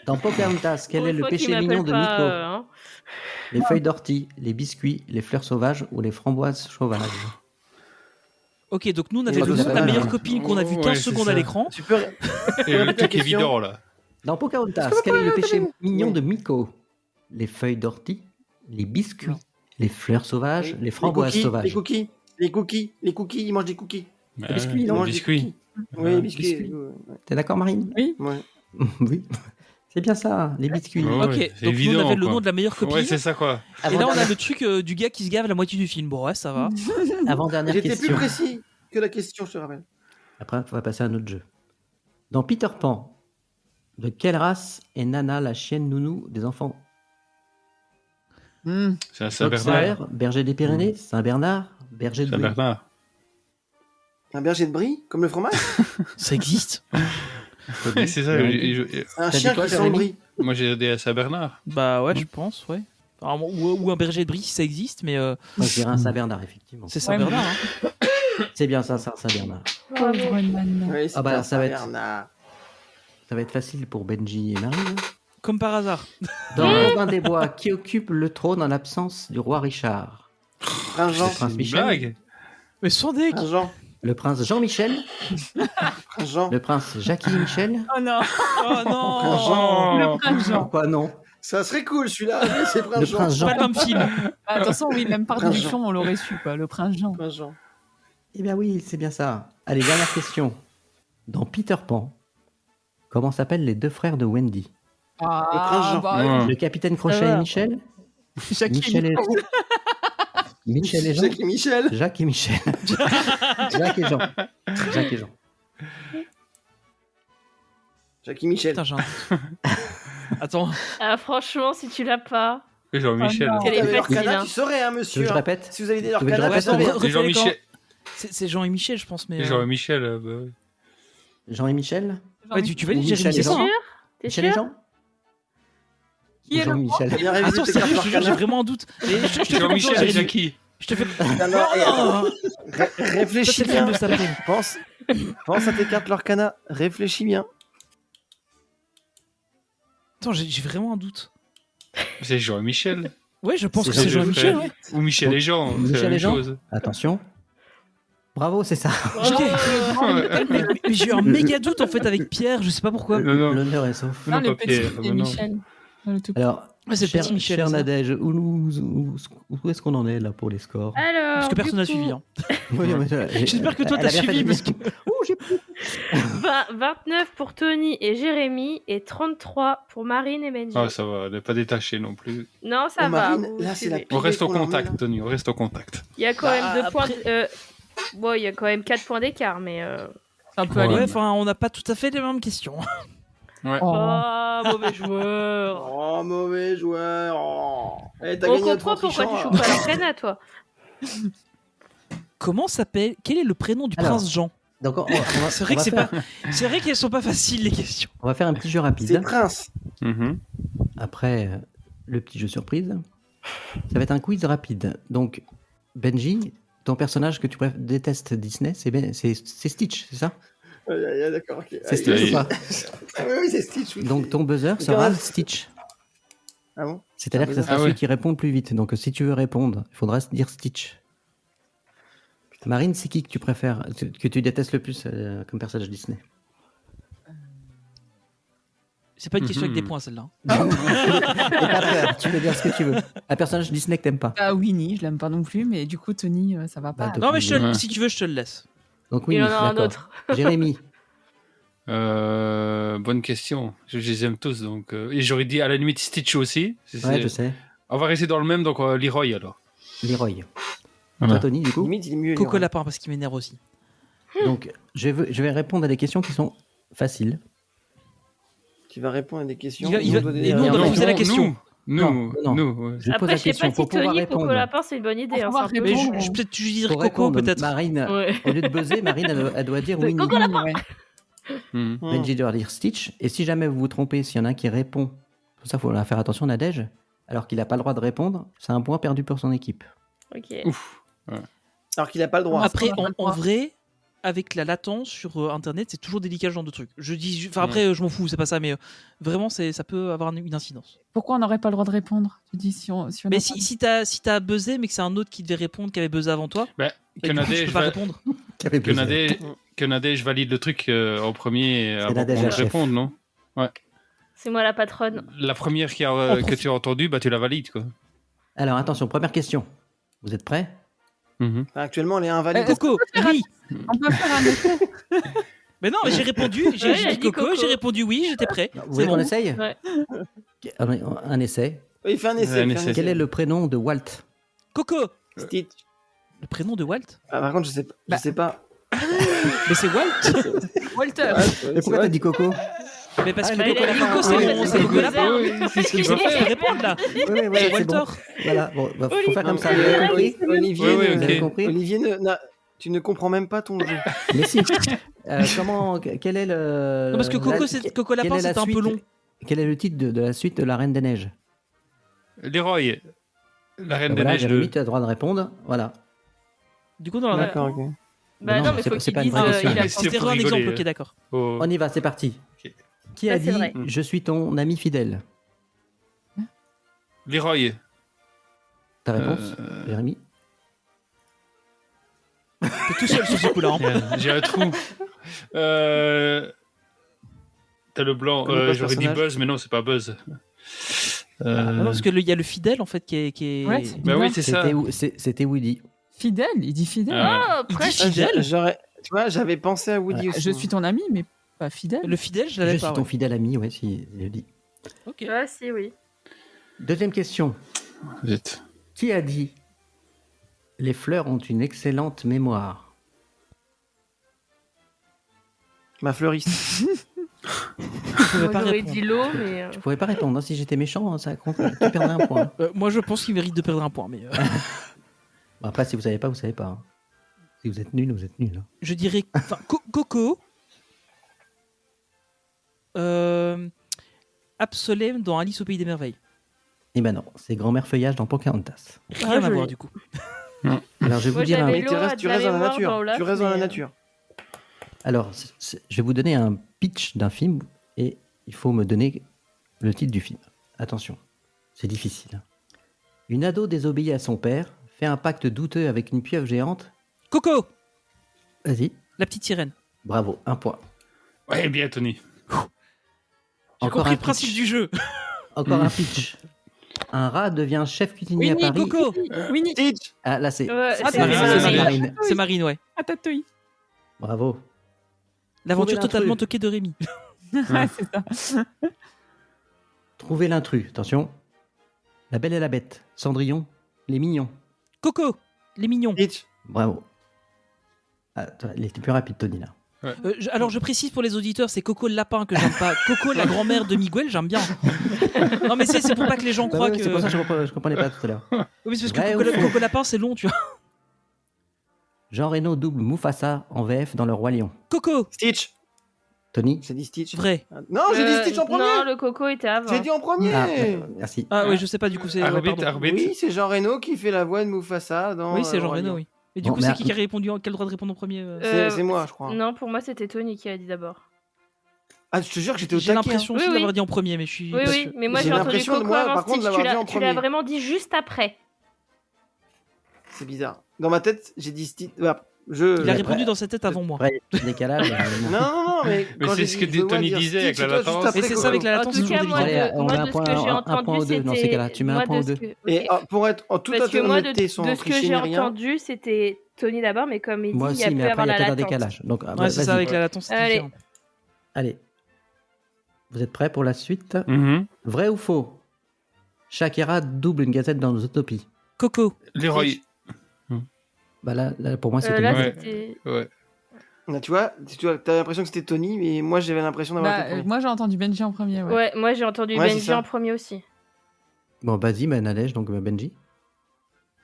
A: Dans Pocahontas, quel
D: Pour
A: est
D: une
A: le
D: fois qu'il
A: péché mignon de
D: m'appelle pas,
A: Miko?
D: hein.
A: Les feuilles d'ortie, les biscuits, les fleurs sauvages ou les framboises sauvages?
C: Ok, donc nous, on
B: Et
C: avait
B: bah,
C: le nom de la
B: voilà.
C: meilleure copine qu'on a vu
J: Ouais,
C: 15
J: c'est
C: secondes
J: ça.
C: à l'écran.
B: Tu peux.
J: Et le
B: Répète la
J: truc
B: question.
J: évident là.
A: Dans Pocahontas, quel est le péché mignon de Miko? Les feuilles d'ortie, les biscuits, les fleurs sauvages, les framboises
B: Les
A: sauvages.
B: cookies, ils mangent des cookies.
J: Bah,
A: biscuits,
B: Ils
A: non,
B: mangent des
J: biscuits.
B: cookies. Oui, biscuits.
A: Biscuits. T'es d'accord, Marine?
K: Oui.
B: Ouais.
A: Oui. C'est bien ça, les biscuits.
J: Oh,
C: Ok,
J: ouais, c'est
C: donc
J: évident,
C: nous on avait le
J: quoi.
C: nom de la meilleure copine.
J: Ouais, c'est ça quoi.
C: Et là on a le truc du gars qui se gave la moitié du film. Bon ouais, ça va.
A: Avant-dernière
B: J'étais
A: question.
B: plus précis que la question, je te rappelle.
A: Après, on va passer à un autre jeu. Dans Peter Pan, de quelle race est Nana, la chienne nounou des enfants?
J: C'est un Saint-Bernard.
A: Boxer, berger des Pyrénées, Saint-Bernard, berger de Brie.
J: Saint-Bernard.
B: Un berger de brie, comme le fromage.
C: Ça existe.
J: Ouais, c'est ça.
B: C'est un
A: T'as
B: chien
A: dit quoi,
B: qui sent
A: Jérémy
B: le brie.
J: Moi, j'ai aidé à Saint-Bernard.
C: Bah ouais, je pense, ouais. Alors, ou un berger de Brie si ça existe, mais
A: Moi, je dirais un Saint-Bernard, effectivement.
C: c'est Saint-Bernard. Hein.
A: C'est bien ça, Saint-Bernard.
K: Pauvre Nana.
B: Oui, c'est
A: Ah bah,
B: un
A: ça va être-
B: Saint-Bernard.
A: Ça va être facile pour Benji et Marie. hein.
C: Comme par hasard.
A: Dans Robin des Bois, qui occupe le trône en l'absence du roi Richard?
B: Prince Jean.
A: Le prince
J: Une
A: Michel,
J: blague.
C: Mais sans deck.
B: Prince Jean.
A: le prince Jean-Michel,
B: Prince Jean.
A: le prince Jackie Michel.
K: Oh non,
C: Oh non.
B: Prince Jean.
K: le prince Jean.
A: Pourquoi non?
B: Ça serait cool celui-là. Oui, c'est Prince
A: Le
B: Jean.
A: prince
C: C'est pas
A: Jean.
C: le même film.
K: Attention, oui, même par
B: Prince
K: déduction, on l'aurait su, quoi. Le prince Jean.
B: Prince Jean.
A: Eh bien oui, c'est bien ça. Allez, dernière question. Dans Peter Pan, comment s'appellent les deux frères de Wendy?
K: Ah,
B: Le prince Jean.
K: bah,
A: Le capitaine Crochet
D: Ça
A: et
D: va.
A: Michel?
K: Jackie
A: Michel et... Michel et Jean?
B: Jacques et Michel.
A: Jacques et Michel. Jacques et Jean. Jacques et Jean.
B: Jacques et Michel.
C: Putain, j'ai un doute. Attends.
D: Ah, franchement, si tu l'as pas.
J: Et Jean-Michel.
K: Oh non.
D: Elle est
B: T'avais leur
D: facile,
B: cana,
D: hein.
B: tu saurais, hein,
A: Tu veux
B: monsieur.
A: que je
B: hein.
A: répète?
B: Si vous avez des leur
A: Tu veux que je
B: cana,
A: répète?
B: vous savez.
C: Attends,
J: Et Jean-Michel.
C: C'est Jean et Michel, je pense, mais.
J: Et Jean-Michel. Bah, oui.
A: Jean et Michel?
C: Ouais, tu valides,
A: Ou
C: Jérémy,
A: Michel
C: c'est
A: et
C: ça
A: Jean?
C: hein
D: T'es
A: Michel et
D: sûr
A: Jean?
K: Qui est
A: Jean
K: le
A: et Michel.
B: T'as bien révisé
C: Attends,
B: tes
C: sérieux,
B: cartes
C: je te jure, j'ai
B: Lorcana.
C: vraiment un doute. Et je te fais
J: Jean-Michel
C: confiance,
J: et
C: Jérémy.
J: Jackie.
C: Je te fais.
B: Non, non, et attends.
C: Ça,
B: Réfléchis
C: c'est le film
B: bien.
C: de Stallone.
B: Pense à tes cartes Lorcana. Réfléchis bien.
C: Attends, j'ai vraiment un doute.
J: C'est Jean et Michel.
C: Ouais, je pense
A: C'est
C: que c'est
J: Jean et
C: Jean-Michel,
J: Michel.
C: ouais.
J: Ou Michel et Jean.
A: Michel
J: C'est la
A: et
J: même
A: Jean.
J: chose.
A: Attention. Bravo, c'est ça.
C: Mais j'ai eu un méga doute en fait avec Pierre, je sais pas pourquoi.
J: Non, non.
A: L'honneur est sauf.
K: Non,
J: Non,
K: le
J: pas
K: petit
J: Pierre,
K: et
J: non.
K: Michel. Le tout.
A: Alors,
C: Ouais, c'est le
A: cher,
C: petit Michel.
A: cher
C: ça.
A: Nadège, où est-ce qu'on en est là pour les scores?
D: Alors.
C: Parce que personne n'a
D: du coup,
C: suivi. Hein.
A: Oui, mais
C: J'espère que toi,
A: elle a
C: t'as
A: bien fait
C: suivi,
A: de-
C: parce que-
D: 29 pour Tony et Jérémy et 33 pour Marine et Benji.
J: Ah, ça va, elle n'est pas détachée non plus.
D: Non, ça
B: Oh,
D: va.
B: Marine,
D: vous
B: là, c'est la
D: suivez.
J: On reste au
B: qu'on leur met,
J: contact,
B: là.
J: Tony, on reste au contact.
D: Il y a quand
C: Bah,
D: même 2 points.
C: après-
D: Bon, il y a quand même 4 points d'écart, mais.
K: Ça peut
J: Ouais.
K: aller.
C: Ouais, enfin, on n'a pas tout à fait les mêmes questions.
J: Ouais.
K: Oh.
D: Oh, mauvais joueur.
B: Oh, mauvais joueur. Oh. Eh, t'as
D: On
B: gagné notre
D: comprend pourquoi tu
B: trichant,
D: joues pas à l'Arcana, toi.
C: Comment s'appelle Quel est le prénom du
A: Alors,
C: prince Jean?
A: Donc, on va,
C: C'est vrai
A: on
C: que
A: va
C: c'est
A: faire,
C: pas. C'est vrai qu'elles sont pas faciles les questions.
A: on va faire un petit jeu
B: C'est
A: rapide.
B: Prince.
J: Mhm.
A: Après le petit jeu surprise, ça va être un quiz rapide. Donc, Benji, ton personnage que tu détestes Disney, c'est Stitch, c'est ça?
B: D'accord, ok.
A: C'est Stitch ou pas?
B: Ah oui, oui, c'est Stitch. Oui.
A: Donc, ton buzzer
B: C'est
A: sera
B: grave.
A: Stitch.
B: Ah bon?
A: C'est-à-dire que ça sera
J: Ah
A: celui
J: ouais.
A: qui répond le plus vite. Donc, si tu veux répondre, il faudra se dire Stitch. Marine, c'est qui que tu préfères, que tu détestes le plus comme personnage Disney?
C: C'est pas une question avec des
J: Mhm.
C: points celle-là.
A: Et pas peur, tu peux dire ce que tu veux. Un personnage Disney que t'aimes pas.
K: Ah, Winnie, je l'aime pas non plus, mais du coup, Tony, ça va pas.
A: Bah,
C: Non, mais
J: Ouais.
C: si tu veux, je te le laisse.
A: Donc oui,
D: Il en a un
A: d'accord.
D: autre.
A: Jérémy,
J: Bonne question. Je les aime tous. Donc, et j'aurais dit à la limite Stitch aussi.
A: ouais, je sais.
J: On va rester dans le même, donc Leroy alors.
A: Leroy.
J: Voilà.
A: Toi, Tony, du coup.
B: Limite, il est mieux.
C: Coco
B: Léon.
C: Lapin, parce qu'il m'énerve aussi.
A: Donc, je vais répondre à des questions qui sont faciles.
B: Qui va répondre à des questions.
C: Il va-
B: doit donner
C: et
B: la
C: nous, on doit
B: réponse.
C: poser la question.
J: Nous,
A: Non.
J: ouais.
A: Je pose
D: Après,
A: la
D: je sais
A: question
D: pas
A: pour
D: si
A: pouvoir
D: Tony,
A: répondre.
D: Coco Lapin, c'est une bonne idée.
K: Pour
D: Hein, c'est un
K: pouvoir
D: peu
C: Mais
K: répondre.
C: je peut-être dire
A: Pour
C: Coco,
A: répondre,
C: peut-être.
A: Marine,
D: Ouais.
A: au lieu de buzzer, Marine, elle doit dire oui.
D: Coco
A: ni.
K: Ouais.
J: Mhm.
A: Benji doit dire Stitch. Et si jamais vous vous trompez, s'il y en a un qui répond, pour ça, il faut faire attention, Nadège, alors qu'il n'a pas le droit de répondre, c'est un point perdu pour son équipe.
D: Ok.
J: Ouf.
B: Alors qu'il a pas le droit.
C: Après,
K: on a pas le
C: en
K: droit.
C: vrai, avec la latence sur Internet, c'est toujours délicat ce genre de truc. Je dis, enfin après, je m'en fous, c'est pas ça, mais vraiment, ça peut avoir une incidence.
K: Pourquoi on n'aurait pas le droit de répondre? Tu dis si on
C: Mais
K: a
C: si t'as buzzé, mais que c'est un autre qui devait répondre, qui avait buzzé avant toi,
J: Bah,
C: bah,
J: que
C: du coup, je
J: Nadège
C: peux pas
J: va-
C: répondre.
A: Qui avait
J: que
A: buzzé.
J: Nadège- que Nadège valide le truc en premier avant
A: Nadège
J: qu'on
A: la chef.
J: réponde, non?
D: C'est moi la patronne.
J: La première
C: On
J: que tu as entendue, bah tu la valides quoi.
A: Alors attention, première question. Vous êtes prêts?
J: Mhm.
B: Actuellement, elle est invalide.
C: Coco, oui.
K: On peut faire un essai.
C: Mais non, mais j'ai répondu,
D: Ouais,
C: j'ai
D: il a
C: dit
D: dit
C: Coco,
D: Coco.
C: j'ai répondu oui, j'étais prêt.
A: Vous
C: C'est
A: voulez qu'on
C: bon.
A: essaye
D: Ouais.
A: Un essai.
B: Il fait un essai.
J: Un
B: il fait un
J: essai.
A: Quel est le prénom de Walt?
C: Coco.
B: Stitch.
C: Le prénom de Walt?
B: Ah, par contre, je sais pas.
K: Bah.
B: Je sais pas.
C: Mais c'est Walt.
K: Walter.
A: Et pourquoi t'as dit Coco?
C: Mais parce
A: Ah,
C: que
A: il a
C: Coco
A: dit
C: Lapin,
A: Coco,
C: c'est
A: oui,
C: bon,
A: oui,
C: c'est
A: oui,
C: Coco
A: oui,
C: Lapin.
J: Oui, c'est ce
C: Il
J: qu'il
C: faut
J: faut faire.
C: répondre là.
A: Oui, c'est
C: Walter.
A: bon. Voilà, bon, faut faire comme ça. Vous
B: mais,
A: avez compris?
B: Olivier,
J: Ouais, ouais,
B: ne-
A: Vous
J: ok.
A: avez compris?
B: Olivier tu ne comprends même pas ton jeu.
A: Mais si. Quel est le.
C: Non, parce que Coco,
A: la-
C: Coco
A: quelle
C: Lapin,
A: est la
C: c'était un peu
A: suite-
C: long.
A: Quel est le titre de la suite de La Reine des Neiges?
J: Leroy, la reine des
A: Voilà,
J: neiges
A: Jérémy,
J: 2.
A: tu as le droit de répondre. Voilà.
C: Du coup, dans la.
B: D'accord, ok.
D: Bah
A: non,
D: non,
A: mais
D: mais
A: c'est
D: faut
A: pas- c'est
D: qu'ils
A: pas une
D: disent.
A: vraie question.
D: Il a
J: C'est
C: C'était
J: pour
C: un
J: rigoler.
C: exemple, ok, d'accord.
J: Oh.
A: On y va, c'est parti.
J: Ok.
A: Qui a
D: Ça, c'est
A: dit
D: vrai.
A: je suis ton ami fidèle?
J: Leroy.
A: Ta réponse, Jérémy?
C: T'es tout seul sur ce coup-là. hein.
J: J'ai un trou. T'as le blanc.
B: Connais pas le
J: J'aurais dit
B: personnage.
J: Buzz, mais non, c'est pas Buzz.
C: Non, parce qu'il y a le fidèle en fait qui est.
K: Ouais, c'est
J: Bah oui,
K: bizarre.
J: c'est ça.
A: C'était Woody.
K: Fidèle, il dit fidèle.
J: Ah.
D: Oh,
C: Il dit
D: presque.
C: fidèle.
B: Tu vois, j'avais pensé à Woody aussi.
K: Je suis ton ami, mais pas fidèle.
C: Le fidèle, je
A: Je
C: l'avais
A: suis
C: pas.
A: ton
C: Ouais.
A: fidèle ami, ouais, si je dis.
C: Ok.
D: Ouais, si, oui.
A: Deuxième question.
J: Vite.
A: Qui a dit les fleurs ont une excellente mémoire?
B: Ma fleuriste.
C: Je pouvais
D: Moi,
C: pas
D: j'aurais
C: répondre.
D: dit l'eau, mais.
A: Je pourrais pas répondre. hein. Si j'étais méchant, ça compte. Tu perdrais un point.
C: Moi, je pense qu'il mérite de perdre un point, mais
A: Bon, après, si vous savez pas, vous savez pas. hein. Si vous êtes nul, vous êtes nul. hein.
C: je dirais enfin, Coco. Absolem dans Alice au pays des merveilles.
A: Eh ben non, c'est Grand-mère Feuillage dans Pocahontas.
C: Rien
D: Ah,
C: à
D: joli.
C: voir du coup.
A: Alors, je vais
D: Moi,
A: vous dire un...
D: j'avais
B: Mais tu
D: l'eau
B: restes,
D: a
B: tu
D: de la
B: restes dans la
D: mémoire
B: nature.
D: dans Olaf,
B: Tu restes dans la
D: mais,
B: nature.
A: Alors, je vais vous donner un pitch d'un film et il faut me donner le titre du film. Attention, c'est difficile. hein. Une ado désobéit à son père, fait un pacte douteux avec une pieuvre géante.
C: Coco,
A: Vas-y,
C: la petite sirène.
A: bravo, un point.
J: Ouais, bien, Tony.
C: J'ai
A: Encore
C: compris
A: un
C: le principe
A: pitch.
C: du jeu.
A: Encore un pitch. Un rat devient chef cuisinier à
K: Winnie,
A: Paris.
C: Coco,
K: Winnie,
B: Stitch.
A: Ah, là, c'est
D: Ouais,
K: Ah,
D: c'est
C: Marine,
K: Marine.
C: c'est Marine.
A: Marine.
C: C'est Marine, ouais.
K: Ratatouille.
A: Bravo.
C: L'aventure
A: Trouvez
C: totalement
A: l'intrus.
C: toquée de Rémi.
K: Ouais, c'est ça.
A: Trouvez l'intrus. Attention. La Belle et la Bête. Cendrillon. Les Mignons.
C: Coco, les mignons.
B: Stitch.
A: Bravo. Ah, toi, il était plus rapide, Tony, là.
C: Alors je précise pour les auditeurs, c'est Coco le lapin que j'aime pas. Coco la grand-mère de Miguel, j'aime bien. Non mais c'est pour pas que les gens
A: Bah
C: croient
A: ouais,
C: que.
A: C'est pour ça que je comprenais pas tout à l'heure.
C: Oui, mais c'est parce
A: Vrai
C: que
A: ou faux
C: Coco lapin c'est long, tu vois.
A: Jean Reno double Mufasa en VF dans Le Roi Lion.
C: Coco,
B: Stitch.
A: Tony.
B: J'ai dit Stitch.
C: vrai.
B: Non, j'ai dit Stitch en premier.
D: Non, le coco était avant.
B: J'ai dit en premier.
A: Ah, merci.
C: Ah oui, je sais pas du coup c'est.
J: Arbitre,
C: pardon.
J: arbitre.
B: Oui, c'est Jean Reno qui fait la voix de Mufasa dans.
C: Oui, c'est Jean
B: Roi
C: Reno,
B: Lion.
C: oui. Et du
A: Bon,
C: coup,
A: mais-
C: c'est qui a répondu, qui a le droit de répondre en premier
B: C'est moi, je crois.
D: Non, pour moi, c'était Tony qui a dit d'abord.
B: Ah, je te jure que j'étais au
C: J'ai
B: taquet.
C: l'impression
D: Oui,
C: aussi
D: oui.
C: d'avoir dit en premier, mais je suis.
D: Oui,
C: pas
D: oui,
C: sûr.
D: mais moi
B: J'ai
D: j'ai entendu
B: l'impression de
D: Coco
B: moi,
D: avant
B: par contre,
D: Stitch.
B: l'avoir dit en
D: Tu l'as
B: premier.
D: vraiment dit juste après.
B: C'est bizarre. Dans ma tête, j'ai dit Stitch. Ah, je.
C: Il a
A: après-
C: répondu dans sa tête avant moi.
A: Après, il y a un décalage.
B: Non, mais.
J: Mais
B: quand
J: c'est
B: j'ai
J: ce
B: dit,
J: que
B: je dois
J: Tony
B: dire
J: disait avec
B: Stitch,
J: la
B: et toi, juste
J: latence.
B: après,
C: Et c'est ça
B: Coco.
C: avec la
D: En
C: latence,
D: tout
C: c'est
D: cas,
C: toujours
D: moi,
C: délicat.
A: Allez, on
D: moi,
A: met un
D: de
A: point-
D: ce que j'ai
A: un point
D: entendu,
A: ou deux dans ces
D: c'était.
A: cas-là. Tu mets un
D: moi,
A: point ou
D: de
A: deux.
D: ce que-
B: Et
D: ok.
B: pour être en toute
D: Parce que moi,
B: honnêteté, sans
D: de ce que
B: tricher
D: j'ai
B: ni rien.
D: entendu, c'était Tony d'abord, mais comme il dit,
A: Moi
D: il y
A: aussi,
D: a
A: mais
D: pu
A: après,
D: avoir
A: il y a
D: la
A: peut-être un
D: latence.
A: décalage. Donc,
C: Ouais, c'est ça
A: vas-y.
C: avec la latence, c'est
D: Allez.
C: différent.
A: Allez. Vous êtes prêts pour la suite?
J: Mhm.
A: Vrai ou faux? Shakira double une gazette dans Zootopie.
C: Coco,
J: Leroy.
A: Bah là, pour moi, c'est
D: Là,
A: Tony.
J: Ouais.
D: c'était.
J: Ouais.
B: Là, tu vois, t'as l'impression que c'était Tony, mais moi j'avais l'impression d'avoir
K: Bah,
B: été premier.
K: moi, j'ai entendu Benji en premier. Ouais.
D: Ouais, moi j'ai entendu
B: Ouais, c'est
D: Benji
B: ça.
D: en premier aussi.
A: Bon, vas-y, Nadège, donc Benji.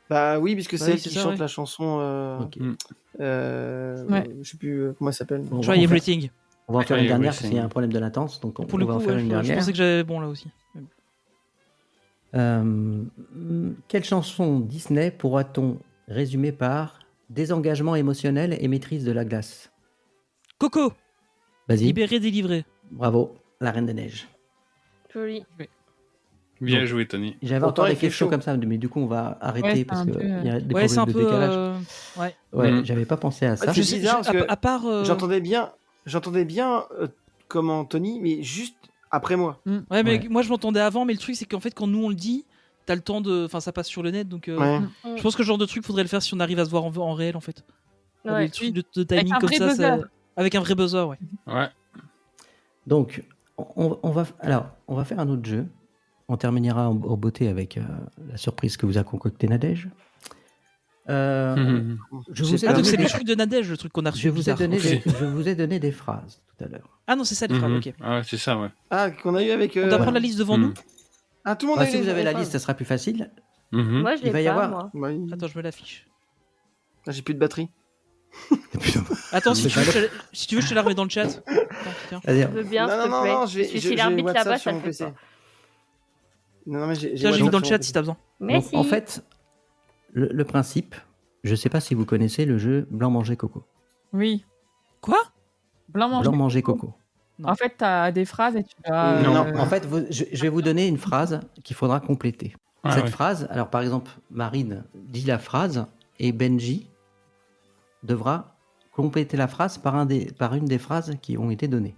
B: Bah oui, puisque c'est
C: oui,
B: elle
C: c'est
B: qui
C: ça,
B: chante
C: ouais.
B: la chanson.
A: Ok.
K: Ouais.
B: Je sais plus comment elle s'appelle.
A: Bon,
C: Try
A: on va
C: Everything.
A: On va en faire
J: Ouais,
A: une dernière
J: oui,
A: parce
J: c'est-
A: qu'il y a un problème de latence. Donc, on
C: Pour le
A: va
C: coup,
A: en faire
C: ouais,
A: une
C: je
A: dernière.
C: pensais que j'avais bon là aussi.
A: Quelle chanson Disney pourra-t-on résumer par désengagement émotionnel et maîtrise de la glace?
C: Coco,
A: Vas-y,
C: libéré, délivré.
A: bravo, la Reine des Neiges.
D: Joli.
J: Bien
A: Donc,
J: joué, Tony.
A: J'avais
B: Pourtant,
A: encore
B: il
A: des
B: fait
A: questions
B: chaud.
A: comme ça, mais du coup, on va arrêter
K: Ouais, c'est
A: parce
K: un
A: qu'il
K: peu,
A: y a des
C: Ouais, c'est un
A: problèmes de
C: peu.
A: décalage.
C: Ouais.
A: Ouais,
J: Mhm.
A: j'avais pas pensé à ça.
B: c'est bizarre parce que
C: à part.
B: J'entendais bien comment Tony, mais juste après moi.
C: Ouais, mais
A: Ouais.
C: moi je m'entendais avant, mais le truc c'est qu'en fait, quand nous on le dit, t'as le temps de. Enfin, ça passe sur le net, donc.
B: Ouais.
C: Je pense que ce genre de truc, faudrait le faire si on arrive à se voir en réel en fait.
D: Ouais.
C: Les trucs de
K: Avec
C: timing
K: un
C: comme
K: vrai
C: ça,
K: buzzer.
C: Avec un vrai buzzer, ouais.
J: Ouais.
A: Donc, on va faire un autre jeu. On terminera en beauté avec la surprise que vous a concocté Nadège. Je vous ai
C: Ah, donc
A: donné
C: c'est
A: des-
C: le truc de Nadège, le truc qu'on a reçu.
A: je vous ai
C: bizarre.
A: donné
C: Ok.
A: je vous ai donné des phrases tout à l'heure.
C: Ah non, c'est ça les phrases, ok.
J: Ah, ouais, c'est ça, ouais.
B: Ah, qu'on a eu avec.
C: On doit prendre la liste devant nous.
B: Ah, tout le monde
A: Bah,
B: a eu
A: si
B: les-
A: vous avez
B: les
A: la
B: phrases.
A: liste, ça sera plus facile.
D: Moi, je
A: Il va
D: l'ai
A: y
D: pas,
A: avoir-
D: moi.
B: Ouais.
C: Attends, je me l'affiche.
B: Ah, j'ai plus de batterie.
C: Attends, si
A: C'est
C: tu, veux,
A: pas
C: si tu veux, je te la remets dans le chat. Attends, tiens.
A: Allez,
D: Je veux bien,
B: Non,
D: s'il te
B: non,
D: plaît.
B: non, je vais.
D: Parce que
B: je-
D: si
B: je
D: l'arbitre
B: WhatsApp
D: là-bas,
B: sur
D: ça
B: mon
D: le fait
B: PC.
D: pas.
B: Non, mais j'ai
C: Tiens, j'ai mis
B: WhatsApp
C: dans le
B: sur
C: chat
B: mon
C: si
B: PC.
C: t'as besoin.
D: Merci.
A: en fait, le principe, je sais pas si vous connaissez le jeu Blanc manger coco.
K: Oui.
C: Quoi?
K: Blanc manger.
A: Blanc manger coco.
C: Non.
K: En fait, t'as des phrases et tu dois.
B: Non.
A: En fait, je vais vous donner une phrase qu'il faudra compléter.
J: Ah,
A: Cette
J: ouais.
A: phrase, alors par exemple, Marine dit la phrase et Benji devra compléter la phrase par une des phrases qui ont été données.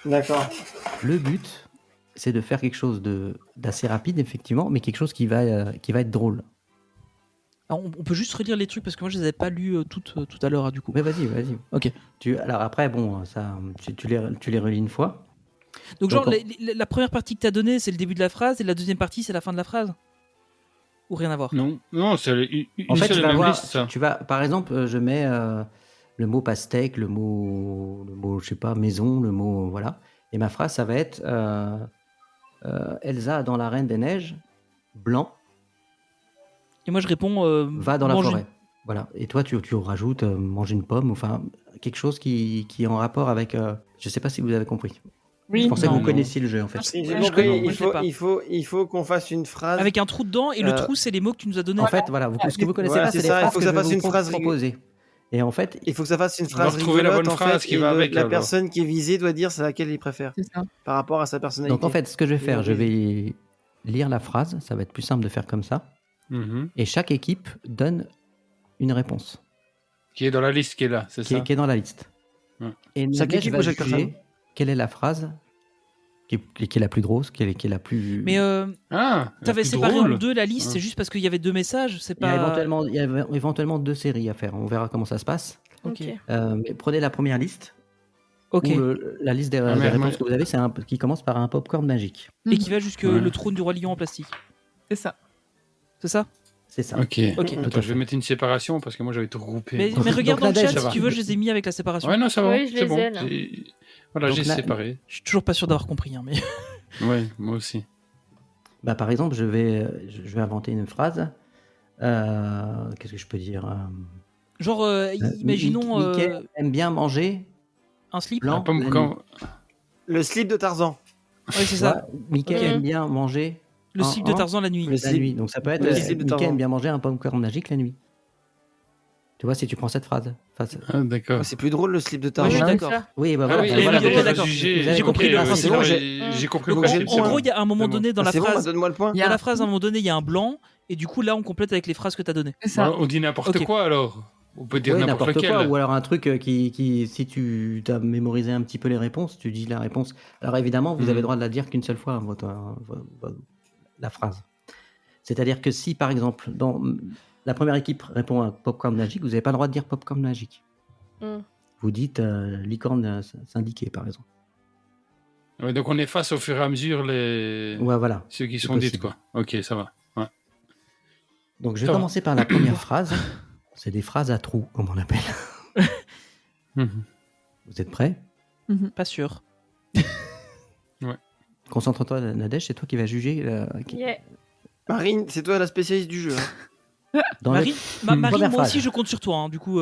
B: D'accord.
A: Le but, c'est de faire quelque chose d'assez rapide, effectivement, mais quelque chose qui va être drôle.
C: Alors, on peut juste relire les trucs parce que moi je les avais pas lus toutes tout à l'heure, du coup.
A: Mais vas-y.
C: Ok.
A: Alors après, bon, ça, tu les relis une fois.
C: Donc, genre,
A: Donc,
C: la première partie que t'as donnée, c'est le début de la phrase et la deuxième partie, c'est la fin de la phrase? Ou rien à voir?
J: Non, non, c'est une
A: En fait,
J: seule
A: tu
J: et
A: vas
J: même
A: voir,
J: liste, ça.
A: tu vas, par exemple, je mets le mot pastèque, le mot, je sais pas, maison, le mot, voilà. Et ma phrase, ça va être Elsa dans la Reine des Neiges, blanc,
C: Et moi je réponds
A: va dans la
C: manger.
A: forêt. Voilà. Et toi, tu rajoutes manger une pomme, enfin, quelque chose qui est en rapport avec. Je sais pas si vous avez compris.
K: Oui.
A: Je pensais que
J: Non,
A: vous
J: non.
A: connaissiez le jeu, en fait.
B: Si, j'ai
C: je
B: compris,
C: connais, moi, je l'ai pas.
B: il faut qu'on fasse une phrase.
C: Avec un trou dedans et le trou, c'est les mots que tu nous as donnés.
A: En fait, voilà, ce que vous connaissez
B: Voilà,
A: pas,
B: c'est
A: c'est les
B: ça, il
A: phrases
B: faut que
A: que
B: ça
A: je vais
B: fasse
A: vous
B: une phrase
A: proposer. Et en fait,
B: Il faut que ça fasse une
J: On va
B: phrase
J: retrouver la
B: rigolote,
J: bonne
B: en
J: phrase
B: fait,
J: qui
B: et
J: va avec,
B: la
J: alors.
B: personne qui est visée doit dire c'est laquelle il préfère
K: C'est ça.
B: par rapport à sa personnalité.
A: donc en fait, ce que je vais faire, je vais lire la phrase, ça va être plus simple de faire comme ça,
J: Mhm.
A: et chaque équipe donne une réponse
J: Qui est dans la liste qui est là, c'est ça?
A: qui est dans la liste.
J: Ouais.
A: Et
B: Chaque
A: Nadège
B: équipe
A: va
B: ou chaque
A: juger
B: personne
A: quelle est la phrase qui est la plus drôle, qui est la plus.
C: Mais
J: Ah, la
C: t'avais
J: plus
C: séparé
J: drôle.
C: en deux la liste,
J: Ouais.
C: c'est juste parce qu'il y avait deux messages, c'est
A: Il y a
C: pas.
A: éventuellement 2 séries à faire. On verra comment ça se passe.
C: Ok.
A: Mais prenez la première liste.
C: Ok.
A: Où la liste des,
J: Ah,
A: des
J: mais-
A: réponses
J: mais-
A: que vous avez, c'est qui commence par un popcorn magique.
C: Et qui va jusque
J: Ouais.
C: le trône du roi lion en plastique.
K: C'est ça.
C: C'est ça?
A: C'est ça.
J: Ok.
C: Ok.
J: Attends, je vais mettre une séparation parce que moi j'avais tout regroupé.
C: Mais,
A: Donc-
C: mais regarde
A: donc
C: dans le
A: Nadège,
C: chat
J: ça
C: si tu
J: va.
C: veux, je les ai mis avec la séparation.
J: Ouais, non, ça va.
D: Oui, je
J: c'est
D: les
J: bon.
D: ai, là.
J: Voilà,
A: Donc
J: j'ai
A: là-
J: séparé.
C: Je suis toujours pas sûr d'avoir compris, hein, mais.
J: Ouais, moi aussi.
A: Bah, par exemple, je vais inventer une phrase. Qu'est-ce que je peux dire
C: Genre, imaginons
A: Mickey aime bien manger
C: un slip.
A: blanc.
J: Pomme
A: la
J: quand-
A: nuit.
B: Le slip de Tarzan.
C: Ouais, c'est ça.
A: Ouais, Mickey
D: Ok.
A: aime bien manger
C: Le slip de Tarzan la nuit.
B: Le
A: la
B: slip-
A: nuit. Donc ça peut être
B: le slip de
A: Mickey
B: Tarzan.
A: aime bien manger un popcorn magique la nuit. Tu vois, si tu prends cette phrase. Enfin,
J: Ah, d'accord.
B: C'est plus drôle le slip de
C: Ouais,
B: Tarzan.
C: je suis
K: Ouais,
C: d'accord.
A: oui, bah
J: Ah
A: voilà.
J: oui,
A: bah,
C: oui,
A: voilà,
C: oui,
A: vous avez-
C: d'accord.
J: jugé.
A: vous avez
J: Ok,
A: compris le
J: ouais,
A: principe.
J: c'est bon,
B: j'ai-
J: j'ai compris
C: Donc,
J: le
C: en
J: principe. c'est
C: gros,
J: bon.
C: il y a un moment
J: C'est bon.
C: donné dans
B: Ah,
C: la
B: c'est bon,
C: phrase.
B: bah, donne-moi le point.
K: Il y
C: Dans
K: a-
C: la phrase, à un moment donné, il y a un blanc, et du coup, là, on complète avec les phrases que tu as données.
K: C'est ça.
J: Bon, on dit n'importe
C: Ok.
J: quoi alors. On peut dire
A: Oui,
J: n'importe
A: n'importe
J: lequel.
A: quoi, ou alors un truc qui si tu as mémorisé un petit peu les réponses, tu dis la réponse. Alors évidemment, vous avez le droit de la dire qu'une seule fois, la phrase. C'est-à-dire que si, par exemple, dans la première équipe répond à popcorn magique, vous n'avez pas le droit de dire popcorn magique.
D: Mm.
A: Vous dites licorne syndiquée, par exemple.
J: Ouais, donc on efface au fur et à mesure les
A: Ouais, voilà.
J: ceux qui
A: c'est
J: sont dites
A: possible.
J: quoi. Ok, ça va. Ouais.
A: Donc je vais
J: Ça va.
A: commencer par la première phrase. C'est des phrases à trous, comme on appelle.
J: Mhm.
A: Vous êtes prêts?
C: Pas sûr.
A: Concentre-toi, Nadège, c'est toi qui vas juger.
D: Yeah.
B: Marine, c'est toi la spécialiste du jeu. hein.
A: Dans le-
C: Marine, Marine,
A: Première
C: moi aussi,
A: phrase.
C: je compte sur toi. Hein, du coup,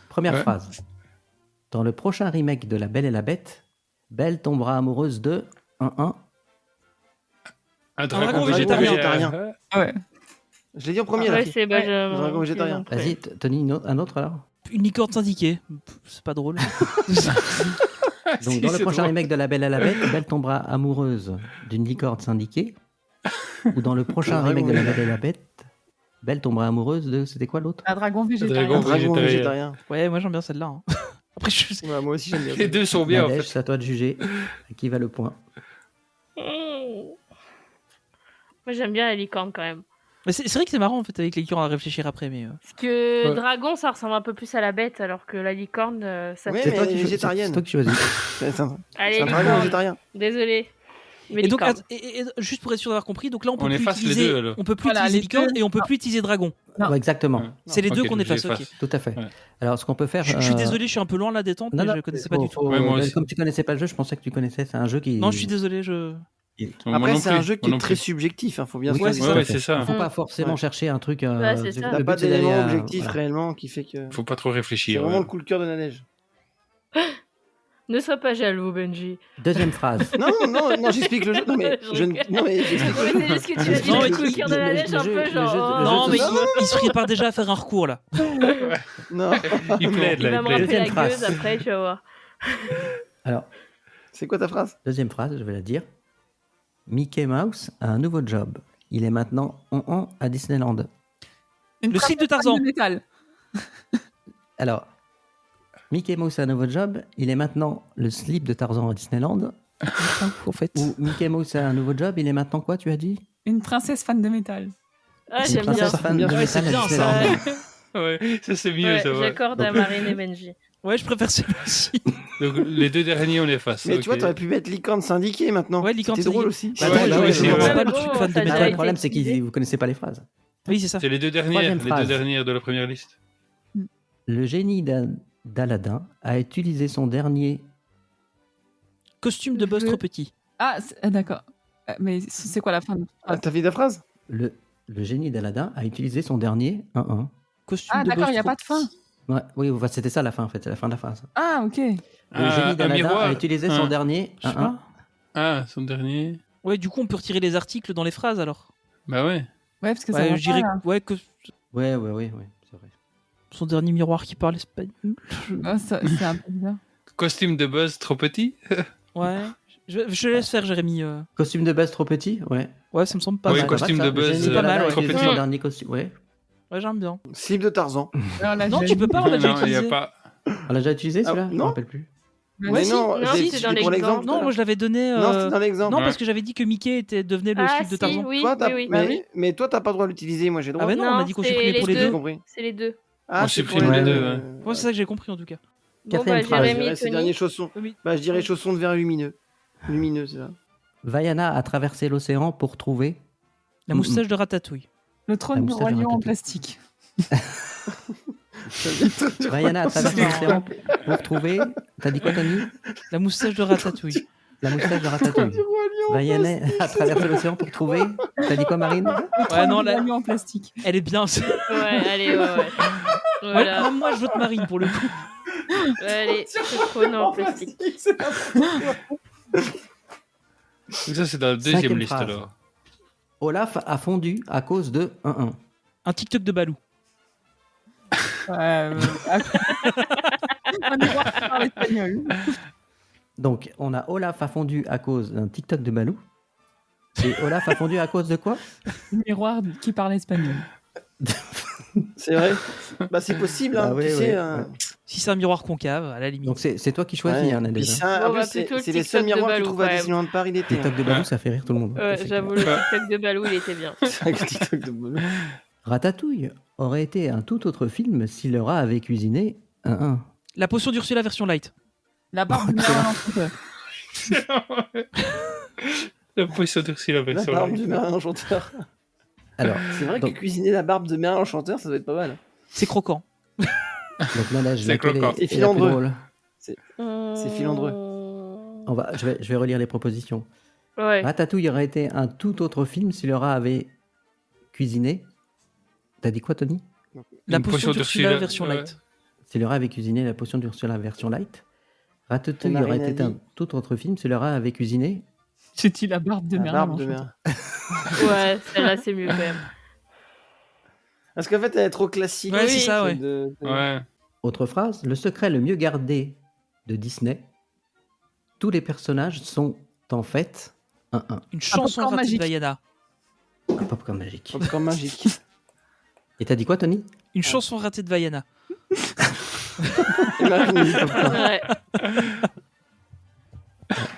A: Première
J: Ouais.
A: phrase. Dans le prochain remake de La Belle et la Bête, Belle tombera amoureuse de 1-1.
J: Un
C: dragon
B: végétarien.
K: Ouais.
B: Je l'ai dit en premier.
D: Ouais,
B: là.
D: c'est Benjamin.
B: Dragon végétarien.
A: Vas-y, Tony, un autre alors.
C: une licorne syndiquée. Pff, c'est pas drôle.
A: Donc,
J: Si,
A: dans le
J: c'est
A: prochain
J: drôle.
A: remake de La Belle et la Bête, Belle tombera amoureuse d'une licorne syndiquée. Ou dans le prochain
B: Dragon
A: remake de La Belle et la Bête, Belle tombera amoureuse de. C'était quoi l'autre?
K: Un dragon
J: dragon.
K: végétarien.
B: Un dragon
J: végétarien.
B: végétarien.
C: Ouais, moi j'aime bien celle-là. hein. Après, je sais.
B: Ouais, moi aussi j'aime bien.
J: Les deux sont bien en
A: Nadège,
J: fait.
A: c'est à toi de juger. À qui va le point?
D: Mm. Moi, j'aime bien la licorne quand même.
C: Mais c'est vrai que c'est marrant en fait avec les licornes à réfléchir après, mais.
D: Parce que
J: Ouais.
D: dragon, ça ressemble un peu plus à la bête, alors que la licorne, ça
B: Ouais,
D: fait.
B: mais
A: toi
B: elle est
A: qui
B: végétarienne.
A: C'est toi qui choisis.
B: C'est un
D: Allez,
B: dragon
D: licorne.
B: végétarien.
D: Désolé. Mais
C: Et donc,
D: licorne.
C: et juste pour être sûr d'avoir compris, donc là on peut
J: On
C: plus
J: efface les
C: utiliser,
J: deux, alors.
C: on peut plus
K: Voilà,
C: utiliser
K: les
C: licorne
K: deux.
C: et on peut
K: Non.
C: plus utiliser dragon.
K: Non.
A: Ouais, exactement.
J: Ouais.
C: C'est les deux
J: Ok,
C: qu'on
J: donc
C: efface.
J: j'efface.
C: Ok.
A: Tout à fait.
J: Ouais.
A: Alors, ce qu'on peut faire.
C: Je suis désolé, je suis un peu loin de la détente, mais je connaissais pas du tout.
J: Ouais, moi aussi.
A: Comme tu connaissais pas le jeu, je pensais que tu connaissais. C'est un jeu qui.
C: Non, je suis désolé, je.
J: Moi
B: Après,
J: non
B: c'est
J: plus,
B: un jeu
J: moi
B: qui est
J: non
B: très
J: plus.
B: subjectif, faut bien
A: Oui,
B: se
C: Ouais,
B: le
C: c'est
B: dire.
C: ça.
J: Ouais, c'est ça.
A: Faut pas forcément
B: Ouais.
A: chercher un truc.
D: Ouais, c'est ça.
B: T'as
A: Le
B: pas
A: but, c'est d'aller
B: d'élément
A: à-
B: objectif
A: voilà.
B: réellement qui fait que.
J: Faut pas trop
B: C'est
J: réfléchir.
B: vraiment
J: ouais.
B: le coup de cœur de Nadège.
D: Ne sois pas jaloux, Benji.
A: Deuxième phrase.
B: Non, j'explique le jeu. Non, mais
D: Je rigole.
B: j'explique le
D: Ouais,
B: jeu.
D: c'est juste que tu
A: Non,
D: as dit
A: mais
D: le coup de cœur de la neige un
A: jeu-
D: peu,
A: le
D: genre.
A: jeu-
D: oh.
A: le
C: Non,
A: jeu-
C: mais
A: Non,
C: il se prépare déjà à faire un recours là.
B: Non.
J: Il plaide
D: Il va
J: là,
D: me
J: il plaide.
D: rappeler la
A: Deuxième phrase.
D: gueuse après, tu vas voir.
A: Alors,
B: C'est quoi ta phrase?
A: deuxième phrase, je vais la dire. Mickey Mouse a un nouveau job. Il est maintenant à Disneyland.
K: Une
C: Le slip de
K: princesse
C: Tarzan.
K: de métal.
A: Alors, Mickey Mouse a un nouveau job. Il est maintenant le slip de Tarzan à Disneyland.
C: En fait.
A: Ou Mickey Mouse a un nouveau job. Il est maintenant quoi, tu as dit?
K: Une princesse fan de métal.
D: Ah,
A: Une
D: j'aime bien.
A: princesse fan de
B: Ouais,
C: c'est
A: métal à
C: bien, ça.
A: Disneyland.
J: Ouais, ça c'est mieux,
D: Ouais,
J: ça va.
D: j'accorde à Marine et Benji.
C: Ouais, je préfère celui-ci.
J: Donc les deux derniers, on les efface.
B: Mais
J: ok.
B: tu vois, t'aurais pu mettre licorne syndiquée maintenant.
C: Ouais, licorne
B: C'était drôle
C: syndiquée.
B: aussi.
A: Bah,
J: Ouais,
A: non,
J: ouais,
A: ouais,
J: c'est
A: ouais,
J: vrai.
A: ouais.
C: pas le
D: bon,
C: truc fan
D: ça
C: de
D: a
A: Mais
C: métal.
A: le problème, c'est
D: été
A: que vous connaissez pas les phrases.
C: Oui, c'est ça.
J: C'est les deux
A: Troisième phrase.
J: dernières de la première liste.
A: Le génie d'Aladin a utilisé son dernier.
C: Costume de boss trop petit.
K: D'accord. Mais c'est quoi la fin de
B: Ah, t'as fait ta phrase?
A: Le génie d'Aladin a utilisé son dernier 1-1.
C: Costume
K: Ah,
C: de
K: d'accord,
C: boss
K: il n'y a
C: trop
K: pas de fin.
C: petit.
A: Ouais, oui, enfin, c'était ça la fin en fait, c'est la fin de la phrase.
K: Ah, ok.
A: Le génie
J: un
A: d'Aladin
J: miroir.
A: a utilisé son dernier
C: Je sais
A: 1-1.
C: pas.
J: Ah, son dernier.
C: Ouais, du coup, on peut retirer les articles dans les phrases alors.
J: Bah ouais.
K: Ouais, parce que ça
C: Ouais,
K: va
C: je dirais
K: pas, là.
C: ouais, que
A: Ouais, c'est vrai.
C: son dernier miroir qui parle espagnol.
K: Ah, c'est un peu bizarre.
J: Costume de buzz trop petit.
C: Ouais. Je laisse faire, Jérémy.
A: Costume de base trop petit, ouais.
C: Ouais, ça me semble pas
J: Ouais,
C: mal.
J: costume
A: Ça va,
J: de
A: ça. Le
J: base,
A: génie
C: pas mal,
A: d'Aladin a
C: ouais.
A: utilisé
J: trop
A: son
J: petit.
A: dernier costume, ouais.
C: Ouais, j'aime bien.
B: Slip de Tarzan.
K: Alors là,
C: Non,
K: j'ai-
C: tu peux pas, on l'a déjà
J: Non, il y a
C: utilisé.
J: pas.
A: On l'a déjà utilisé celui-là?
B: Ah,
A: Je me
B: non.
A: rappelle plus.
K: Ouais,
B: Mais
K: si.
B: non,
D: Non,
B: j'ai-
D: c'était dans
B: pour
D: l'exemple.
C: Non, moi je l'avais donné.
B: Non, c'était dans l'exemple.
C: Non, parce que j'avais dit que Mickey devenait le
D: Ah,
C: slip de
D: si,
C: Tarzan.
D: oui,
B: Toi, t'as-
D: oui, oui.
B: mais,
K: Bah oui.
B: mais toi, t'as pas le droit de l'utiliser, moi j'ai le droit.
C: Ah, bah non, on a dit qu'on
D: c'est
C: supprimait pour les
B: J'ai
C: deux.
B: compris.
D: C'est les deux.
B: Ah,
J: On
B: c'est
J: supprime
B: pour
J: les
B: les
J: deux.
B: deux.
J: ouais.
C: Ouais, c'est ça que j'ai compris en tout cas.
D: Bon,
A: Quatrième
D: bah,
A: phrase.
D: Jérémy et
B: C'est
D: Tony.
B: dernier chausson.
C: Oui.
B: Bah, je dirais chausson de verre lumineux. Lumineux, c'est ça.
A: Vaiana a traversé l'océan pour trouver.
C: La moustache de Ratatouille.
K: Le
A: La
K: trône du
A: moustache
K: roi
A: de
K: lion en
A: Ratatouille.
K: plastique.
A: Vaiana a traversé l'océan pour trouver. T'as dit quoi, Tony?
C: La moustache de Ratatouille.
A: La moustache de Ratatouille. Vaiana a traversé l'océan pour trouver. T'as dit quoi, Marine?
C: Ouais, non,
K: Le
C: là,
K: roi lion en plastique.
C: elle est bien.
D: Ouais, allez, ouais. Voilà.
C: Ouais, moi, je vote Marine pour le coup.
D: Allez, c'est trop en plastique.
J: Donc ça, c'est dans la deuxième
A: Cinquième
J: liste
A: phrase.
J: alors.
A: Olaf a fondu à cause de 1-1.
C: Un TikTok de Balou.
K: Un miroir qui parle espagnol.
A: Donc, on a Olaf a fondu à cause d'un TikTok de Balou. Et Olaf a fondu à cause de quoi?
K: Un miroir qui parle espagnol.
B: C'est vrai. Bah, c'est possible, hein,
A: Bah ouais,
B: tu
A: ouais,
B: sais.
A: ouais.
C: Si c'est un miroir concave, à la limite.
A: Donc, c'est toi qui choisis,
B: Ouais.
A: hein,
B: Puis
A: Nadège.
B: ça,
D: Bon,
B: en
D: bah,
B: plus, c'est
D: plutôt le
B: c'est les
D: TikTok
B: seuls
D: de
B: miroirs que tu
D: Balou,
B: trouves à
D: quand même.
B: Disneyland Paris l'été.
A: TikTok de Balou, ça fait rire tout le monde.
D: Ouais,
A: C'est
D: j'avoue, le TikTok de Balou, il était bien.
B: C'est vrai que TikTok de Balou.
A: Ratatouille aurait été un tout autre film si le rat avait cuisiné 1-1.
C: La potion d'Ursula version light.
K: La barbe du Merlin l'Enchanteur.
J: La poisson d'Ursula
B: La
J: version
B: barbe
J: light.
B: de Merlin Enchanteur.
A: Alors,
B: C'est vrai que
A: Donc-
B: cuisiner la barbe de Merlin Enchanteur, ça doit être pas mal.
C: C'est croquant.
A: donc Nadège,
J: C'est
A: laquelle
J: croquant.
A: est,
B: Et
A: est la plus
B: filandreux.
A: drôle?
B: C'est filandreux.
A: Je vais relire les propositions.
D: Ouais.
A: Ratatouille aurait été un tout autre film si le rat avait cuisiné. T'as dit quoi, Tony?
C: La
J: Une
C: potion d'Ursula version
J: ouais.
C: light.
A: Si le rat avait cuisiné la potion d'Ursula version light. Ratatouille
B: Marine
A: aurait
B: a
A: été
B: dit.
A: un tout autre film si le rat avait cuisiné.
K: J'ai dit la barbe de
B: La
K: Merlin
B: barbe de
K: l'Enchanteur.
B: Merlin.
D: Ouais, celle-là, c'est mieux quand même.
B: Parce qu'en fait, elle est trop classique.
C: Ouais, c'est ça, ouais.
J: Ouais.
A: Autre phrase, le secret le mieux gardé de Disney. Tous les personnages sont en fait 1-1.
C: Une chanson
K: popcorn
C: ratée de
K: magique.
C: Vaiana.
A: Un popcorn magique.
B: Popcorn magique.
A: Et t'as dit quoi, Tony?
C: Une chanson ratée de Vaiana.
B: Et Marine dit popcorn.
D: Ouais.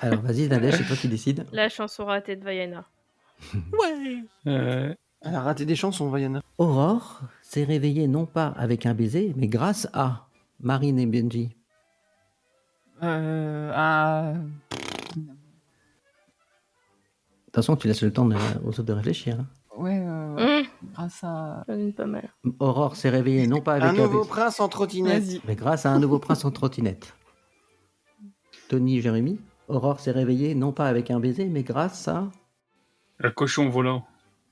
A: Alors vas-y, Nadège, c'est toi qui décides.
D: La chanson ratée de Vaiana.
C: Ouais.
B: Elle a raté des chansons, Vaiana.
A: Aurore s'est réveillée non pas avec un baiser, mais grâce à Marine et Benji. De toute façon, tu laisses le temps aux autres de réfléchir. Hein.
K: Ouais, grâce à...
D: Ça donne pas mal.
A: Aurore s'est réveillée non pas avec
B: Un nouveau
A: baiser,
B: prince en trottinette.
K: Vas-y.
A: mais grâce à un nouveau prince en trottinette. Tony, Jérémy. Aurore s'est réveillée non pas avec un baiser, mais grâce à...
J: Le cochon volant.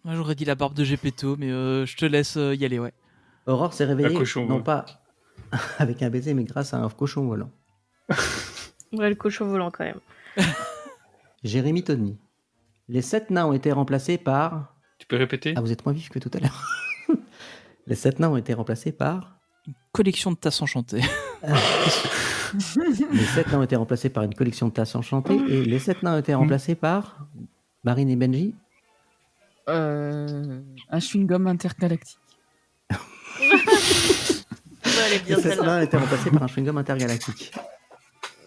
C: Moi, j'aurais dit la barbe de Gepetto, mais je te laisse y aller, ouais.
A: Aurore s'est réveillée
J: cochon,
A: non
J: ouais.
A: pas avec un baiser, mais grâce à un cochon volant.
D: Ouais, le cochon volant quand même.
A: Jérémy, Tony. Les 7 nains ont été remplacés par...
J: Tu peux répéter?
A: Ah, vous êtes moins vif que tout à l'heure. Les 7 nains ont été remplacés par...
C: Une collection de tasses enchantées.
A: Les 7 nains ont été remplacés par une collection de tasses enchantées. Et les 7 nains ont été remplacés par... Marine et Benji.
K: Un chewing-gum intergalactique.
D: Ouais, elle est bien
A: Les 7
D: celle-là.
A: nains ont été remplacés par un chewing-gum intergalactique.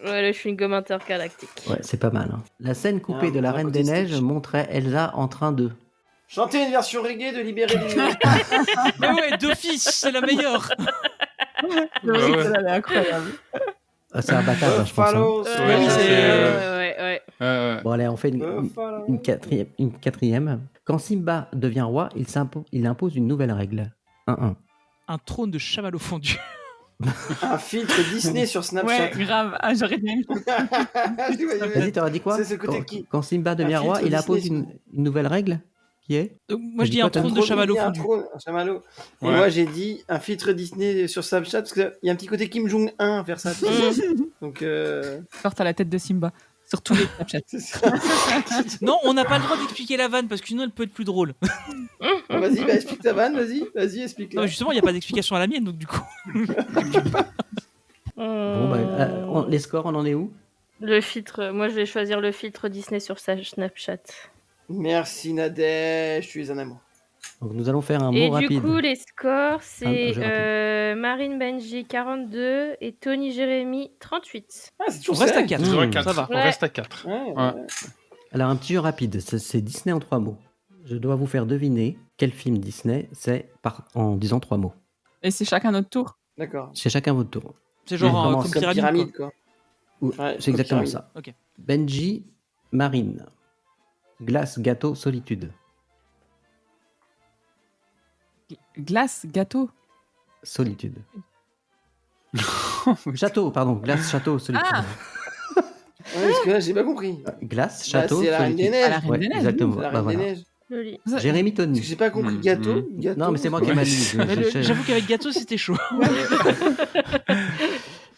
D: Ouais, le chewing-gum intergalactique.
A: Ouais, c'est pas mal. Hein. La scène coupée de la
B: d'un
A: Reine
B: côté
A: des Neiges
B: Stitch.
A: montrait Elsa en train de...
B: Chanter une version reggae de Libérer les nuits.
C: Mais ouais, d'office, c'est la meilleure.
K: Elle est incroyable.
A: Ah, c'est un bâtard, là, je pense. Hein.
B: Buffalo,
J: Ouais,
C: oui, c'est-
D: ouais.
A: Bon, allez, on fait
B: Buffalo.
A: une quatrième. Quand Simba devient roi, il impose une nouvelle règle. 1-1.
C: Un trône de chamallow fondu.
B: Un filtre Disney sur Snapchat.
K: Ouais, grave. Ah, j'aurais bien eu.
A: Vas-y, t'aurais dit quoi?
B: C'est ce côté qui-
A: Quand Simba devient
B: Un
A: roi,
B: filtre
A: il impose
B: Disney
A: une nouvelle règle qui est
C: Moi, je dis un
A: T'as
C: trône de chamallow fondu.
B: Un chamallow. Et
J: Ouais.
B: moi, j'ai dit un filtre Disney sur Snapchat parce qu'il y a un petit côté Kim Jong-un à faire ça. tu sais. Donc,
K: Sorte à la tête de Simba. Sur tous les Snapchat.
B: c'est ça.
C: Non, on n'a pas le droit d'expliquer la vanne parce que sinon elle peut être plus drôle.
B: Ah, vas-y, bah, explique ta vanne, vas-y, explique-la.
C: Non, justement, il n'y a pas d'explication à la mienne, donc du coup.
A: Bon, bah, les scores, on en est où?
D: Le filtre, moi je vais choisir le filtre Disney sur sa Snapchat.
B: Merci Nadège, tu es un amour.
A: Donc, nous allons faire un
D: Et
A: mot
D: du
A: rapide.
D: coup, les scores,
A: Un
D: c'est
A: jeu rapide.
D: Marine Benji 42 et Tony Jérémy 38.
B: Ah, c'est
C: On
B: toujours
C: reste à
B: serré.
C: 4.
J: On reste à
C: Ça
J: 4.
C: va.
J: On reste à 4.
B: Ouais,
J: Ouais.
B: ouais.
A: Alors, un petit jeu rapide. C'est Disney en 3 mots. Je dois vous faire deviner quel film Disney c'est en disant 3 mots.
K: Et c'est chacun notre tour.
B: D'accord.
A: C'est chacun votre tour.
C: C'est genre
A: On commence
C: comme
B: Comme
C: pyramide.
B: pyramide,
C: quoi.
B: quoi.
A: Ou-
B: Ouais,
A: c'est
B: comme
A: exactement
B: pyramide.
A: ça.
C: Ok.
A: Benji, Marine. Glace, gâteau, solitude.
K: Glace, gâteau.
A: Solitude. Château, pardon. Glace, château, solitude.
K: Ah
B: Ouais, parce que là, j'ai pas compris.
A: Glace,
B: Bah,
A: château,
B: c'est la Reine
A: solitude.
B: des Neiges.
K: Ah, la Reine
A: Ouais,
K: des Neiges,
A: exactement.
B: C'est la
A: Bah,
B: Reine des
A: voilà.
B: Neiges.
D: Joli.
A: Jérémy Tony.
B: Parce que j'ai pas compris gâteau. Gâteau.
A: Non, mais c'est moi qui ai mal dit.
C: Mais J'avoue qu'avec gâteau, c'était chaud.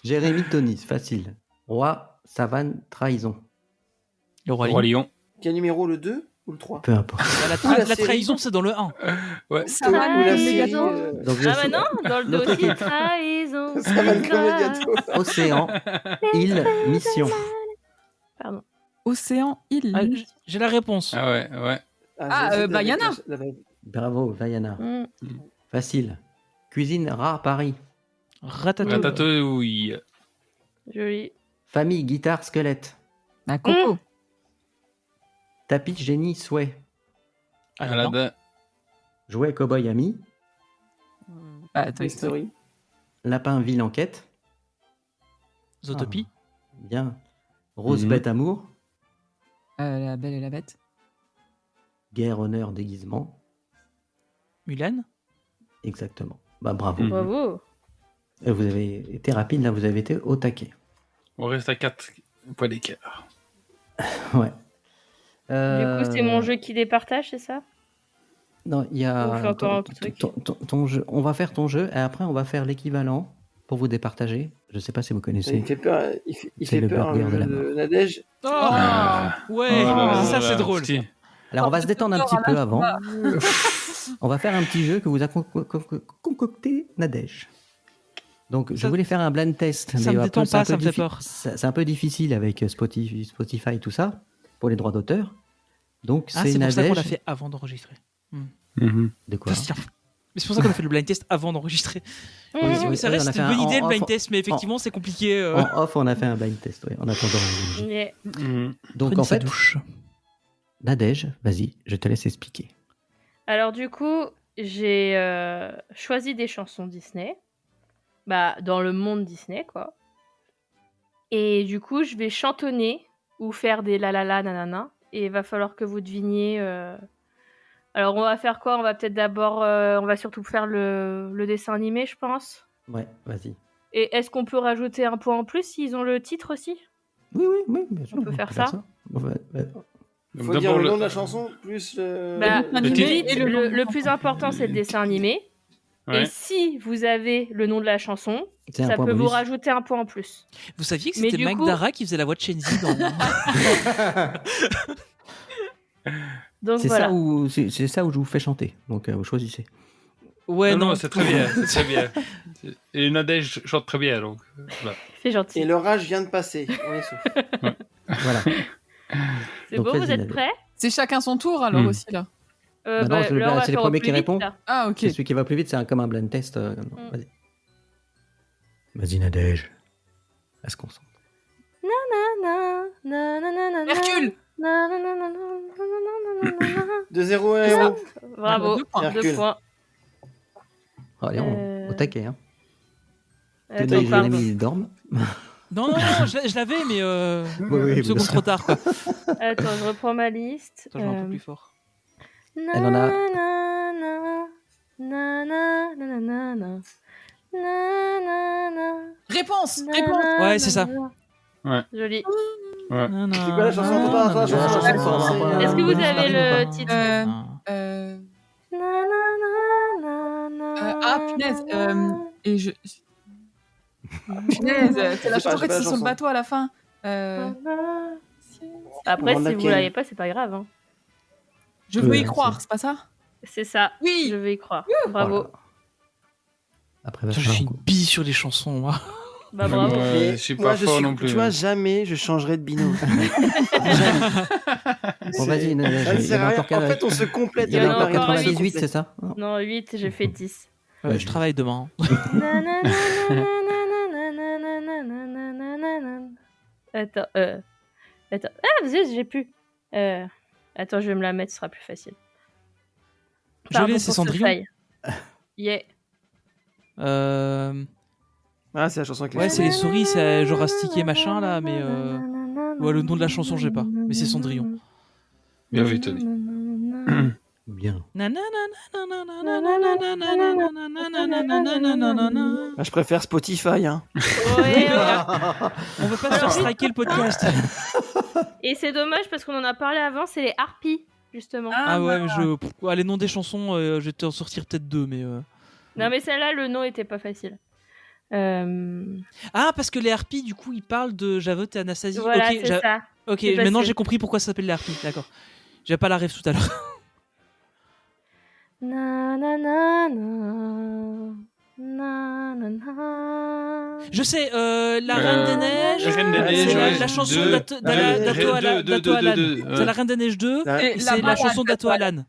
A: Jérémy Tony, c'est facile. Roi, savane, trahison.
C: Le roi
J: Roi
C: Lion.
J: Lion.
B: Quel numéro, le 2 ou le 3?
A: Peu importe.
C: Bah,
B: Ou la
C: la
B: série.
C: trahison, c'est dans le 1.
J: Ouais.
K: Ça va,
B: Ou la
K: le
B: série.
K: gâteau.
A: Donc,
D: Ah bah non, dans le
A: L'autre
D: dossier
A: équipe.
D: trahison.
B: Ça va comme le gâteau.
A: Océan, île, mission.
D: Pardon.
K: Océan, île.
C: Ah, j'ai la réponse.
J: Ah ouais, ouais.
K: Vaiana.
A: Bravo, Vaiana.
D: Mm.
A: Facile. Cuisine, rat, Paris.
C: Ratatouille.
J: Ratatouille.
D: Joli.
A: Famille, guitare, squelette.
K: Ah, Coco.
A: Tapis, génie, souhait.
J: Aladdin.
A: Jouet, cowboy, ami.
K: Bah,
B: Toy Story.
A: Lapin, ville, enquête.
C: Zootopie.
A: Bien. Rose,
J: Mhm.
A: bête, amour.
K: La Belle et la Bête.
A: Guerre, honneur, déguisement.
C: Mulan.
A: Exactement. Bah, bravo.
J: Mhm.
D: Bravo.
A: Et vous avez été rapide, là, vous avez été au taquet.
J: On reste à 4 points d'écart.
A: Ouais.
D: Du coup, c'est mon jeu qui départage, c'est ça?
A: Non, il y a.
D: On fait encore un truc.
A: ton jeu. On va faire ton jeu et après, on va faire l'équivalent pour vous départager. Je sais pas si vous
B: Il
A: connaissez.
B: fait peur, il
A: C'est
B: fait
A: le
B: peur
A: burger de la
B: de Nadège.
C: Oh
J: Ah.
C: Ouais, ça c'est drôle.
J: Si.
A: Alors, on va se détendre un petit peu avant. On va faire un petit jeu que vous a concocté Nadège. Donc, je
C: Ça-
A: voulais faire un blind test.
C: ça me
A: après,
C: détend
A: c'est un
C: pas,
A: peu
C: ça me fait peur.
A: C'est un peu difficile avec Spotify et tout ça, pour les droits d'auteur. Donc,
C: Ah,
A: c'est
C: c'est pour ça qu'on l'a
A: Nadège.
C: fait avant d'enregistrer.
J: Mhm.
A: De quoi?
C: Ça, mais c'est pour ça qu'on a fait le blind test avant d'enregistrer.
A: Oui,
C: Oui,
A: oui,
C: ça
A: oui,
C: reste
A: on a fait
C: une bonne
A: un
C: idée le
A: en
C: blind
A: off.
C: test, mais effectivement c'est compliqué.
A: En off, on a fait un blind test, oui, en attendant.
C: Mm.
J: Mhm.
A: Donc,
C: Prenez
A: en
C: sa
A: fait,
C: douche.
A: Nadège, vas-y, je te laisse expliquer.
D: Alors du coup, j'ai choisi des chansons Disney, dans le monde Disney, quoi. Et du coup, je vais chantonner ou faire des la la la nanana. Et il va falloir que vous deviniez. Alors, on va faire quoi? On va peut-être d'abord. On va surtout faire le dessin animé, je pense.
A: Ouais, vas-y.
D: Et est-ce qu'on peut rajouter un point en plus s'ils ont le titre aussi?
A: Oui, bien sûr.
D: On peut faire ça.
A: Ouais.
B: Il faut dire le nom de la chanson plus le...
K: animé
D: dites,
K: et le
D: le plus important, c'est le dessin animé.
J: Ouais.
D: Et si vous avez le nom de la chanson,
A: C'est un
D: ça
A: point
D: peut vous
A: bonus.
D: rajouter un point en plus.
C: Vous saviez que
D: Mais
C: c'était
D: du
C: Mike
D: coup-
C: Dara qui faisait la voix de Shenzi dans.
D: Donc
A: C'est
D: voilà.
A: ça où c'est ça où je vous fais chanter. Donc vous choisissez.
C: Ouais,
J: non, c'est très bien, c'est très bien. Et Nadège chante très bien, donc voilà.
D: C'est gentil.
B: Et l'orage vient de passer. On est sauf.
A: Voilà.
D: C'est
A: Donc,
D: beau,
A: vas-y,
D: vous êtes
A: Nadège.
D: prêts?
K: C'est chacun son tour alors aussi là.
A: Non,
D: Là,
A: c'est
D: on va
A: c'est les
D: faire au
A: premiers
D: plus
A: qui
D: vite,
A: répondent.
D: là.
K: Ah ok.
A: C'est celui qui va plus vite, c'est comme un blind test. Vas-y. Vas-y, Nadège. Est-ce qu'on sent?
K: Hercule.
B: 2-0 à héros.
D: Bravo,
K: 2 points.
D: deux
B: Hercule.
D: points.
A: Oh, allez, au taquet. Hein.
D: Attends,
A: Tony et
D: pardon.
A: Jérémy, ils dorment.
C: Non, je l'avais, mais
A: Oui,
C: une seconde
A: bien
C: trop tard, quoi.
D: Attends, je reprends ma liste.
C: Attends, je vais un peu plus fort.
A: Elle en a-
K: Réponse.
C: Ouais, c'est ça.
J: Ouais.
D: Joli.
J: Ouais.
B: C'est quoi la chanson? Attends, la chanson.
D: Est-ce que vous avez le titre?
K: Ah punaise. Et je. Punaise. C'est la
B: Je sais pas,
K: chanson
B: j'ai pas
K: qui
B: la
K: est sur le
B: chanson.
K: bateau à la fin.
D: Après,
B: Bon,
D: si vous
B: laquelle?
D: l'avez pas, c'est pas grave. Hein.
K: Je veux y
A: Ouais,
K: croire, c'est pas ça?
D: C'est ça.
K: Oui.
D: Je vais y croire. Bravo.
A: Voilà. Après, va
C: Putain, je
A: falloir
C: suis
A: un
C: une
A: coup.
C: bille sur les chansons, moi.
D: Bah bravo.
J: Ouais,
B: Et
J: je suis
B: moi,
J: pas fort non plus.
B: Tu vois, jamais je changerai de binôme.
A: Bon, vas-y, Nadège.
B: Ça ne
A: Il y
B: sert à
A: avait
B: rien.
A: encore
B: En fait, on se complète.
A: Il y avait
D: Il y en a
A: encore
D: encore
A: 98,
B: huit.
A: c'est ça?
D: Non, 8, j'ai fait 10.
A: Ouais,
C: Je travaille demain.
D: Attends, attends. Ah, zut, j'ai plus. Attends, je vais me la mettre, ce sera plus facile.
C: Je l'ai, c'est Cendrillon.
D: Yeah.
B: Ah, c'est la chanson
C: Ouais, c'est les souris, c'est genre astiqué machin là, mais ouais, le nom de la chanson, j'ai pas. Mais c'est Cendrillon.
J: Bien vu, Tony.
A: Bien.
B: Ah, je préfère Spotify. Hein.
D: Ouais,
C: On veut pas se faire striker le podcast.
D: Et c'est dommage parce qu'on en a parlé avant, c'est les harpies, justement.
C: Ah ouais, mais les noms des chansons, je vais t'en sortir peut-être 2, mais.
D: Non, mais celle-là, le nom était pas facile.
C: Ah, parce que les harpies, du coup, ils parlent de Javot et Anastasie.
D: Voilà,
C: Ok,
D: c'est ça.
C: Ok,
D: C'est
C: maintenant
D: facile.
C: j'ai compris pourquoi ça s'appelle les harpies, d'accord. J'avais pas la rêve tout à l'heure.
D: Na, na, na, na. Na, na, na.
C: Je sais, la Reine des Neiges.
J: La Reine des Neiges,
C: C'est
J: ouais,
C: la chanson
J: deux.
C: d'Ato Alan.
J: Deux,
C: C'est la Reine des Neiges 2.
K: Et
C: C'est la
K: balade
C: chanson d'Ato
K: d'Ato
C: Alan.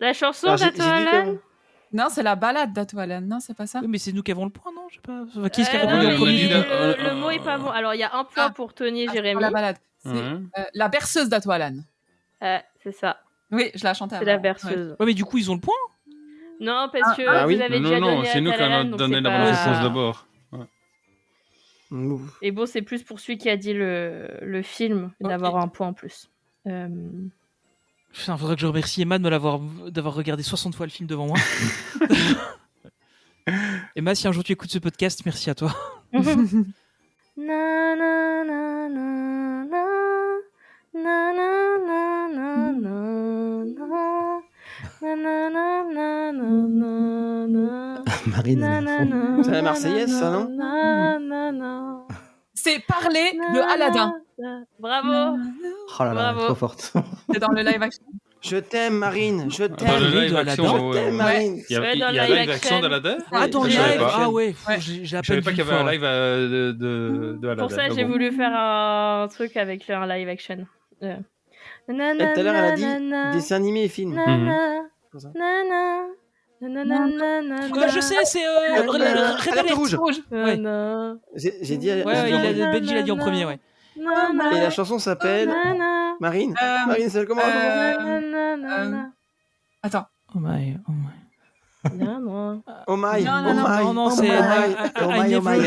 D: La chanson
B: Alors, j'ai
D: d'Ato
B: dit
D: Alan.
B: comment?
K: Non, c'est la balade d'Ato Alan. Non, c'est pas ça?
C: Oui, mais c'est nous qui avons le point, non? Je sais pas. Enfin, qui est-ce qui a
D: Non,
C: répondu
D: mais
C: en premier
D: le mot est pas bon. Alors, il y a un point pour Tony et
K: Ah, c'est
D: Jérémy.
K: pas la balade. C'est
J: Ouais.
K: la berceuse d'Ato Alan.
D: C'est ça.
K: Oui, je la chantais
D: C'est
K: avant.
D: la berceuse.
C: Ouais, mais du coup, ils ont le point.
D: Non, parce que
B: bah oui.
D: vous avez
J: Non,
D: déjà
J: non,
D: donné
J: c'est nous
D: Ato
J: qui en
D: Alan,
J: avons
D: donc
J: donné
D: c'est
J: la bonne
D: pas-
J: réponse d'abord.
B: Ouf.
D: Et bon, c'est plus pour celui qui a dit le film d'avoir un point en plus.
C: Putain, faudrait que je remercie Emma d'avoir regardé 60 fois le film devant moi. Emma, si un jour tu écoutes ce podcast, merci à toi.
D: Na, na, na, na, na. Na, na, na, na, na, na. Na, na, na, na, na, na.
A: Marine,
D: Na,
A: elle est
D: na,
A: à fond.
D: na,
B: C'est la Marseillaise, ça, non?
D: na, na, na.
K: C'est parler de Aladdin.
D: Bravo.
A: Oh là là,
D: Bravo.
A: trop forte.
K: C'est dans le live action.
B: Je t'aime, Marine. Je
J: Dans
B: t'aime.
J: le
C: de
J: live
C: Aladdin.
J: action,
B: Je t'aime, Marine.
J: Il y a,
D: Ouais, dans
J: il y a
D: le live
J: live action
D: action.
J: d'Aladdin?
C: Ah, dans le
B: je savais
C: live.
B: pas.
C: Ah ouais,
K: Ouais.
C: j'ai à
J: Je savais
C: peine
J: pas
C: vu
J: qu'il y
C: le
J: avait un
C: fort.
J: live de Aladdin.
D: Pour ça,
J: mais
D: j'ai
J: bon.
D: voulu faire un truc avec un live action.
B: Tout à l'heure, elle a dit dessin animé et film. Pour ça.
C: Je sais, c'est Red
B: Alerte
C: Alert.
B: rouge.
C: Ouais.
B: J'ai dit.
C: Ouais, Benji l'a dit en premier, ouais.
B: Et la chanson s'appelle Marine. Marine, c'est comment la chanson?
K: Attends.
A: Oh my, oh my.
D: Non, non.
B: Oh my,
K: Non,
B: oh
K: non, non,
B: my,
C: non, non,
B: oh
C: c'est
B: my,
C: I
B: oh my, oh my.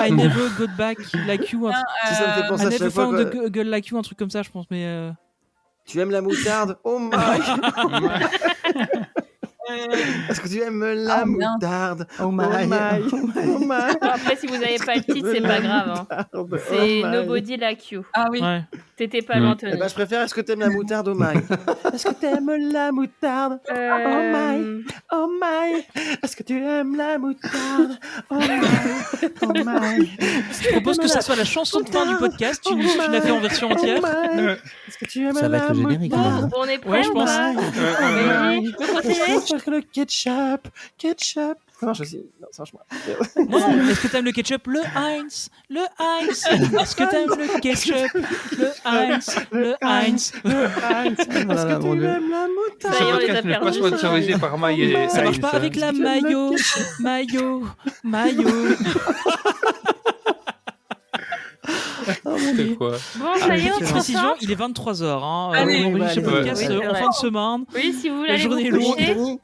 C: I never got back like you.
K: Non,
B: Ça me fait penser
C: I
B: à
C: never
B: chaque fois
C: found a
B: que
C: girl like you, un truc comme ça, je pense, mais.
B: tu aimes la moutarde. Oh my. Est-ce que tu aimes la moutarde?
A: Oh my,
B: Oh my,
A: oh my.
B: oh my.
D: Après, si vous n'avez pas le titre, c'est pas grave. Hein. C'est Nobody Like You.
K: Ah oui.
C: Ouais.
D: T'étais pas loin, Tony.
B: Eh ben, je préfère Est-ce que t'aimes la moutarde? Oh my. Est-ce que t'aimes la moutarde? Oh my, oh my. Est-ce que tu aimes la moutarde? Oh my, oh my.
C: Je propose que ça soit la chanson de fin du podcast. Tu l'as fait en version entière.
B: Est-ce que tu aimes
A: Ça va
B: la
A: être le générique.
B: moutarde?
D: On est prêt
C: Ouais, je
D: ou
C: pense.
D: pas
B: Ouais.
D: Tu peux continuer
B: Est-ce que le ketchup, ketchup. Ça marche aussi. Non, ça marche pas.
C: Non, est-ce que t'aimes le ketchup? Le Heinz. Le Heinz. Est-ce que t'aimes le ketchup? Le Heinz. Le Heinz.
B: Est-ce que tu aimes la moutarde?
D: Ça y est, on les a
J: podcast n'est pas
D: perdus.
J: sponsorisé par Maille et
C: Ça marche
J: Heinz,
C: pas
J: hein.
C: avec la maillot. Maillot.
J: C'est quoi?
D: Bon, ça y est, on
C: Petite
D: se
C: précision,
D: ressort.
C: il est 23h. Hein.
K: Allez,
C: on enregistre le
B: allez,
C: podcast
D: oui, c'est
C: en
D: vrai.
C: fin de semaine.
D: Oui, si vous voulez
C: La
D: aller
C: journée
D: vous
C: est longue.
D: coucher.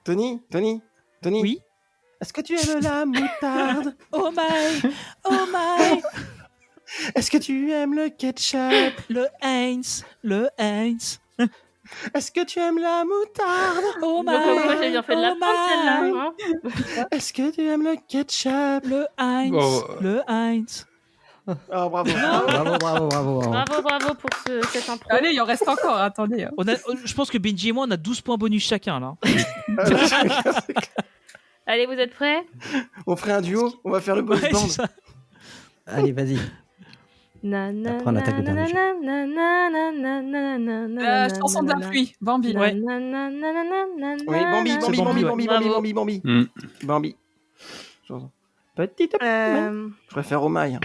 B: Tony,
D: Hein
B: Tony.
C: Oui.
B: Est-ce que tu aimes la moutarde?
C: Oh my. Oh my.
B: Est-ce que tu aimes le ketchup?
C: Le Heinz. Le Heinz.
B: Est-ce que tu aimes la moutarde?
C: Oh my.
D: Donc, moi, j'ai bien fait de la
C: Oh
D: prendre, celle-là.
C: my.
D: Hein
B: Est-ce que tu aimes le ketchup?
C: Le Heinz.
J: Oh.
C: Le Heinz.
B: Oh, bravo.
D: Bravo pour cette intro.
K: Allez, il en reste encore. Attendez.
C: Je pense que Benji et moi, on a 12 points bonus chacun, là.
D: Allez, vous êtes prêts?
B: On ferait un duo, on va faire le boss
C: Ouais,
B: band.
C: c'est ça.
A: Allez, vas-y. Après, on attaque le dernier jeu.
K: La chanson de la pluie, Bambi.
C: Ouais.
B: Oui, Bambi.
C: Bambi,
J: Mm.
B: Bambi. Petite. Je préfère au maille.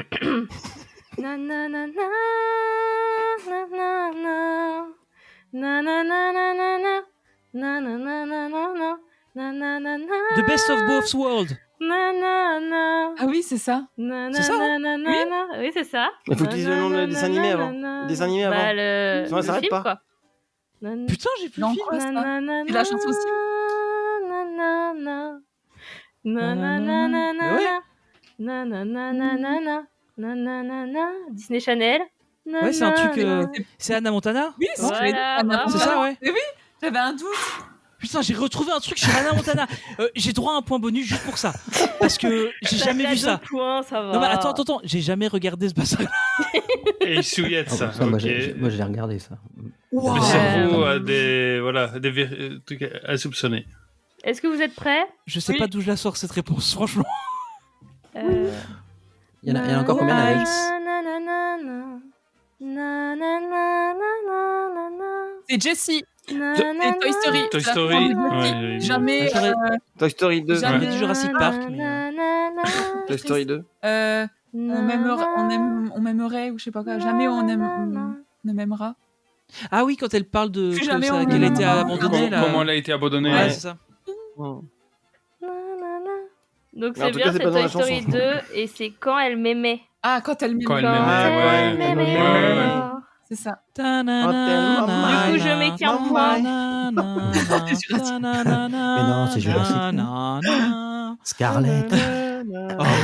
C: The best of both worlds.
K: Ah oui, c'est ça.
C: C'est ça,
D: Oui, c'est ça.
B: Il faut que tu dises le nom du dessin animé avant. Dessin animé avant.
D: Bah, le
B: Sinon, elle s'arrête
D: film,
B: pas.
D: quoi.
C: Putain, j'ai plus le
K: Non,
C: film.
K: quoi, ça C'est la chanson aussi.
D: Disney Channel.
C: Ouais, c'est un truc. C'est Hannah Montana.
K: Oui, c'est
D: Voilà,
K: Anna
D: bravo.
C: C'est
K: Montana.
C: ça, ouais.
K: Mais oui, j'avais un doute.
C: Putain, j'ai retrouvé un truc sur Hannah Montana. J'ai droit à un point bonus juste pour ça. Parce que j'ai jamais vu ça.
D: Points, ça va.
C: Non, mais attends. J'ai jamais regardé ce passage.
J: Et il souillette
A: Ah,
J: ça.
A: bon, ça, moi,
J: ok.
A: j'ai regardé ça.
C: Wow.
J: Le cerveau a des trucs insoupçonnés.
D: Est-ce que vous êtes prêts?
C: Je sais
K: Oui.
C: pas d'où je la sors cette réponse, franchement.
A: Il y en a encore combien là, Alex?
K: C'est Jessie.
J: Toy
K: Toy Story.
J: Toy
K: La
J: Story.
K: femme de Jessie.
J: Ouais,
K: Jamais.
C: J'aurais-
B: Toy Story 2.
K: Jamais.
C: J'avais dit Jurassic Park. Mais...
B: Toy Story 2.
K: On m'aimerait ou je sais pas quoi. Jamais on m'aimera.
C: Ah oui, quand elle parle de
K: Plus jamais
C: qu'elle
K: on
C: a été
K: aimera.
C: abandonnée. Là.
J: Comment elle a été abandonnée.
C: Ouais,
J: ouais.
C: c'est ça.
D: Donc
B: Mais en
D: c'est
B: tout
D: bien,
B: cas, c'est
D: c'est
B: pas dans
D: Toy
B: la
D: Story
B: chanson.
D: 2 et c'est quand elle m'aimait.
K: Ah, quand elle m'aime.
J: Quand elle
D: Quand
J: m'aimait,
D: elle
J: ouais.
D: m'aimait.
J: Ouais.
K: C'est ça.
D: Du coup, je mets qu'un point.
A: Mais non, c'est Jurassic. Scarlett.
C: Oh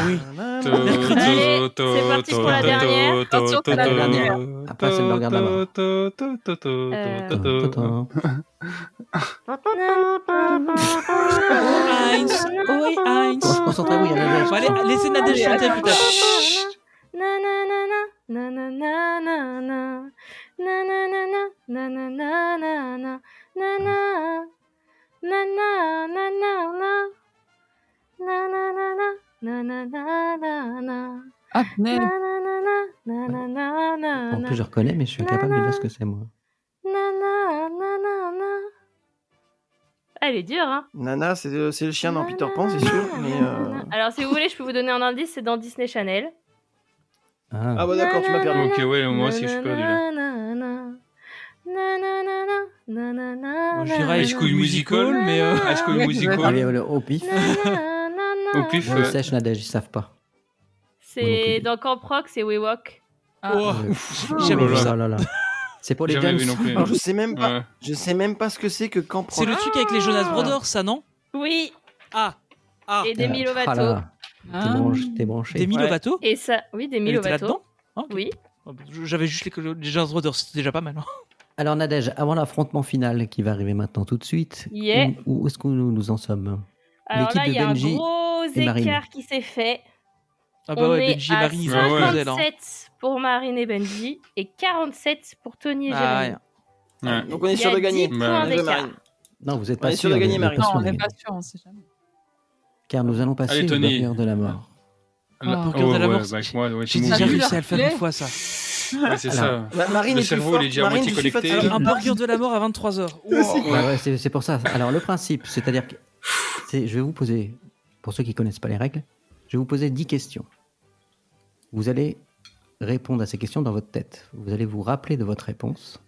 C: oui.
D: Allez, c'est parti pour la dernière.
K: Attention, c'est la dernière.
A: Après, c'est le burger de la mort.
C: Heinz. Oui, Heinz.
A: Concentrez-vous, il y en a déjà.
C: Bon, allez, laissez Nadège chanter plus tard.
K: Ah, punaise.
A: En plus, je reconnais, mais je suis incapable de dire ce que c'est, moi.
D: Elle est dure, hein.
B: Nana, c'est le chien dans Peter Pan, c'est sûr. Mais
D: Alors, si vous voulez, je peux vous donner un indice, c'est dans Disney Channel.
B: Ah bah d'accord, tu m'as perdu.
J: Ok, ouais, moi aussi je suis perdu là.
C: Bon, je dirais
J: High School Musical,
C: mais.
J: High School Musical.
A: Allez, au pif.
J: Au pif.
A: Bon, sèche, Nadège, ils savent pas.
D: C'est dans Camp Rock, c'est We Walk.
K: Ah.
C: Oh,
A: Oh
C: jamais vu
A: là
C: ça.
A: là là. C'est pour les
J: Jamais
A: jeunes.
J: vu non plus.
B: Alors, je sais même pas.
J: Ouais.
B: Je sais même pas ce que c'est que Camp
C: C'est le truc avec les Jonas Brothers, ça, non?
D: Oui,
C: Ah,
D: et Demi
A: Ah
D: Lovato.
A: là, t'es branché.
C: Demi
B: Ouais.
C: Lovato?
D: Et ça, oui, Demi
C: Elle était
D: Lovato.
C: là-dedans? Ah, ok.
D: Oui.
C: J'avais juste les Jonas Brothers, c'était déjà pas mal. Hein.
A: Alors Nadège, avant l'affrontement final qui va arriver maintenant tout de suite,
D: Yeah.
A: où est-ce que nous en sommes?
D: Alors
A: L'équipe
D: là,
A: de
D: il y a un
A: Benji
D: gros
A: et Marine.
D: écart qui s'est fait.
C: Ah bah
D: On
C: ouais,
D: est
C: Benji et
D: à
C: Marine, ils ont
J: Ah ouais.
C: explosé là.
D: 57 pour Marine et Benji et 47 pour Tony et
C: Ah
D: Jérémy.
C: ouais.
J: Ouais.
B: Donc on est
D: Il y
B: sûr
D: a
B: de gagner.
D: 10
J: Bah,
D: points
B: Bien joué,
D: d'écart.
B: Marine.
A: Non, vous n'êtes
B: On
A: pas
B: est sûr
A: sûr
B: de gagner,
A: vous êtes
B: Marine.
A: pas
K: Non,
A: sûr
K: on
A: de
K: n'est
A: gagner.
K: pas sûr, on sait jamais.
A: Car nous allons passer
J: Allez,
A: au
J: Tony.
A: burger de la mort.
J: Là-
C: Burger de la
J: ouais,
C: mort,
J: bah, avec moi, ouais,
C: J'ai
J: tout le
C: déjà
K: T'as
J: monde-
K: vu
C: réussi
K: leur
C: à le faire
K: filet
C: une fois, ça.
J: Ouais, c'est ça.
B: Marine
J: Le
B: est plus
J: cerveau,
B: forte.
J: il est déjà à
B: Marine,
J: moitié
B: je suis
J: connecté.
B: fatigué.
C: Un burger de la mort à 23h.
A: C'est pour ça. Alors le principe, c'est-à-dire que je vais vous poser, pour ceux qui ne connaissent pas les règles, je vais vous poser 10 questions. Vous allez répondre à ces questions dans votre tête. Vous allez vous rappeler de votre réponse.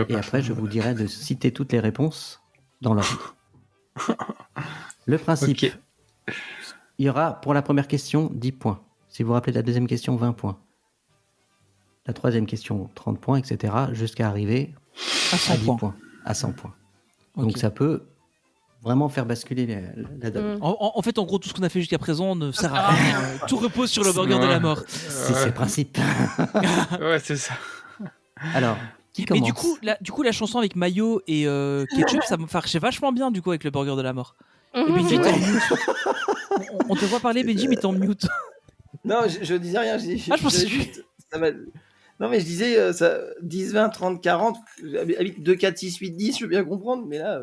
A: Et après, je vous dirai de citer toutes les réponses dans l'ordre. Le principe,
J: Ok.
A: il y aura pour la première question 10 points. Si vous vous rappelez de la deuxième question, 20 points. La troisième question, 30 points, etc. Jusqu'à arriver
C: À 100
A: à 10
C: points.
A: points. À 100 points.
C: Ok.
A: Donc ça peut vraiment faire basculer la donne.
C: En fait, en gros, tout ce qu'on a fait jusqu'à présent ne sert à rien. Tout repose sur le burger de la mort.
A: C'est le principe.
J: Ouais, c'est ça.
A: Alors, qui
C: Mais
A: commence
C: du coup, la chanson avec mayo et ketchup, ça marchait vachement bien du coup avec le burger de la mort. Et
D: Mhm.
C: Benji, t'es en mute. On te voit parler, Benji, mais t'es en mute.
B: Non, je disais rien.
C: Ah, je pensais que-
B: ça va. Non, mais je disais ça, 10, 20, 30, 40. Avec 2, 4, 6, 8, 10, je veux bien comprendre, mais là,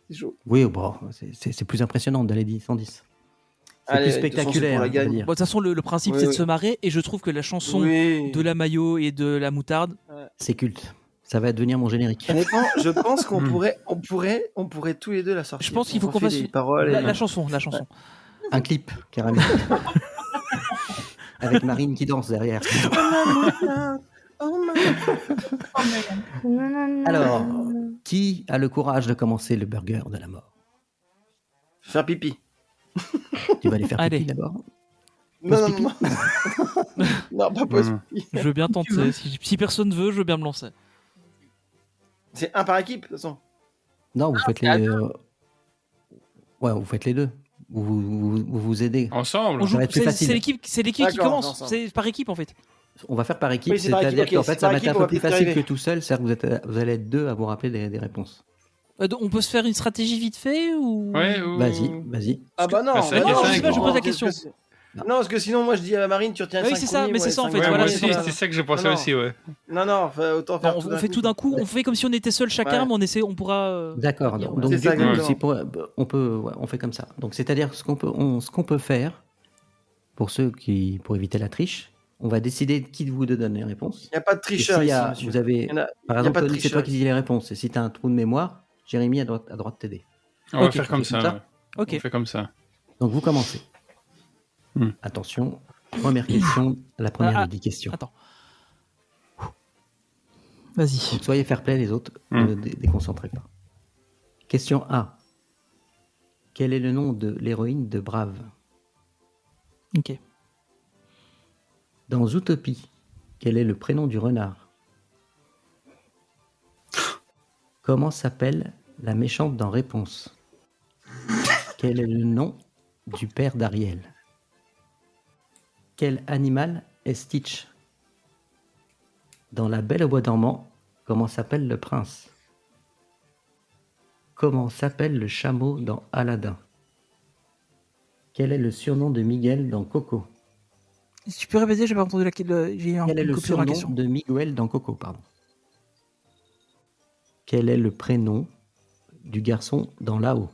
B: c'est chaud.
A: Oui, bon, c'est plus impressionnant d'aller 10 en 10. C'est
B: Allez,
A: plus
B: de toute façon, c'est
A: spectaculaire.
B: pour la
A: on va
B: gagne.
A: dire.
C: Bon, de toute façon, le principe,
B: Oui,
C: c'est de
B: oui.
C: se marrer. Et je trouve que la chanson
B: Oui.
C: de la mayo et de la moutarde,
A: C'est culte. Ça va devenir mon générique.
B: Honnêtement, je pense qu'on pourrait tous les deux la sortir.
C: je pense qu'il faut
B: On
C: qu'on
B: refait
C: fasse
B: des paroles.
C: la chanson.
A: Un clip, carrément. Avec Marine qui danse derrière. Alors, qui a le courage de commencer le burger de la mort?
B: Faire pipi.
A: Tu vas aller faire
C: Allez.
A: pipi d'abord?
B: Non,
A: pipi
B: non, non. Non, pas pause pipi.
C: Je veux bien tenter. Si personne veut, je veux bien me lancer.
B: C'est un par équipe, de toute façon.
A: Non, vous faites les. Ouais, vous faites les deux. Vous aidez.
J: Ensemble.
C: On
A: Ça
C: joue,
A: va être plus facile.
C: c'est l'équipe qui
B: D'accord,
C: commence.
B: ensemble.
C: C'est par équipe en fait.
A: On va faire par équipe,
B: Oui, c'est par
A: c'est-à-dire
B: équipe, ok,
A: qu'en fait,
B: c'est
A: ça
B: par
A: va être
B: équipe,
A: un
B: on
A: peu
B: va
A: plus
B: peut-être
A: facile
B: arriver.
A: que tout seul. C'est-à-dire que vous allez être deux à vous rappeler des réponses.
C: On peut se faire une stratégie vite fait ou
J: Ouais, ou...
A: Vas-y.
B: Ah bah non,
J: Bah, c'est
B: bah
J: vrai
B: non,
J: qu'il y a
B: je sais
J: cinq,
B: pas,
C: je pose la
B: parce
C: question.
B: que non, parce que sinon, moi, je dis à Marine, tu retiens
C: Oui,
B: les
C: c'est
B: 5
C: ça,
B: premiers,
C: mais
B: moi,
C: c'est
B: les
C: ça, en
B: cinq
C: fait,
J: Ouais,
C: voilà,
J: moi
B: premiers,
C: c'est
J: aussi,
C: ça.
J: c'est ça que je pensais
B: Non,
J: aussi, ouais.
B: Non, autant faire
C: on fait tout d'un coup. On fait comme si on était seul chacun,
B: Ouais.
C: mais on pourra.
A: D'accord.
C: Ouais.
A: Donc,
B: C'est
A: du
B: ça,
A: coup,
B: exactement.
A: on fait comme ça. Donc, c'est-à-dire ce qu'on peut faire pour éviter la triche, on va décider qui de vous deux donne les réponses.
B: Il n'y a pas de
A: Et
B: tricheur
A: s'il y
B: ici,
A: a-
B: monsieur.
A: vous avez,
B: Il y en a-
A: par
B: il y a
A: exemple,
B: pas de
A: Tony, c'est toi
B: tricheur
A: qui dis les réponses. Et si tu as un trou de mémoire, Jérémy à droite t'aider.
J: On va
A: Ok,
J: faire comme
A: on fait
J: ça. ouais.
C: Ok.
J: On fait comme ça.
A: Donc, vous commencez. Attention, première question, la première des 10 questions.
C: Attends. Vas-y.
A: Donc, soyez fair-play, les autres, ne déconcentrez pas. Question A. Quel est le nom de l'héroïne de Brave?
C: Ok.
A: Dans Zootopie, quel est le prénom du renard? Comment s'appelle la méchante dans Réponse? Quel est le nom du père d'Ariel? Quel animal est Stitch? Dans La Belle au bois dormant, comment s'appelle le prince? Comment s'appelle le chameau dans Aladdin? Quel est le surnom de Miguel dans Coco?
C: Si tu peux répéter, j'ai pas entendu j'ai
A: Quel est le
C: coupure dans la
A: surnom
C: question.
A: de Miguel dans Coco, pardon? Quel est le prénom du garçon dans Là-haut?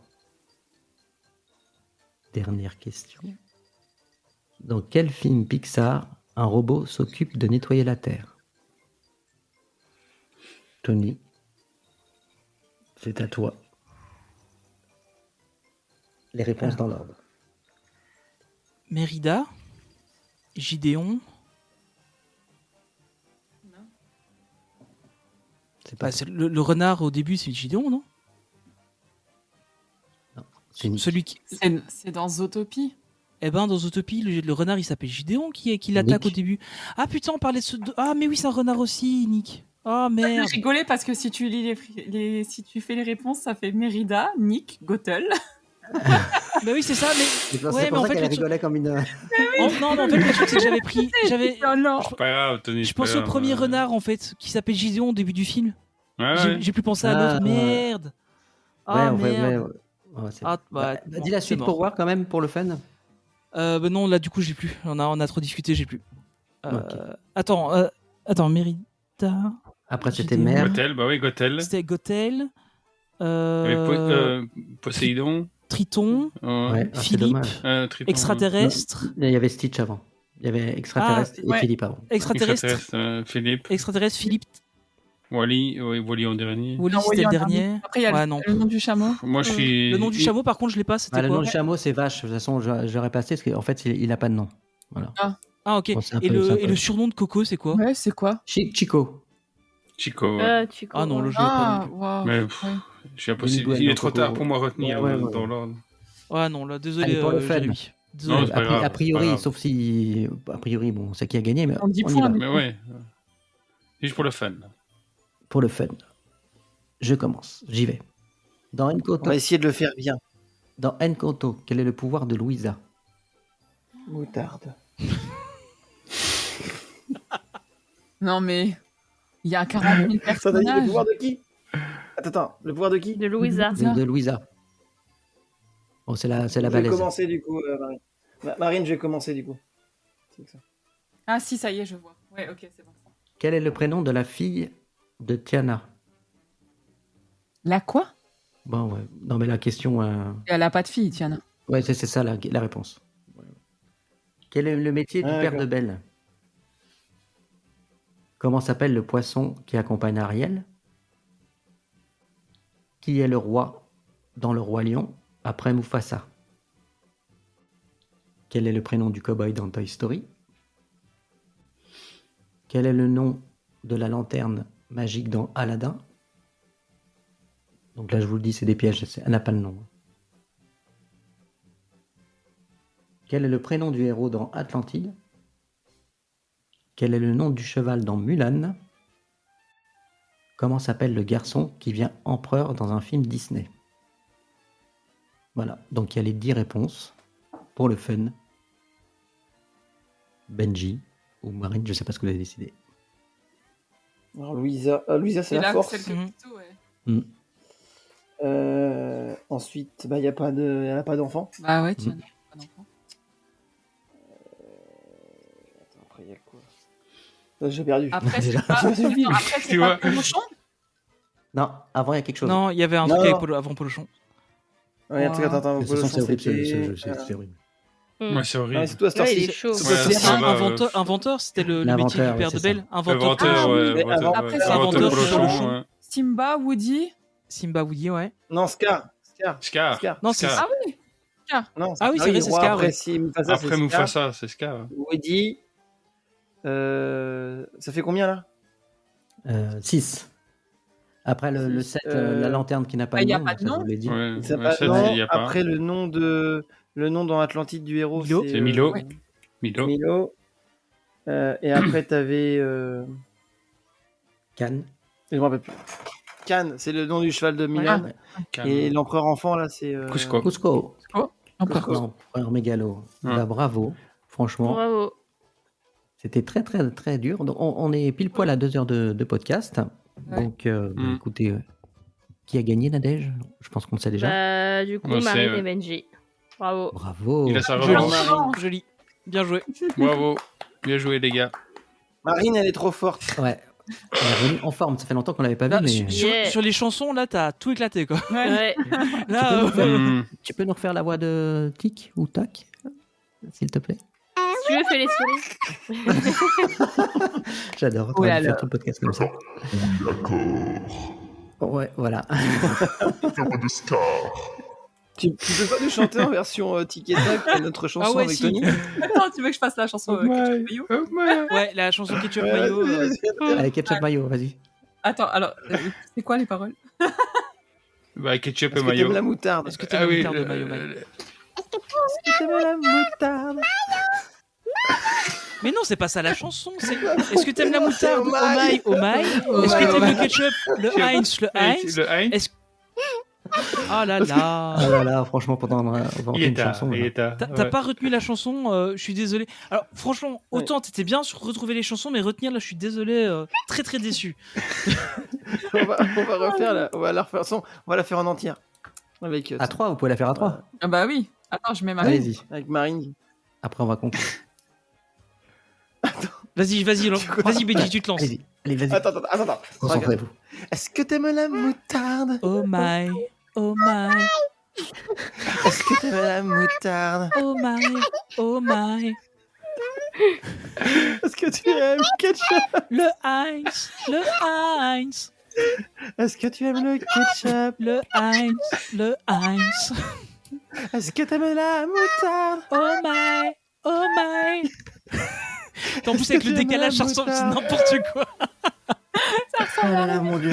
A: Dernière question. Dans quel film Pixar un robot s'occupe de nettoyer la Terre? Tony, c'est à toi. Les réponses dans l'ordre.
C: Mérida, Gideon.
A: C'est pas
C: C'est le renard au début, c'est Gideon, non?
A: c'est Nick.
C: Celui qui.
K: C'est dans Zootopie.
C: Eh ben, dans Zootopie, le renard il s'appelle Gideon qui l'attaque
A: Nick.
C: au début. Ah putain, on parlait de ce. Ah, mais oui, c'est un renard aussi, Nick. Oh merde.
K: J'ai rigolé parce que si tu lis si tu fais les réponses, ça fait Mérida, Nick, Gothel.
C: Bah oui, c'est ça, mais.
A: C'est pour
C: Ouais, mais en
A: ça
C: fait,
A: qu'elle
C: le truc-
A: rigolait comme une.
C: Non, mais en fait, le truc, c'est que j'avais pris.
K: Oh non.
J: C'est pas grave, Tony.
C: Je
J: c'est pas
C: pensais au
J: grave.
C: premier renard, en fait, qui s'appelle Gideon au début du film.
J: Ouais,
C: J'ai
J: ouais.
C: j'ai plus pensé à
A: Ah,
C: l'autre.
A: ouais.
C: Merde. Ah,
A: Ouais,
C: merde.
A: c'est-
C: Ah, bah,
A: dis la
C: c'est
A: suite
C: mort.
A: pour voir quand même, pour le fun.
C: Bah non, là, du coup, j'ai plus. On a trop discuté, j'ai plus.
A: Ok.
C: Attends, Mérida.
A: Après, c'était
C: Gideon.
A: mère.
J: Gothel, bah oui, Gothel.
C: C'était Gothel.
J: Avec Poséidon.
C: Triton.
A: Ouais, c'est
C: Philippe.
A: dommage.
J: Triton,
C: Extraterrestre.
A: Il y avait Stitch avant. Il y avait extraterrestre et
K: ouais.
A: Philippe avant.
C: Extraterrestre.
J: Philippe.
C: Extraterrestre, Philippe.
J: Wally en dernier.
C: Wally,
K: Non,
C: c'était le
K: Wally en
C: dernier.
K: Après, il y a
C: Ouais, non.
K: le nom du chameau.
J: Moi, je suis.
C: Le nom du chameau, par contre, je l'ai pas. C'était
A: Le
C: quoi
A: nom du chameau, c'est vache. De toute façon, j'aurais passé parce qu'en fait, il n'a pas de nom. Voilà.
C: Ah, ok.
A: Bon, c'est un
C: Et
A: peu- c'est un peu-
C: le surnom de Coco, c'est quoi?
K: Ouais, c'est quoi?
A: Chico.
J: Chico. Ouais.
D: Chico.
C: Ah non, le jeu pas
K: Ah,
C: non plus.
K: waouh.
J: Mais
K: Ouais.
J: je suis impossible.
A: Miguel
J: Il est
A: dans
J: trop
A: Coco.
J: tard pour moi à retenir
A: Ouais, ouais.
J: dans l'ordre.
C: Ah non, là, désolé,
A: Allez, pour le fun.
C: Jérémy. Désolé.
J: Non, c'est pas grave,
A: A priori,
J: c'est pas grave.
A: sauf si. A priori, bon, on sait qui a gagné, mais
K: On dit
A: on y
K: point,
A: va.
K: mais-
J: Mais ouais. Juste pour le fun.
A: Pour le fun. Je commence. J'y vais. Dans
B: On
A: Encanto,
B: va essayer de le faire bien.
A: dans Encanto, quel est le pouvoir de Louisa?
B: Moutarde.
K: Non, mais il y a 40 000
B: Ça, t'as dit le
K: personnages.
B: pouvoir de qui? Attends, le pouvoir de qui?
D: De Louisa.
A: De Louisa. Bon, c'est la
B: Je vais
A: balèze.
B: commencer du coup, Marine. Marine, je vais commencer du coup. C'est ça.
K: Ah si, ça y est, je vois. Ouais, ok, c'est bon.
A: Quel est le prénom de la fille de Tiana?
K: La quoi?
A: Bon, ouais. Non, mais la question.
K: Elle a pas de fille, Tiana.
A: Ouais, c'est ça la réponse. Quel est le métier du
B: Ah,
A: père
B: d'accord.
A: de Belle? Comment s'appelle le poisson qui accompagne Ariel? Qui est le roi dans le roi lion après Mufasa? Quel est le prénom du cow-boy dans Toy Story? Quel est le nom de la lanterne magique dans Aladdin? Donc là, je vous le dis, c'est des pièges, elle n'a pas le nom. Quel est le prénom du héros dans Atlantide? Quel est le nom du cheval dans Mulan? Comment s'appelle le garçon qui vient empereur dans un film Disney? Voilà, donc il y a les 10 réponses pour le fun. Benji ou Marine, je ne sais pas ce que vous avez décidé.
B: Alors, Louisa, c'est
K: C'est
B: la
K: là
B: force.
K: celle que
C: Mhm.
K: plutôt, ouais.
B: Ensuite, bah, il n'y a pas d'enfant.
K: Bah ouais, Tiana. Pas d'enfant.
B: Attends, après, il y a quoi? J'ai perdu.
K: Après,
A: Déjà.
K: c'est pas, attends, après, c'est
J: Tu
K: pas
J: vois.
K: Polochon.
A: Non, avant il y a quelque chose.
C: Non, il y avait un
B: Non,
C: truc
B: non.
C: avec avant Polochon.
B: Ouais, attends,
A: De toute façon, c'est horrible,
B: c'était-
A: c'est horrible.
J: Ouais, c'est horrible.
B: Ouais, c'est toi, Star
D: Ouais, il est
B: Citizen.
D: chaud.
B: C'est
J: Ouais,
B: toi,
J: c'est
B: Star-
J: ça.
C: Inventeur, c'était le métier
A: L'inventeur,
C: du père
A: ouais,
C: de
A: c'est
C: Belle. Inventeur.
J: Inventeur,
K: Ah,
J: ouais.
B: oui.
J: inventeur,
K: Après,
J: ouais.
K: c'est
J: Inventeur
C: inventeur,
J: Polochon,
C: Polochon.
J: ouais.
K: Simba, Woody.
C: Simba Woody, ouais.
B: Non, Scar.
J: Scar.
B: Scar.
C: Non, c'est
J: Scar.
K: Ah oui.
B: Non,
C: Ah oui, c'est vrai, c'est
B: roi,
C: Scar,
B: Après,
C: ouais.
B: si Mufasa,
J: Après
B: c'est Scar.
J: Mufasa, c'est Scar.
B: Woody. Ça fait combien là?
A: 6. Après le 7, la lanterne qui n'a pas
K: Bah,
A: de
K: y a
A: nom,
K: pas de
A: ça, je
K: nom.
A: vous l'ai dit.
J: Ouais,
B: Ça
J: ouais,
B: pas-
J: ça,
B: non,
J: il y a pas.
B: après le nom dans Atlantide du héros,
C: Milo.
J: C'est Milo.
K: Ouais.
J: Milo.
B: Milo. Et après, t'avais.
A: Cannes.
B: Je me rappelle plus. Cannes, c'est le nom du cheval de Milan.
J: Calme.
B: Et l'empereur enfant, là, c'est.
J: Cusco.
A: Cusco.
K: Encore.
A: L'empereur mégalo.
J: Ouais.
A: Bah, bravo. Franchement,
D: Bravo.
A: c'était très très très dur. Donc, on est pile poil à 2 heures de podcast.
K: Ouais.
A: Donc, écoutez, qui a gagné Nadège? Je pense qu'on le sait déjà.
D: Bah, du coup,
J: Moi, c'est,
D: Marine et Benji. Bravo.
A: Bravo.
J: Il a sa
C: Joli.
J: revanche.
C: Joli. Bien joué.
J: Bravo. Bien joué, les gars.
B: Marine, elle est trop forte.
A: Ouais. On est revenu en forme. Ça fait longtemps qu'on l'avait pas vu,
C: Là,
A: mais
C: sur les chansons, là, t'as tout éclaté, quoi.
D: Ouais.
C: Là,
A: tu peux nous refaire la voix de Tic ou Tac, s'il te plaît?
D: Si tu veux, fais les souris.
A: J'adore.
K: Oh
A: On
K: là
A: va
K: là.
A: faire tout le podcast comme ça. Ouais, voilà.
B: Tu peux pas nous chanter en version Tic et Tac, notre chanson
C: Ah ouais,
B: avec
C: si.
B: Tony?
K: Attends, tu veux que je fasse la chanson Ketchup Mayo
C: ouais, la chanson Ketchup
B: Ouais,
C: Mayo.
B: vas-y.
A: Allez, ketchup mayo, vas-y.
K: Attends, alors, c'est quoi les paroles?
J: Bah, ketchup et
B: Est-ce que
J: mayo.
B: t'aimes la moutarde?
C: Est-ce que t'as
J: Ah
C: une
J: oui.
C: moutarde de mayo, Mayo
B: Est-ce que t'aimes la moutarde?
C: Mais non, c'est pas ça la chanson. Est-ce que t'aimes la moutarde?
B: Oh my.
C: Oh my. Est-ce que t'aimes le ketchup? Le Heinz, le Heinz.
J: Le Heinz.
C: Est-ce... Ah là là.
A: Ah là là, franchement, pendant une chanson. là.
C: T'as pas retenu la chanson, je suis désolé. Alors franchement, autant t'étais bien sur retrouver les chansons, mais retenir là, je suis désolé, très très déçu.
B: On va refaire on va la refaire on va la faire en entière. Avec,
A: À 3, vous pouvez la faire à 3.
K: Ah bah oui. Attends, je mets Marine.
A: Allez-y.
B: avec Marine.
A: Après, on va conclure.
C: Vas-y, Benji, tu te lances.
A: Allez, vas-y.
B: Attends.
A: Concentrez-vous.
B: Est-ce que t'aimes la moutarde?
C: Oh my, oh my,
B: Est-ce que t'aimes la moutarde?
C: oh my, oh my.
B: Est-ce que tu aimes le ketchup?
C: Le Heinz, le Heinz,
B: Est-ce que tu aimes le ketchup?
C: le Heinz, le Heinz.
B: Est-ce que t'aimes la moutarde?
C: Oh my, oh my. En plus, avec le
B: tu aimes
C: décalage, ça
B: la
C: ressemble, c'est
B: moutarde?
C: n'importe quoi.
A: Oh là là, mon Dieu.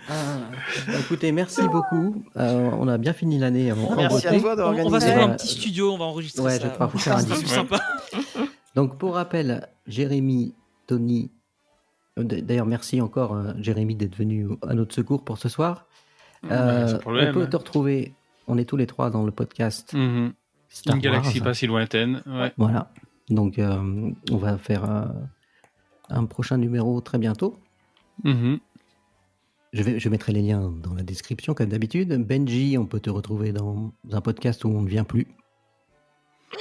A: Bah, écoutez, merci beaucoup. On a bien fini l'année en
B: Merci à
A: beauté.
B: toi
C: On va se
B: d'organiser.
C: faire un petit studio, on va enregistrer
A: Ouais,
C: ça.
A: je vais devoir vous faire un
C: C'est plus
A: disque.
C: sympa.
A: Donc, pour rappel, Jérémy, Tony, d'ailleurs, merci encore, Jérémy, d'être venu à notre secours pour ce soir.
J: Sans
A: On
J: problème.
A: peut te retrouver, on est tous les trois dans le podcast
J: Mhm.
A: Star
J: Une galaxie
A: Wars.
J: pas si lointaine. Ouais.
A: Voilà. Donc, on va faire un prochain numéro très bientôt.
J: Mhm.
A: Je mettrai les liens dans la description, comme d'habitude. Benji, on peut te retrouver dans un podcast où on ne vient plus.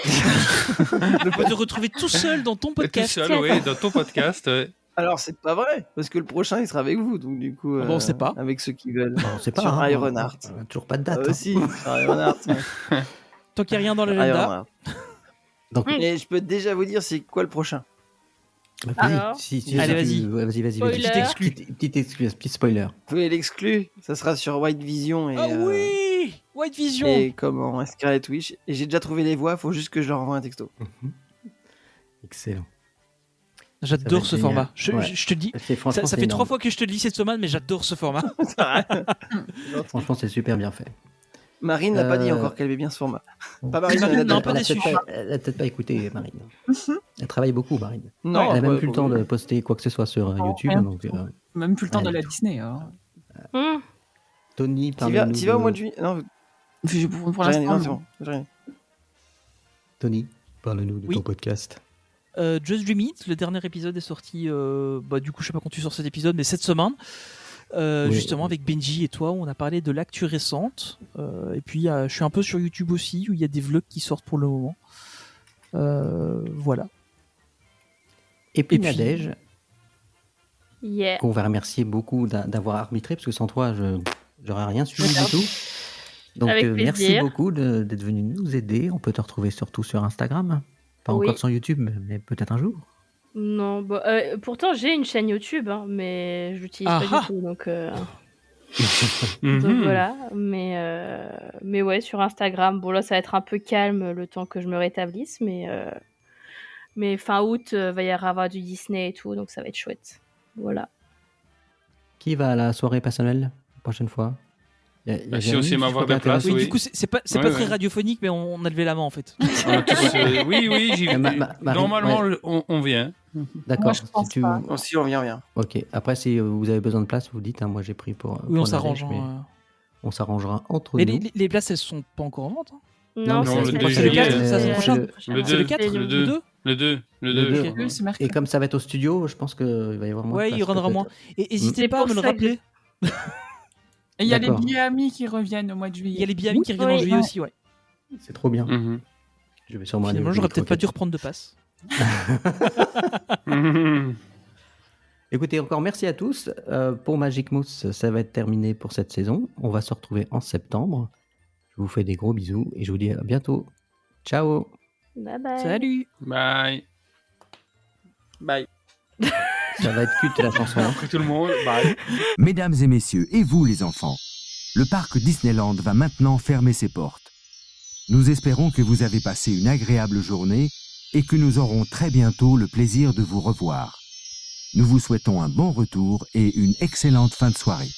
C: On peut te retrouver tout seul dans ton podcast.
J: Tout seul, oui, dans ton podcast.
B: Alors, c'est pas vrai, parce que le prochain, il sera avec vous, donc du coup...
C: Bon, on sait pas.
B: Avec ceux qui veulent.
A: On sait pas.
B: Sur
A: hein,
B: Ironheart.
A: on a toujours pas de date. hein.
B: Aussi, sur Ironheart.
C: Tant qu'il n'y a rien dans l'agenda.
B: Ironheart.
A: Donc,
B: Et je peux déjà vous dire c'est quoi le prochain.
A: vas-y,
D: Alors
C: Allez, vas-y.
A: Vas-y.
D: Spoiler.
C: Petite exclu.
A: Petite excuse, petit spoiler.
B: Vous pouvez l'exclure, ça sera sur White Vision et,
C: Ah oui, White Vision.
B: et comment Scarlet Witch. Et j'ai déjà trouvé les voix, faut juste que je leur envoie un texto.
A: Excellent.
C: J'adore
A: Ça va être
C: ce
A: génial.
C: format. Je te le dis.
A: Franchement,
C: Ça
A: c'est
C: fait 3
A: énorme.
C: fois que je te le dis cette semaine, mais j'adore ce format.
A: Franchement, c'est super bien fait.
B: Marine n'a pas dit
A: Euh,
B: encore qu'elle aimait bien ce format. Pas Marine,
C: Marine,
B: elle a
C: non,
B: dit.
C: pas déçu.
A: Elle a peut-être pas écouté, Marine. Elle travaille beaucoup, Marine.
B: Non,
A: Elle a même
B: ouais,
A: plus le
B: bon,
A: temps de poster quoi que ce soit sur YouTube.
K: rien
A: Donc,
K: Même plus le temps de
A: Allez.
K: la Disney. hein.
A: Tony,
B: T'y vas au mois de juillet. Non,
K: Pour
B: j'ai rien dit, non,
K: l'instant,
B: c'est bon. J'ai rien dit.
A: Tony, parle-nous de
C: Oui.
A: ton podcast.
C: Just Dream It, le dernier épisode est sorti, du coup je sais pas quand tu sors cet épisode, mais cette semaine,
A: Oui.
C: justement avec Benji et toi, on a parlé de l'actu récente, et puis je suis un peu sur YouTube aussi, où il y a des vlogs qui sortent pour le moment. Voilà.
A: Et puis
C: Et puis-
A: Nadège,
D: Yeah.
A: qu'on va remercier beaucoup d'avoir arbitré, parce que sans toi, j'aurais rien su du tout. Donc
D: Avec
A: merci
D: plaisir.
A: beaucoup d'être venu nous aider. On peut te retrouver surtout sur Instagram. Pas
D: Oui.
A: encore sur YouTube, mais peut-être un jour.
D: Non, bah, pourtant j'ai une chaîne YouTube, hein, mais je l'utilise
C: Ah
D: pas
C: ah.
D: du tout, donc
J: Mhm.
D: voilà. Mais ouais, sur Instagram, bon là ça va être un peu calme le temps que je me rétablisse, mais fin août va y avoir du Disney et tout, donc ça va être chouette. Voilà.
A: Qui va à la soirée personnelle la prochaine fois? Y a
J: Si
A: Jérémy
J: on sait
A: qui
J: m'avoir
A: se
J: des places,
C: Oui,
J: oui.
C: du coup c'est pas
J: Ouais,
C: très
J: ouais.
C: radiophonique, mais on a levé la main en fait.
J: On a tous, oui, j'y vais.
A: Marine,
J: Normalement,
A: ouais.
J: on vient.
A: D'accord.
K: Moi, je pense pas.
B: Bon, si, on vient.
A: Ok. Après, si vous avez besoin de place, vous dites. Hein, moi, j'ai pris pour.
C: Oui, on
A: pour
C: s'arrange.
A: Nadège, mais
C: hein.
A: on s'arrangera entre
C: Mais
A: nous.
C: les places elles sont pas encore en vente. hein.
D: Non,
J: Non,
D: c'est
J: le
D: la
J: 2
D: semaine
J: juillet,
D: prochaine.
C: c'est la semaine prochaine.
J: Le
C: C'est le
J: 2,
C: 4,
J: le
C: le
J: 2.
C: 2.
J: Le 2.
A: Le 2.
K: Ok, oui, c'est mercredi.
A: Et comme ça va être au studio, je pense qu'il va y avoir moins
C: Ouais,
A: de
C: il y
A: place,
C: en aura
A: peut-être.
C: moins. Et n'hésitez
D: C'est
C: pas à
D: pour
C: me le
D: ça que-
C: rappeler.
K: Et il y a les
A: D'accord.
K: billets amis qui reviennent au mois de juillet.
C: Il y a les billets amis qui reviennent en
D: Oui.
C: juillet aussi, ouais.
A: C'est trop bien.
J: Mhm.
A: Je vais sûrement aller
C: Finalement,
A: au
C: j'aurais
A: Billy
C: peut-être pas dû
A: Croquette.
C: reprendre de passe.
J: Mhm.
A: Écoutez, encore merci à tous. Pour Magic Moose, ça va être terminé pour cette saison. On va se retrouver en septembre. Je vous fais des gros bisous et je vous dis à bientôt. Ciao.
D: Bye bye.
C: Salut.
J: Bye.
B: Bye.
A: Ça va être culte la chanson.
J: Après tout le monde, bye.
F: Mesdames et messieurs, et vous les enfants, le parc Disneyland va maintenant fermer ses portes. Nous espérons que vous avez passé une agréable journée et que nous aurons très bientôt le plaisir de vous revoir. Nous vous souhaitons un bon retour et une excellente fin de soirée.